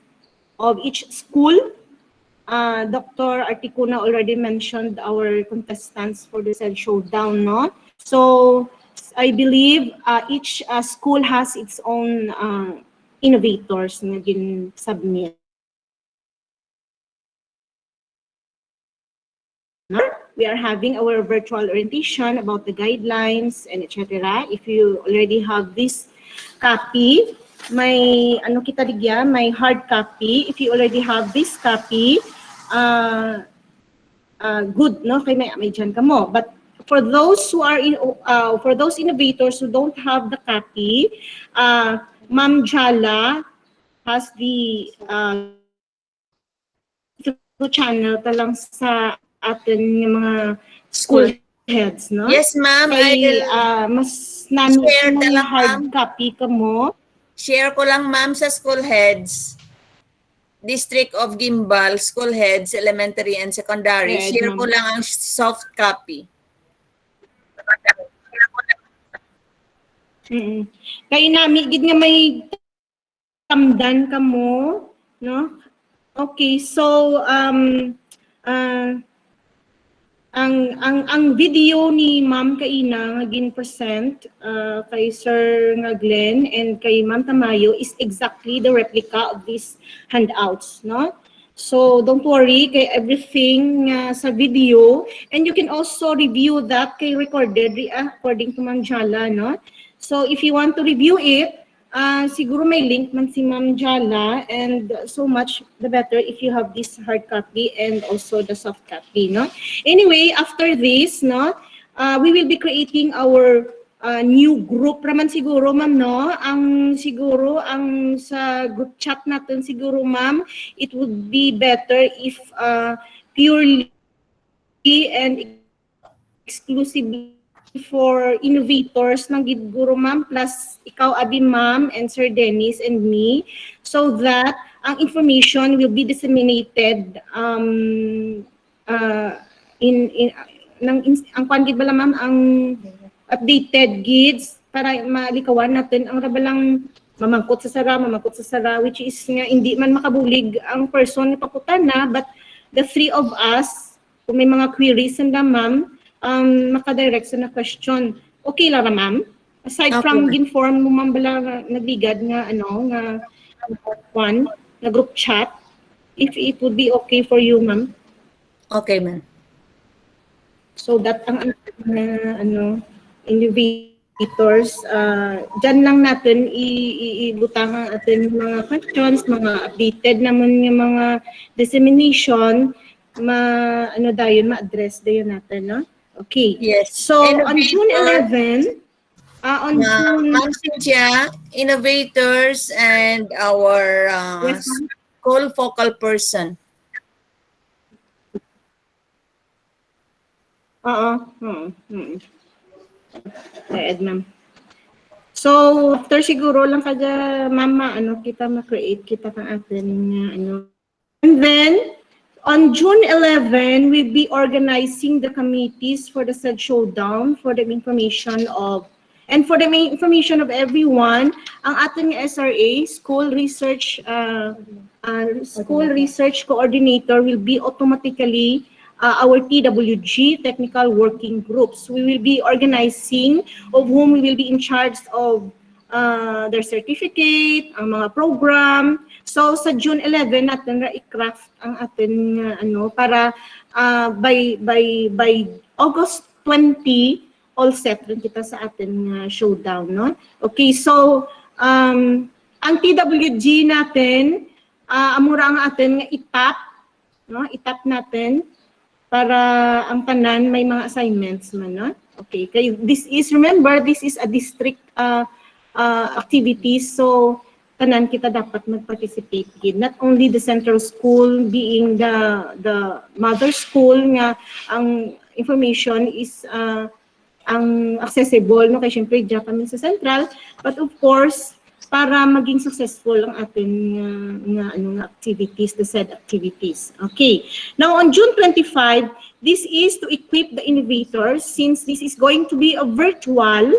of each school. Dr. Articuna already mentioned our contestants for the said showdown, no? So I believe each school has its own innovators na gin-submit. We are having our virtual orientation about the guidelines and etc. If you already have this copy, may ano kita digya, may hard copy. If you already have this copy, good, no? Kay may dyan ka mo. But for those who are for those innovators who don't have the copy, Ma'am Jala has the channel talang sa atin yung mga school heads, no? Yes, ma'am. Kay, mas namin share yung lang, hard ma'am. copy ka mo. Share ko lang, ma'am, sa school heads. District of Gimbal, school heads, elementary and secondary. Red, Share ko lang ang soft copy. Kay nami gid nga may tamdan ka mo, no? Okay, so ang video ni Ma'am Kaina nga gin-present kay Sir nga Glenn and kay Ma'am Tamayo is exactly the replica of these handouts, no? So don't worry kay everything sa video, and you can also review that kay recorded according to Ma'am Jala, no? So if you want to review it, siguro may link man si Ma'am Jala, and so much the better if you have this hard copy and also the soft copy, no? Anyway, after this, no, we will be creating our new group raman siguro, ma'am, no? Siguro ang sa group chat natin siguro, ma'am, it would be better if purely and exclusively for innovators ng guro, ma'am, plus ikaw, Abi, ma'am, and Sir Dennis and me, so that ang information will be disseminated ang kwangid bala, ma'am, ang updated gids para malikawan natin ang rabalang mamangkot sa sara, which is nga hindi man makabulig ang person na paputan na, but the three of us, kung may mga queries na, ma'am, makadirect sa na question. Okay lang, ma'am? Aside from inform mo, ma'am, bala nagligad nga, nga one, na group chat, if it would be okay for you, ma'am. Okay, ma'am. So that ang innovators, dyan lang natin ibutang ang ating mga questions, mga updated naman yung mga dissemination, ma-address dayon natin, no? Okay. Yes. So on June 11, Ma'am Cynthia, innovators and our school focal person. Ed, ma'am. So, after siguro lang kada mama, kita ma-create kita ng atin And then, on June 11, we'll be organizing the committees for the said showdown for the information of everyone. Ang ating SRA, School Research Coordinator, will be automatically our TWG, Technical Working Groups. We will be organizing of whom we will be in charge of their certificate, ang mga program. So sa June 11 natin ra i-craft ang atin para by August 20 all set rin kita sa atin showdown, no? Okay, so ang TWG natin amura ang atin nga itap, no? Itap natin para ang tanan may mga assignments man, no? Okay, kay remember this is a district activities, so tanan kita dapat mag-participate gid, not only the central school being the mother school nga ang information is ang accessible, no, kay syempre diya kami sa central, but of course para maging successful ang ating activities, the said activities. Okay, now on June 25, this is to equip the innovators, since this is going to be a virtual.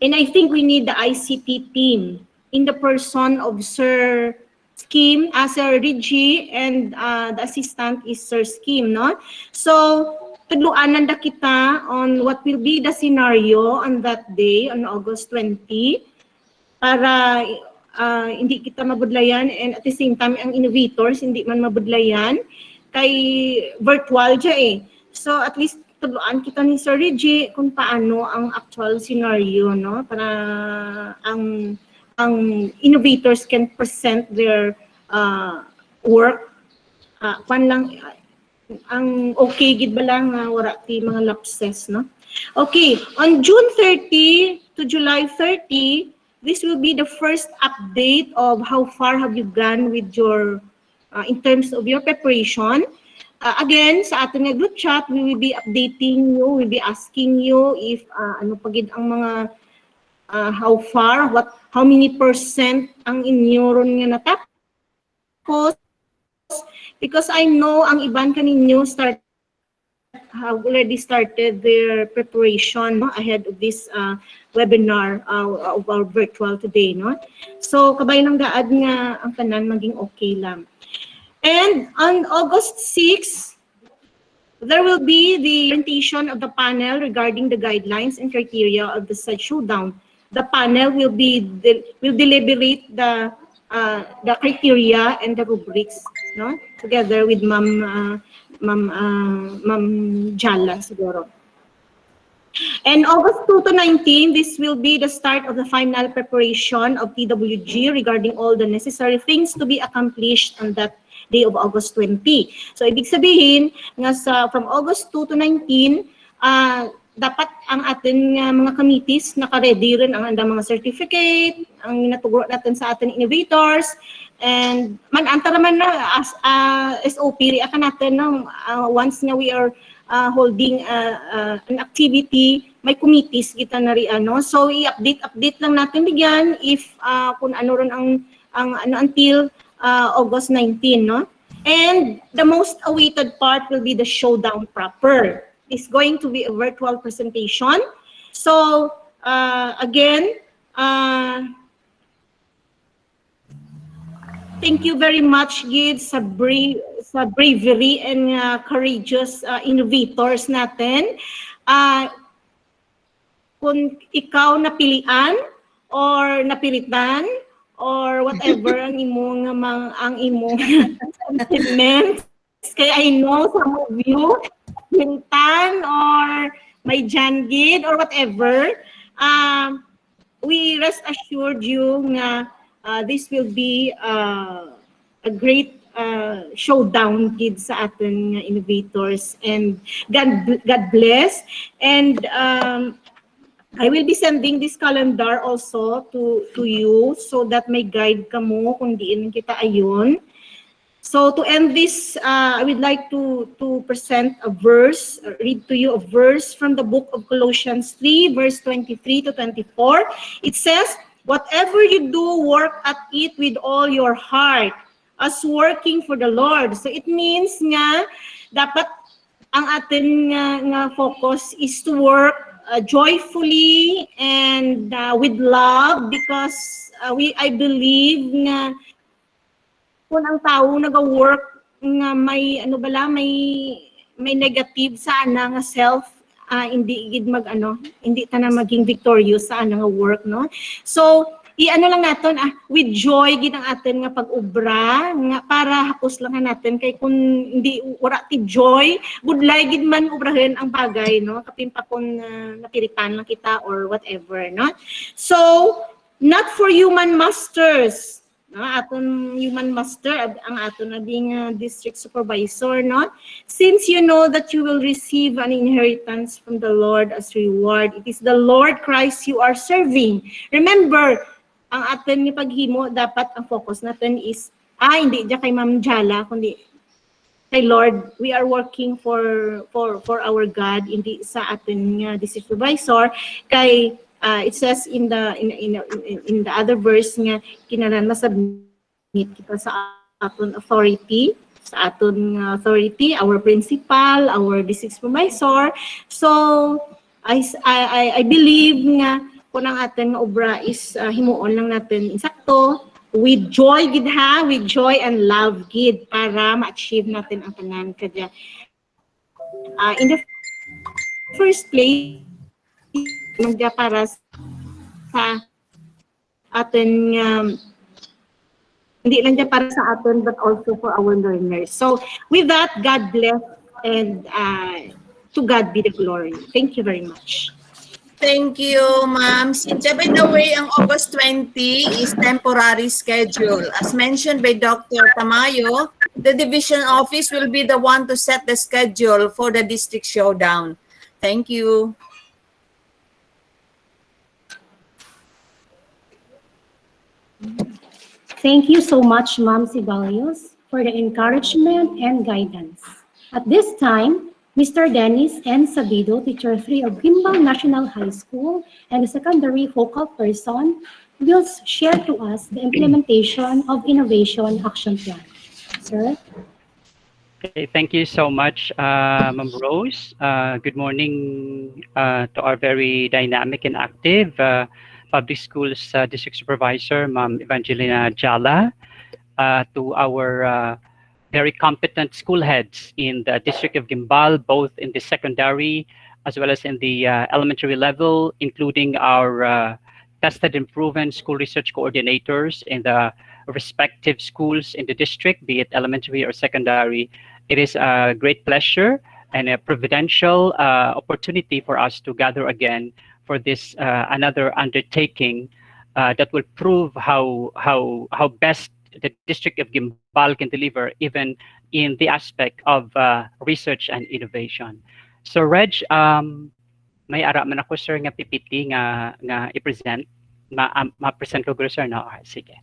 And I think we need the ICT team in the person of Sir Skim, Sir Reggie, and the assistant is Sir Skim, no? So, tudluanan da kita on what will be the scenario on that day, on August 20, para hindi kita mabudlayan, and at the same time, ang innovators, hindi man mabudlayan, kay virtual dya eh. So, at least, tuluan kita ni Sir Reggie kung paano ang actual scenario, no, para ang innovators can present their work ang okay gid ba lang wala ti mga lapses, no. Okay, on June 30 to July 30, this will be the first update of how far have you gone with your in terms of your preparation. Again, sa ating group chat, we will be updating you, we'll be asking you if ano pagid ang mga how far, how many percent ang inyo ron nga natapos, because I know ang iban kaninyo have already started their preparation, no, ahead of this webinar of our virtual today, no. So kabay lang daad nga ang tanan maging okay lang. And on August 6, there will be the presentation of the panel regarding the guidelines and criteria of the said showdown. The panel will deliberate the criteria and the rubrics, no, together with Ma'am Jala siguro. And August 2 to 19, this will be the start of the final preparation of TWG regarding all the necessary things to be accomplished on that day of August 20. So, ibig sabihin, nga from August 2 to 19, dapat ang ating mga committees naka-ready rin ang andang mga certificate, ang natuguro natin sa ating innovators, and antara man na as SOP, reakan natin once nga we are holding an activity, may committees kita na rin, no? So, i-update lang natin bigyan if kung ano rin ang until August 19, no? And the most awaited part will be the showdown proper. It's going to be a virtual presentation. So, again, thank you very much, Gid, sa bravery and courageous innovators natin. Kung ikaw napilian or napilitan, or whatever ang imong sentiments, kaya I know some of you pintan or may jangid or whatever, we rest assured you nga this will be a great showdown gid sa ating innovators, and God bless. And I will be sending this calendar also to you so that may guide ka mo kung diin kita ayon. So to end this, I would like to present a verse, read to you a verse from the book of Colossians 3, verse 23 to 24. It says, whatever you do, work at it with all your heart, as working for the Lord. So it means nga, dapat ang atin nga focus is to work joyfully and with love, because I believe nga kung ang tao nag-work nga may ano bala may negative sana nga self, hindi gid hindi ta na maging victorious sa nga work, no? So i-ano lang naton with joy gid ang atin nga pag-ubra nga para hapos lang natin kay kung hindi wala ti joy budlay gid man ubrahen ang bagay, no? Kapin pa kung napiritan lang kita or whatever, no? So not for human masters, no? Aton human master ang aton na being district supervisor, no? Since you know that you will receive an inheritance from the Lord as reward, it is the Lord Christ you are serving. Remember, ang aton nga paghimo dapat ang focus natin is hindi diya kay Ma'am Jala kundi kay Lord. We are working for our God, hindi sa aton nga district supervisor kay it says in the other verse nga kinahanglan masubmit kita sa aton authority, our principal, our district supervisor. So I believe nga kung ang atin nga obra is himuon lang natin insakto with joy gid with joy and love gid para ma-achieve natin ang tanan kadya. In the first place, magda para sa atin hindi lang dyan para sa atin but also for our learners. So with that, God bless and to God be the glory. Thank you very much. Thank you, Ma'am Cynthia. By the way, ang August 20 is temporary schedule. As mentioned by Dr. Tamayo, the division office will be the one to set the schedule for the district showdown. Thank you. Thank you so much, Ma'am Sibalios, for the encouragement and guidance. At this time, Mr. Dennis N. Sabido, Teacher 3 of Gimbal National High School and the secondary focal person, will share to us the implementation of Innovation Action Plan. Sir? Okay, thank you so much, Ma'am Rose. Good morning to our very dynamic and active Public Schools District Supervisor, Ma'am Evangelina Jala, to our very competent school heads in the District of Gimbal, both in the secondary as well as in the elementary level, including our tested and proven school research coordinators in the respective schools in the district, be it elementary or secondary. It is a great pleasure and a providential opportunity for us to gather again for this another undertaking that will prove how best the District of Gimbal can deliver, even in the aspect of research and innovation. So, Reg, may ara man ako, sir, nga PPT nga i-present. Ma-present ko, sir, no? Okay, sige.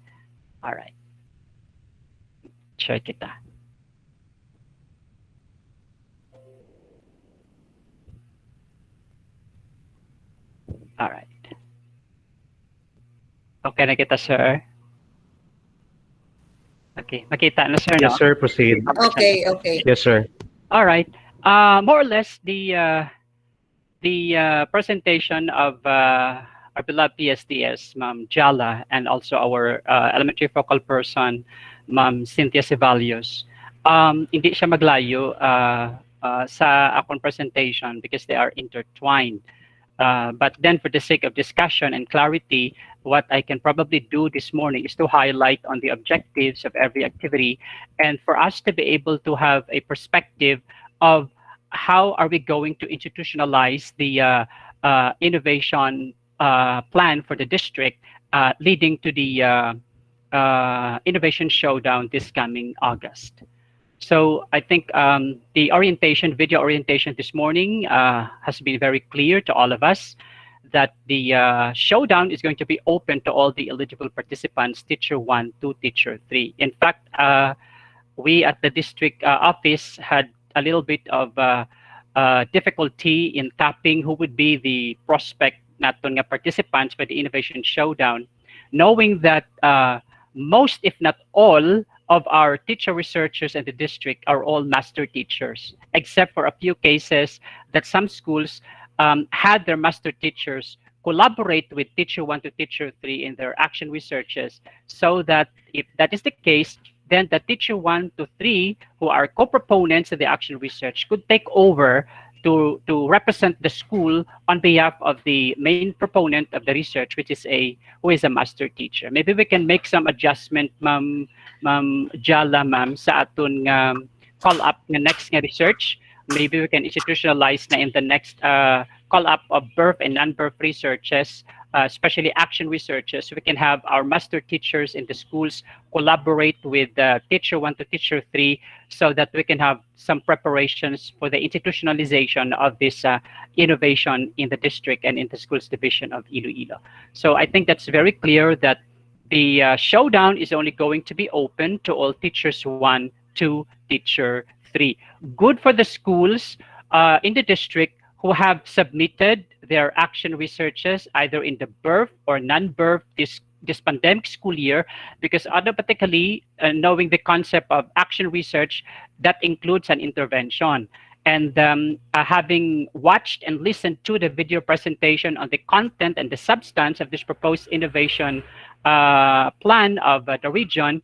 All right. Share kita. All right. Okay na kita, sir. Okay, makita na, sir, no? Yes, sir, proceed. Okay, okay. Yes, sir. All right. More or less, the presentation of our beloved PSDS, Ma'am Jala, and also our elementary focal person, Ma'am Cynthia Ceballos. Hindi siya maglayo sa akong presentation because they are intertwined. But then for the sake of discussion and clarity, what I can probably do this morning is to highlight on the objectives of every activity and for us to be able to have a perspective of how are we going to institutionalize the innovation plan for the district leading to the Innovation Showdown this coming August. So I think the video orientation this morning has been very clear to all of us that the showdown is going to be open to all the eligible participants, Teacher 1 to Teacher 3. In fact, we at the district office had a little bit of difficulty in tapping who would be the prospect naton nga participants for the Innovation Showdown, knowing that most, if not all, of our teacher researchers in the district are all master teachers, except for a few cases that some schools had their master teachers collaborate with teacher 1 to teacher 3 in their action researches, so that if that is the case, then the teacher 1 to 3 who are co-proponents of the action research could take over to represent the school on behalf of the main proponent of the research, which is who is a master teacher. Maybe we can make some adjustment, Ma'am Jala, ma'am, sa aton call up ng next nga research. Maybe we can institutionalize na in the next call up of birth and non-birth researches, especially action researches. We can have our master teachers in the schools collaborate with teacher 1 to teacher 3, so that we can have some preparations for the institutionalization of this innovation in the district and in the schools division of Iloilo. So I think that's very clear that the showdown is only going to be open to all teachers 1 to teacher 3. Good for the schools in the district who have submitted their action researches either in the birth or non-birth this pandemic school year, because automatically knowing the concept of action research, that includes an intervention. And having watched and listened to the video presentation on the content and the substance of this proposed innovation plan of the region,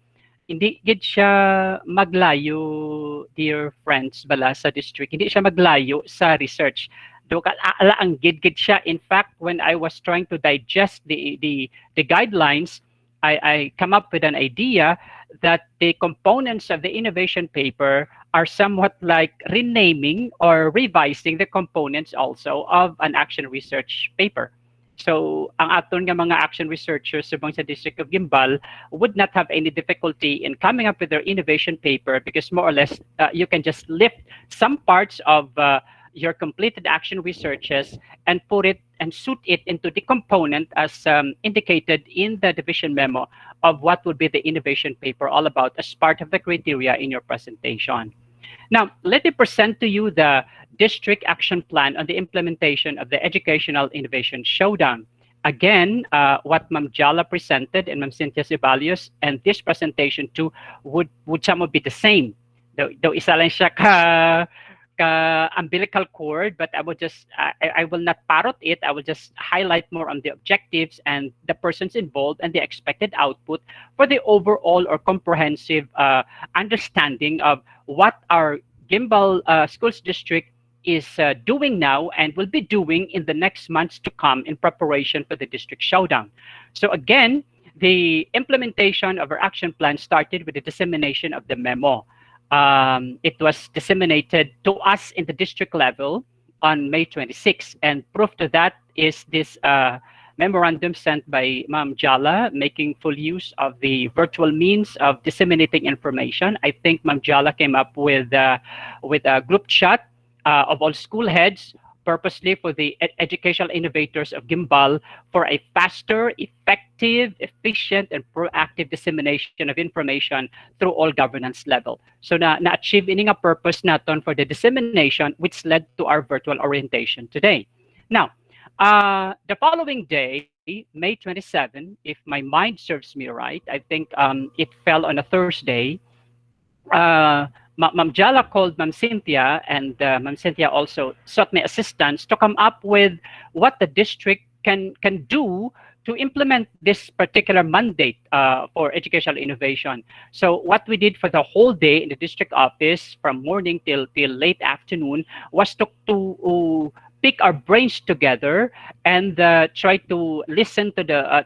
hindi gid siya maglayo, dear friends, bala sa district. Hindi siya maglayo sa research. Do ala ang gid siya. In fact, when I was trying to digest the guidelines, I come up with an idea that the components of the innovation paper are somewhat like renaming or revising the components also of an action research paper. So, ang aton nga mga action researchers subong sa District of Guimbal would not have any difficulty in coming up with their innovation paper, because more or less you can just lift some parts of your completed action researches and put it and suit it into the component as indicated in the division memo of what would be the innovation paper all about as part of the criteria in your presentation. Now, let me present to you the district action plan on the implementation of the Educational Innovation Showdown. Again, what Ma'am Jala presented and Ma'am Cynthia Ceballos and this presentation too would somewhat be the same. Though isa lang siya ka umbilical cord, but I will not parrot it. I will just highlight more on the objectives and the persons involved and the expected output for the overall or comprehensive understanding of what our Gimbal Schools District is doing now and will be doing in the next months to come in preparation for the district showdown. So again, the implementation of our action plan started with the dissemination of the memo. It was disseminated to us in the district level on May 26, and proof to that is this memorandum sent by Ma'am Jala, making full use of the virtual means of disseminating information. I think Ma'am Jala came up with a group chat of all school heads purposely for the educational innovators of Gimbal for a faster, effective, efficient, and proactive dissemination of information through all governance level. So na-achieve ini nga purpose naton for the dissemination, which led to our virtual orientation today. Now, the following day, May 27, if my mind serves me right, I think it fell on a Thursday, Ma'am Jala called Ma'am Cynthia, and Ma'am Cynthia also sought my assistance to come up with what the district can do to implement this particular mandate for educational innovation. So what we did for the whole day in the district office, from morning till late afternoon, was to pick our brains together and try to listen to the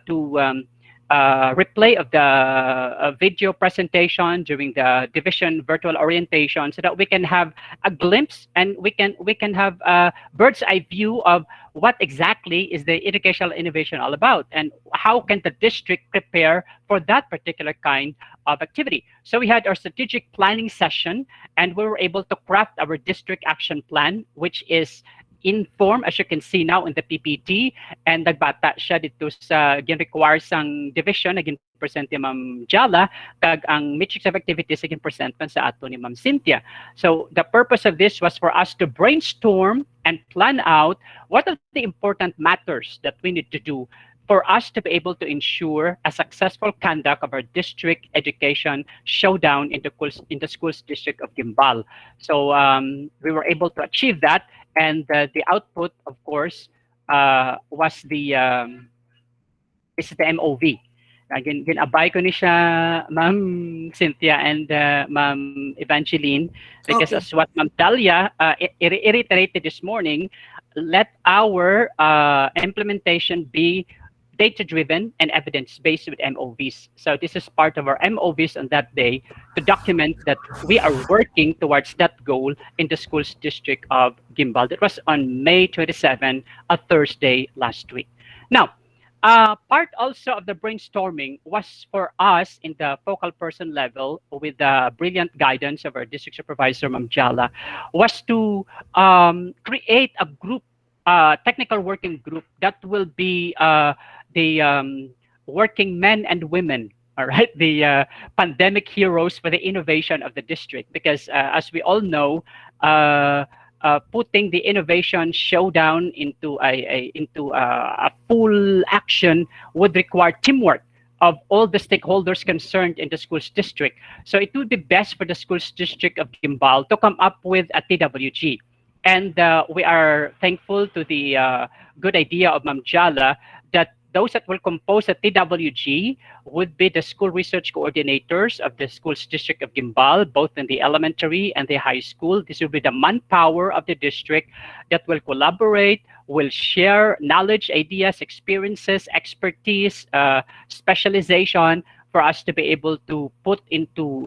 replay of the video presentation during the division virtual orientation, so that we can have a glimpse and we can have a bird's eye view of what exactly is the educational innovation all about, and how can the district prepare for that particular kind of activity. So we had our strategic planning session, and we were able to craft our district action plan, which is inform, as you can see now in the PPT, and nagbata siya dito sa gin-require sang division na gin-present ni Ma'am Jala, kag ang matrix of activities na gin-present man sa ato ni Ma'am Cynthia. So the purpose of this was for us to brainstorm and plan out what are the important matters that we need to do for us to be able to ensure a successful conduct of our district education showdown in the schools district of Gimbal. So we were able to achieve that, and the output, of course, was is the MOV. Ginabay ko ni siya, Ma'am Cynthia and Ma'am Evangeline, because Okay. as what Ma'am Dalia reiterated this morning, let our implementation be data-driven and evidence-based with MOVs. So this is part of our MOVs on that day to document that we are working towards that goal in the schools district of Gimbal. That was on May 27, a Thursday last week. Now, part also of the brainstorming was for us in the focal person level with the brilliant guidance of our district supervisor, Ma'am Jala, was to create a group, technical working group that will be the working men and women, all right, the pandemic heroes for the innovation of the district. Because as we all know, putting the innovation showdown into a full action would require teamwork of all the stakeholders concerned in the schools district. So it would be best for the schools district of Gimbal to come up with a TWG. And we are thankful to the good idea of Ma'am Jala that those that will compose a TWG would be the school research coordinators of the schools district of Gimbal, both in the elementary and the high school. This will be the manpower of the district that will collaborate, will share knowledge, ideas, experiences, expertise, specialization for us to be able to put into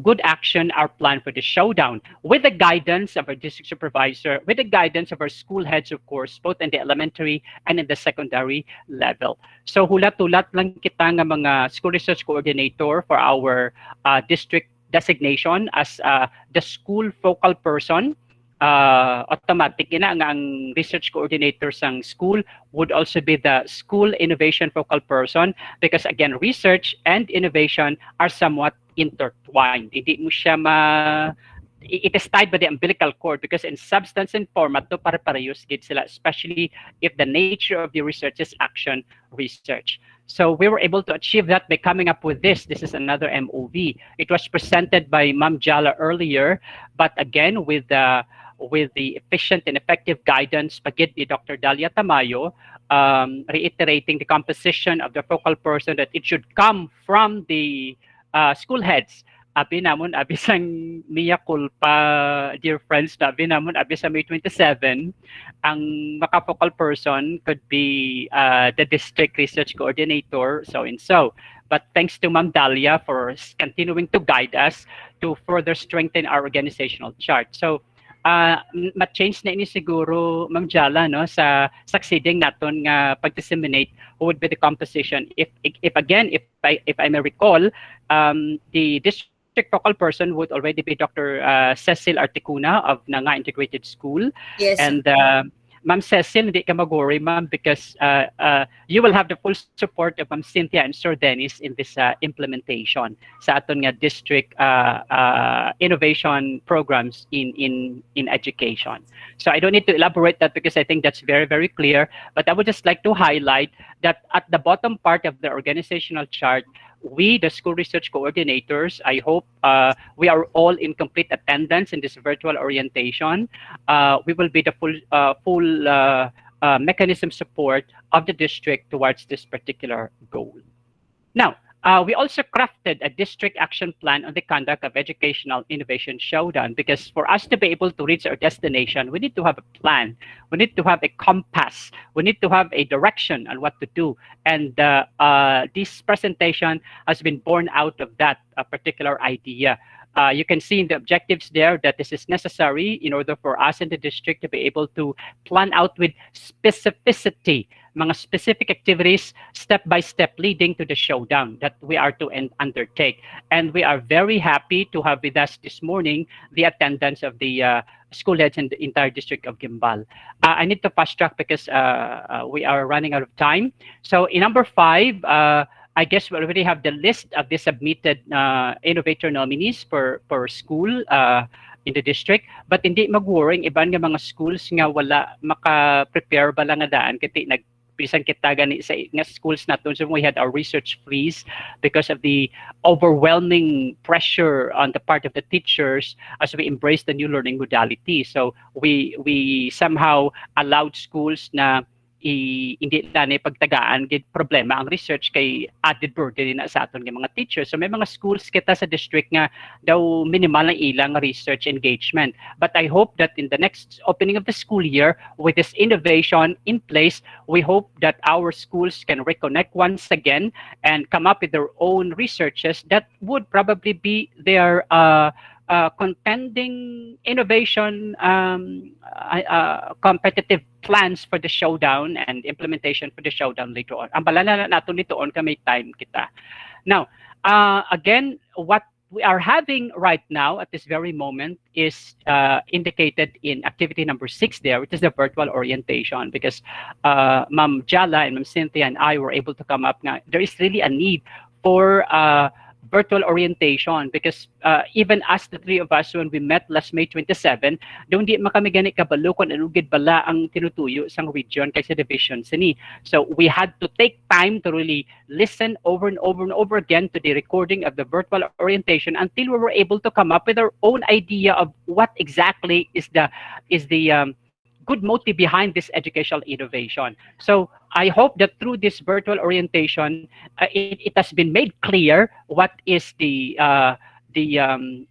good action our plan for the showdown with the guidance of our district supervisor, with the guidance of our school heads, of course, both in the elementary and in the secondary level. So hulat-hulat lang kita nga mga school research coordinator for our district designation as the school focal person. Automatic ina nga ang research coordinator sang school would also be the school innovation focal person, because again, research and innovation are somewhat intertwined. Hindi mo siya it is tied by the umbilical cord, because in substance and format to pare-parehas gid sila, especially if the nature of the research is action research. So we were able to achieve that by coming up with this. This is another MOV. It was presented by Ma'am Jala earlier, but again with the efficient and effective guidance pagid ni Dr. Dalia Tamayo, reiterating the composition of the focal person, that it should come from the school heads. Abi namon, abi sang Mia Culpa, dear friends, abi namon, abi sa May 27, ang maka-focal person could be the district research coordinator, so and so. But thanks to Ma'am Dalia for continuing to guide us to further strengthen our organizational chart. So, ma-change na ini siguro, Ma'am Jala, no, sa succeeding naton nga pag-disseminate who would be the composition. If I may recall, the district focal person would already be Dr. Cecil Articuna of Nanga Integrated School. Yes. And Ma'am Cecil, hindi ka mag-worry, ma'am, because you will have the full support of Ma'am Cynthia and Sir Dennis in this implementation sa aton nga district innovation programs in education. So I don't need to elaborate that because I think that's very, very clear. But I would just like to highlight that at the bottom part of the organizational chart, we, the school research coordinators, I hope we are all in complete attendance in this virtual orientation. We will be the full mechanism support of the district towards this particular goal. Now, we also crafted a district action plan on the conduct of educational innovation showdown, because for us to be able to reach our destination, we need to have a plan. We need to have a compass. We need to have a direction on what to do. And this presentation has been born out of that particular idea. You can see in the objectives there that this is necessary in order for us in the district to be able to plan out with specificity mga specific activities step by step leading to the showdown that we are to undertake. And we are very happy to have with us this morning the attendance of the school heads in the entire district of Gimbal. I need to fast track because we are running out of time. So in number 5, I guess we already have the list of the submitted innovator nominees per school in the district. But hindi mag-worrying iban nga mga schools nga wala maka-prepare ba lang nga daan kiti bisan kita gani sa nga schools naton, so we had our research freeze because of the overwhelming pressure on the part of the teachers as we embrace the new learning modality. So we somehow allowed schools na hindi na pagtagaan gid problema ang research kay added burden na sa aton nga mga teachers. So may mga schools kita sa district nga daw minimal ang ilang research engagement. But I hope that in the next opening of the school year, with this innovation in place, we hope that our schools can reconnect once again and come up with their own researches that would probably be their contending innovation competitive plans for the showdown and implementation for the showdown later on. Ang bala na nato nito on kami time kita. Now, again, what we are having right now at this very moment is indicated in activity number 6 there, which is the virtual orientation, because Ma'am Jala and Ma'am Cynthia and I were able to come up na there is really a need for virtual orientation because even us, the 3 of us, when we met last May 27, doon di makami gani kabalo kung anugid bala ang tinutuyo sang region kay sa division sini. So we had to take time to really listen over and over and over again to the recording of the virtual orientation until we were able to come up with our own idea of what exactly is the good motive behind this educational innovation. So I hope that through this virtual orientation, it has been made clear what is the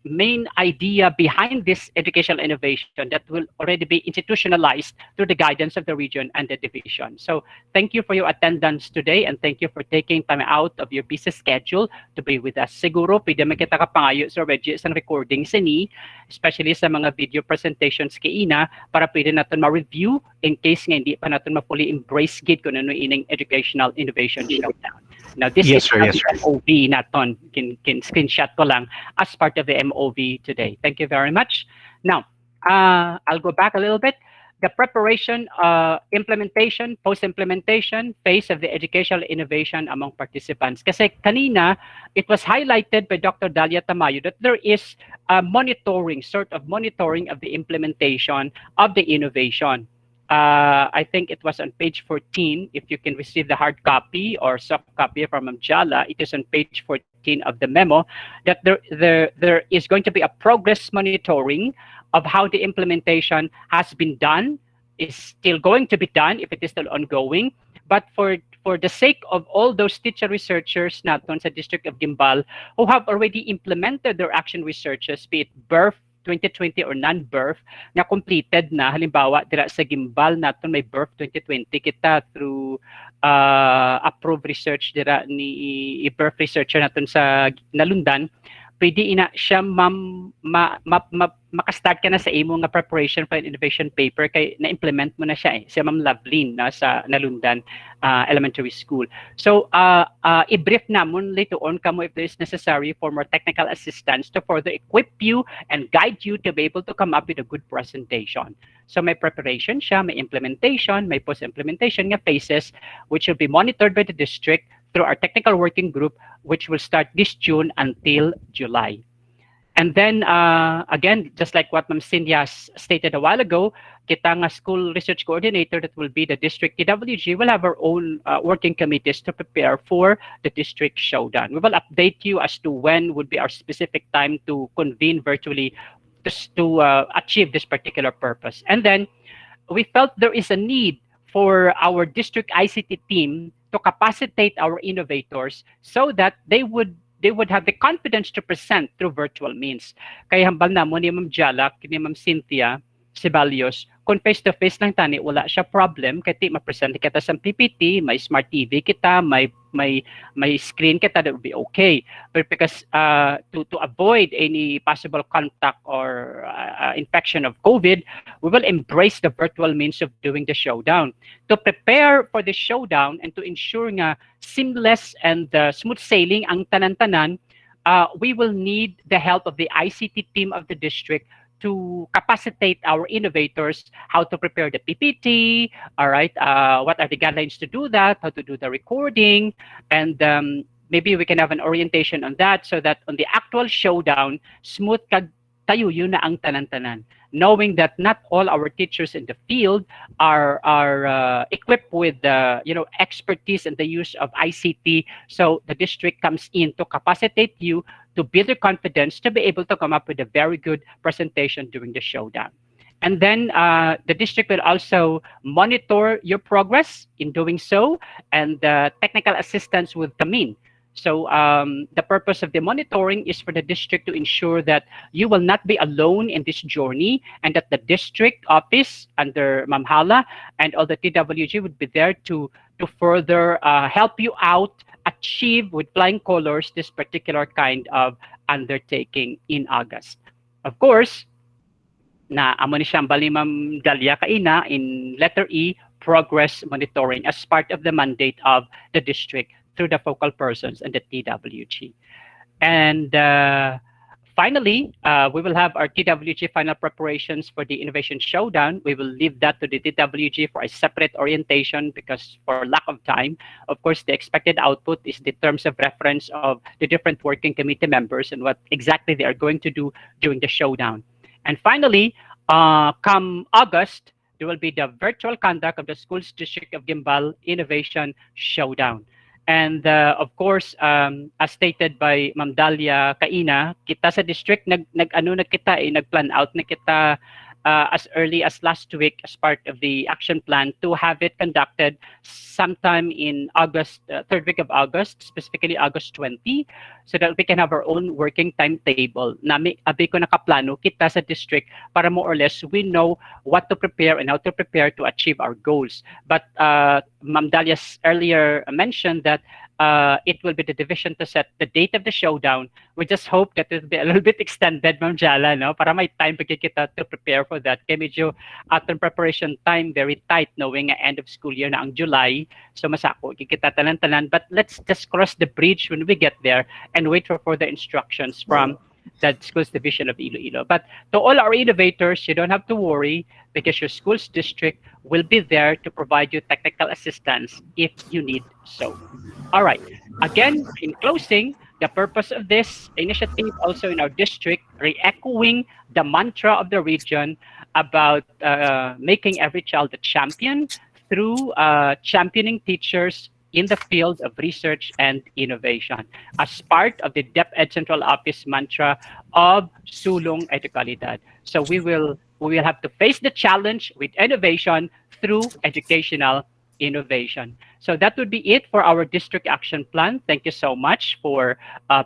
main idea behind this educational innovation that will already be institutionalized through the guidance of the region and the division. So thank you for your attendance today and thank you for taking time out of your busy schedule to be with us. Siguro, pwede makita ka pangayo sa Reggie isang recording sini, especially sa mga video presentations kay Ina, para pwede natin ma-review in case nga hindi pa natin ma-fully embrace gid kung ano ining educational innovation showdown. Now, this is sir, yes, sir. MOV naton. Can screenshot ko lang as part of the MOV today. Thank you very much. Now, I'll go back a little bit. The preparation, implementation, post-implementation phase of the educational innovation among participants. Kasi kanina, it was highlighted by Dr. Dalia Tamayo that there is a monitoring, sort of monitoring of the implementation of the innovation. I think it was on page 14. If you can receive the hard copy or soft copy from Amjala, it is on page 14 of the memo that there is going to be a progress monitoring of how the implementation has been done, is still going to be done if it is still ongoing. But for the sake of all those teacher researchers naton sa District of Gimbal who have already implemented their action researches, be it birth 2020 or non-birth, na completed na. Halimbawa, dira sa Gimbal naton may birth 2020 kita through approved research dira ni birth researcher naton sa Nalundan. Pwede ina siya makastart ka na sa imo nga preparation for an innovation paper kay na-implement mo na siya si Ma'am Loveline na sa Nalundan Elementary School. So i-brief namon later on kamo if there is necessary for more technical assistance to further equip you and guide you to be able to come up with a good presentation. So may preparation siya, may implementation, may post-implementation nga phases which will be monitored by the district through our technical working group, which will start this June until July. And then, again, just like what Ma'am Cynthia stated a while ago, kita nga school research coordinator that will be the district TWG will have our own working committees to prepare for the district showdown. We will update you as to when would be our specific time to convene virtually to achieve this particular purpose. And then, we felt there is a need for our district ICT team to capacitate our innovators so that they would have the confidence to present through virtual means. Kaya hambal na mo ni Ma'am Jala, ni Ma'am Cynthia Ceballos, kung face-to-face lang tani, wala siya problem, kaya ti ma-present kita sa PPT, may smart TV kita, may may screen kita, that would be okay. But because to avoid any possible contact or infection of COVID, we will embrace the virtual means of doing the showdown. To prepare for the showdown and to ensure nga seamless and smooth sailing ang tanan-tanan, we will need the help of the ICT team of the district to capacitate our innovators how to prepare the PPT, all right, what are the guidelines to do that, how to do the recording, and maybe we can have an orientation on that so that on the actual showdown, smooth kag tayo yun na ang tanan-tanan. Knowing that not all our teachers in the field are equipped with expertise in the use of ICT, so the district comes in to capacitate you to build your confidence to be able to come up with a very good presentation during the showdown. And then the district will also monitor your progress in doing so, and technical assistance will come in. So the purpose of the monitoring is for the district to ensure that you will not be alone in this journey, and that the district office under Ma'am Hala and all the TWG would be there to further help you out achieve with flying colors this particular kind of undertaking in August. Of course, na amo ni siyang bali Ma'am Dalia kaina in letter E, progress monitoring as part of the mandate of the district through the focal persons and the TWG. And finally, we will have our TWG final preparations for the Innovation Showdown. We will leave that to the TWG for a separate orientation because for lack of time, of course, the expected output is the terms of reference of the different working committee members and what exactly they are going to do during the showdown. And finally, come August, there will be the virtual conduct of the Schools District of Gimbal Innovation Showdown. And of course, as stated by Ma'am Dalia Kaina, kita sa district nag-plan out na kita as early as last week as part of the action plan to have it conducted sometime in August, third week of August, specifically August 20, so that we can have our own working timetable. Nami abi ko nakaplano kita sa district para more or less we know what to prepare and how to prepare to achieve our goals. But Ma'am Dalia earlier mentioned that it will be the division to set the date of the showdown. We just hope that it will be a little bit extended, Ma'am Jala, no? Para may time kita to prepare for that. Kaya medyo ating preparation time very tight, knowing end of school year na ang July. So masako, kita tanan-tanan. But let's just cross the bridge when we get there and wait for further instructions from the schools division of Iloilo. But to all our innovators, you don't have to worry because your school's district will be there to provide you technical assistance if you need so. All right. Again, in closing, the purpose of this initiative also in our district, re-echoing the mantra of the region about making every child a champion through championing teachers in the field of research and innovation as part of the DepEd Central Office mantra of Sulong Edukalidad. So we will have to face the challenge with innovation through educational innovation. So that would be it for our district action plan. Thank you so much for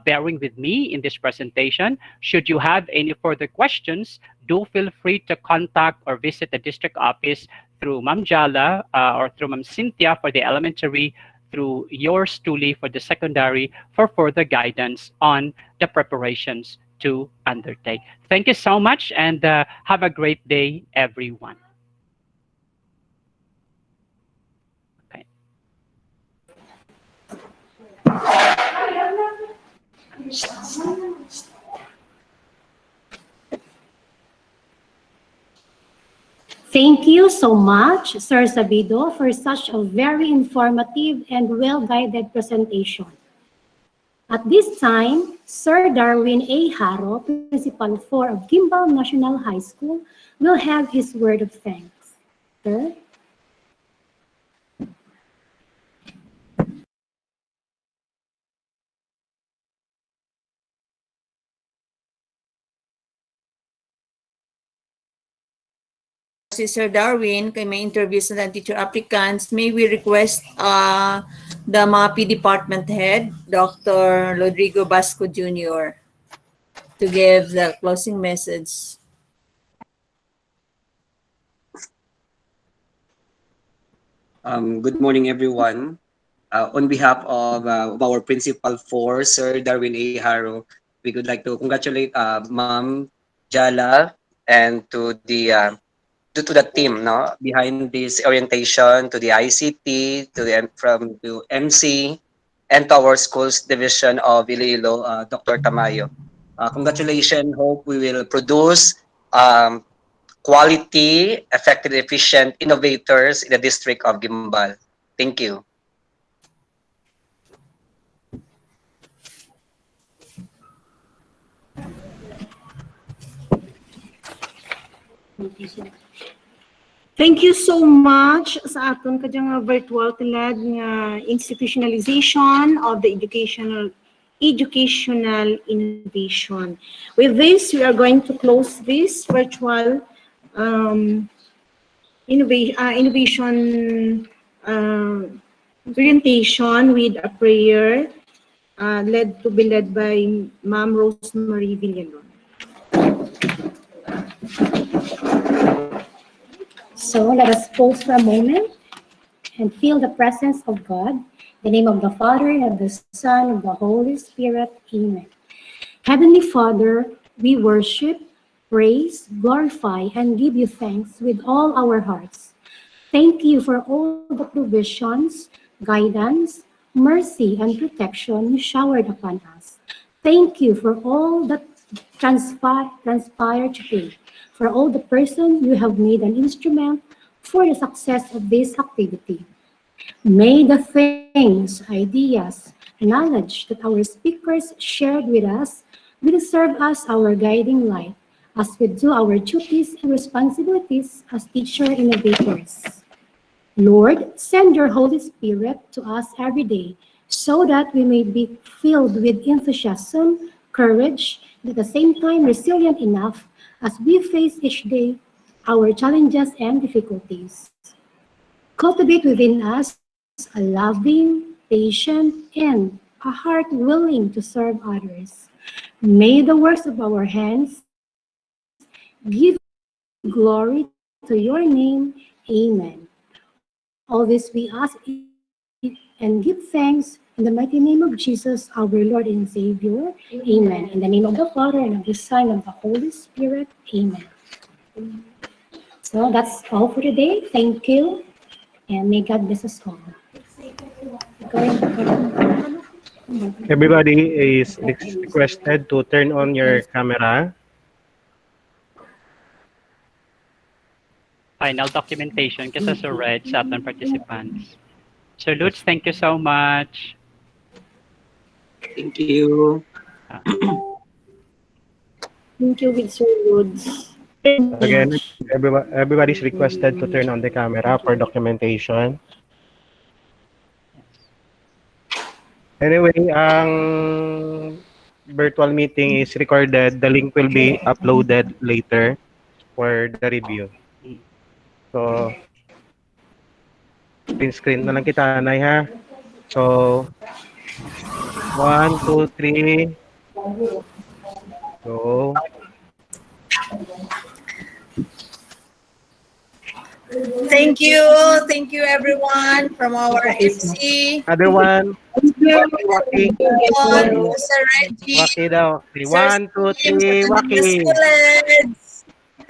bearing with me in this presentation. Should you have any further questions, do feel free to contact or visit the district office through Ma'am Jala or through Ma'am Cynthia for the elementary, through yours truly for the secondary for further guidance on the preparations to undertake. Thank you so much and have a great day, everyone. Okay. Thank you so much, Sir Sabido, for such a very informative and well-guided presentation. At this time, Sir Darwin A. Haro, Principal 4 of Gimbal National High School, will have his word of thanks. Sir? Si Sir Darwin, kay may interviews na teacher applicants, may we request the MAPI department head, Dr. Rodrigo Basco Jr., to give the closing message. Good morning, everyone. on behalf of our principal four, Sir Darwin A. Haro, we would like to congratulate Ma'am Jala and to the team no behind this orientation, to the ICT, to MC, and to our schools division of Iloilo, Dr. Tamayo. Congratulations. Hope we will produce um, quality, effective, efficient innovators in the district of Gimbal. Thank you. Thank you so much sa aton kadyang nga virtual tilad nga institutionalization of the educational innovation. With this, we are going to close this virtual innovation orientation with a prayer be led by Ma'am Rosemary Villalon. So let us pause for a moment and feel the presence of God. In the name of the Father, and of the Son, and of the Holy Spirit. Amen. Heavenly Father, we worship, praise, glorify, and give you thanks with all our hearts. Thank you for all the provisions, guidance, mercy, and protection you showered upon us. Thank you for all that transpired today, for all the person you have made an instrument for the success of this activity. May the things, ideas, knowledge that our speakers shared with us will serve as our guiding light as we do our duties and responsibilities as teacher innovators. Lord, send your Holy Spirit to us every day so that we may be filled with enthusiasm, courage, and at the same time resilient enough as we face each day our challenges and difficulties. Cultivate within us a loving, patient, and a heart willing to serve others. May the works of our hands give glory to your name. Amen. All this we ask and give thanks in the mighty name of Jesus, our Lord and Savior. Amen. In the name of the Father, and of the Son, and of the Holy Spirit. Amen. So that's all for today. Thank you, and may God bless us all. Everybody is requested to turn on your camera. Final documentation kasi sa red sa ating participants. Sir Lutz, thank you so much. Thank you. Thank you, with Sir Woods. Again, everybody's requested to turn on the camera for documentation. Anyway, ang virtual meeting is recorded. The link will be uploaded later for the review. So, print screen na lang kita, Nay, ha? So, 1, 2, 3. Go. Thank you everyone from our MC. Other one. Waki. Sir Reggie. Waki daw. 1, 2, 3, Waki.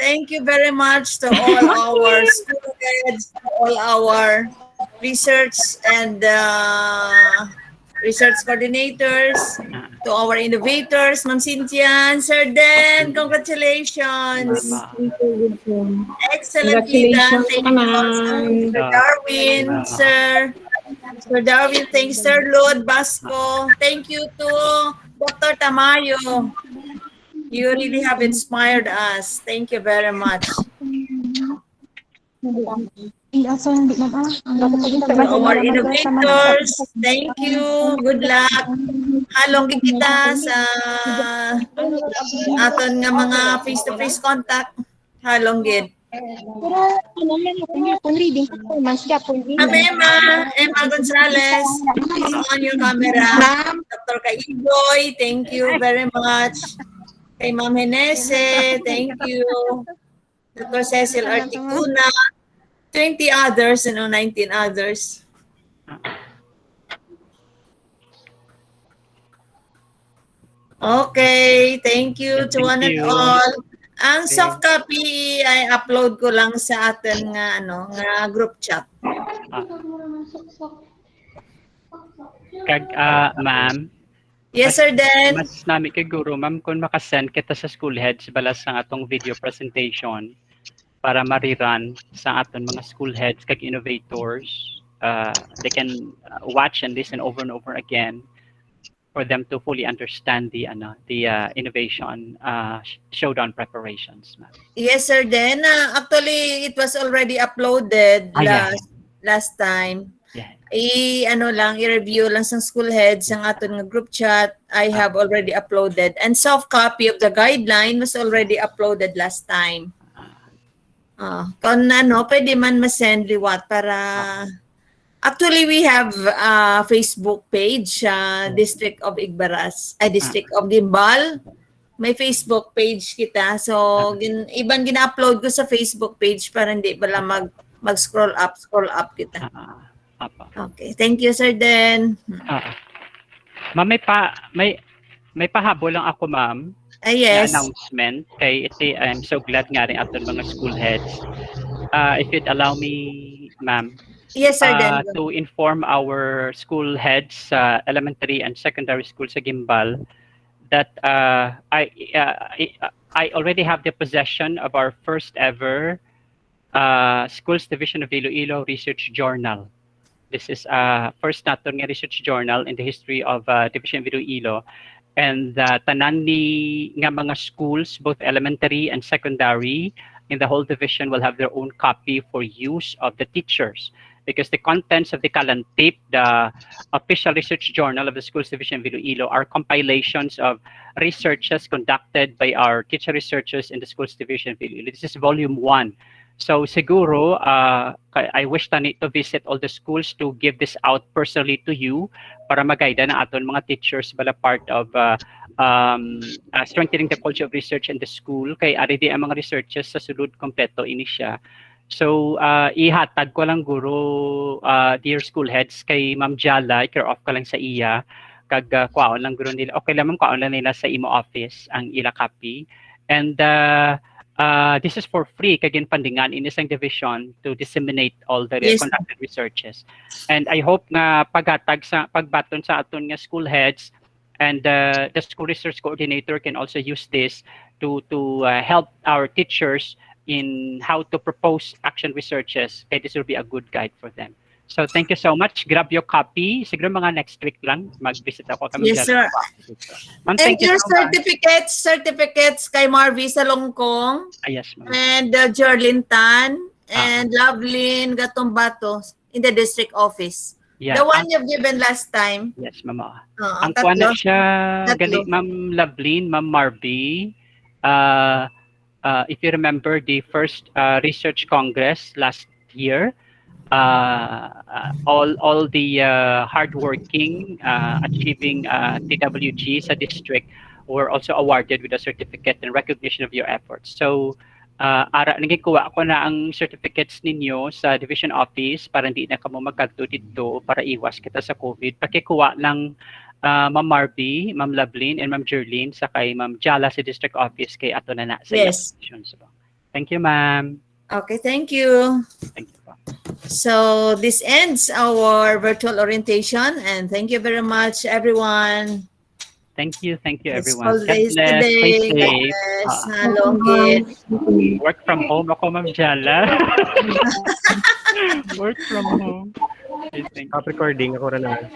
Thank you very much to all our school heads, to all our research and research coordinators, to our innovators, Ma'am Cynthia, Sir Den, congratulations. Excellent, Ida. Thank you also, Sir Darwin, Sir Darwin, thanks, Sir Lord Basco. Thank you to Dr. Tamayo. You really have inspired us. Thank you very much. To our innovators, thank you. Good luck. Halong gid kita sa aton nga mga face-to-face contact. Halong gid. Emma Gonzalez, please on your camera. Dr. Kaigoy, thank you very much. Kay Ma'am Henese, thank you. Dr. Cecil Articuna, 20 others, 19 others. Okay, thank you Yeah, to thank one and you. all. Ang Okay. soft copy ay upload ko lang sa atin nga ano, nga group chat. Ah. Ma'am, Yes, sir, Dan. mas nami kay guro, ma'am, kung makasend kita sa school heads balas sa atong video presentation para mariran sa aton mga school heads kag innovators. They can watch and listen over and over again for them to fully understand the innovation showdown preparations, ma'am. Yes, sir, Dan. Actually, it was already uploaded Yeah. last time. Yeah. Ano lang, i-review lang sa school heads ang aton nga group chat. I have already uploaded. And soft copy of the guideline was already uploaded last time. Kung ano, pwede man ma-send liwat para... Actually, we have a Facebook page, District of Igbaras, District of Gimbal. May Facebook page kita. So, ibang gina-upload ko sa Facebook page para hindi pala mag-scroll up kita. Okay. Thank you, Sir Den. Ma'am, may pahabol lang ako, ma'am. Yes. Na announcement kay I'm so glad nga rin aton mga school heads. If you'd allow me, ma'am. Yes, sir, Dan. To inform our school heads, elementary and secondary school sa Gimbal, that I already have the possession of our first ever Schools Division of Iloilo Research Journal. This is first naton nga research journal in the history of Division of Iloilo. And tanan ni nga mga schools, both elementary and secondary, in the whole division will have their own copy for use of the teachers. Because the contents of the Kalantip, the official research journal of the Schools Division of Iloilo, are compilations of researches conducted by our teacher researchers in the Schools Division of Iloilo. This is volume 1. So siguro, I wish tani to visit all the schools to give this out personally to you para mag-guide na aton mga teachers bala part of strengthening the culture of research in the school. Kay ari di ang mga researches sa sulod kompleto ini siya. So, ihatag ko lang guro, dear school heads, kay Ma'am Jala, i-care off ka lang sa iya, kag kwaon lang guro nila. Okay lang ma'am, kwaon lang nila sa imo office ang ila copy. And this is for free, kag pandingan in isang division to disseminate all the conducted researches. And I hope nga pagbaton sa aton nga school heads, and the school research coordinator can also use this to help our teachers in how to propose action researches. Okay, this will be a good guide for them. So thank you so much. Grab your copy. Siguro mga next week lang mag-visit ako. Yes, sir. Ma'am, and thank you your so much. certificates kay Marvy Salongkong. Yes, ma'am. And Jerlyn Tan and Lovelyn Gatumbato in the district office. Yeah, the one you've given last time. Yes, ma'am. Ang kuha na siya, galing, Ma'am Lovelyn, Ma'am Marvy, if you remember the first research congress last year, all the hardworking achieving TWG sa district were also awarded with a certificate in recognition of your efforts. So naging kuha ko na ang certificates ninyo sa division office para hindi na kamo magkadto dito para iwas kita sa COVID. Pakikuha lang Ma'am Marby, Ma'am Lovelyn, and Ma'am Jerlyn, sa kay Ma'am Jala sa district office kay ato na sa applications. Thank you, ma'am. Okay, thank you. Thank you. So this ends our virtual orientation, and thank you very much, everyone. Thank you, everyone. God bless today. God bless. Work from home ako, Ma'am Jala. Work from home. Stop recording ako rin naman.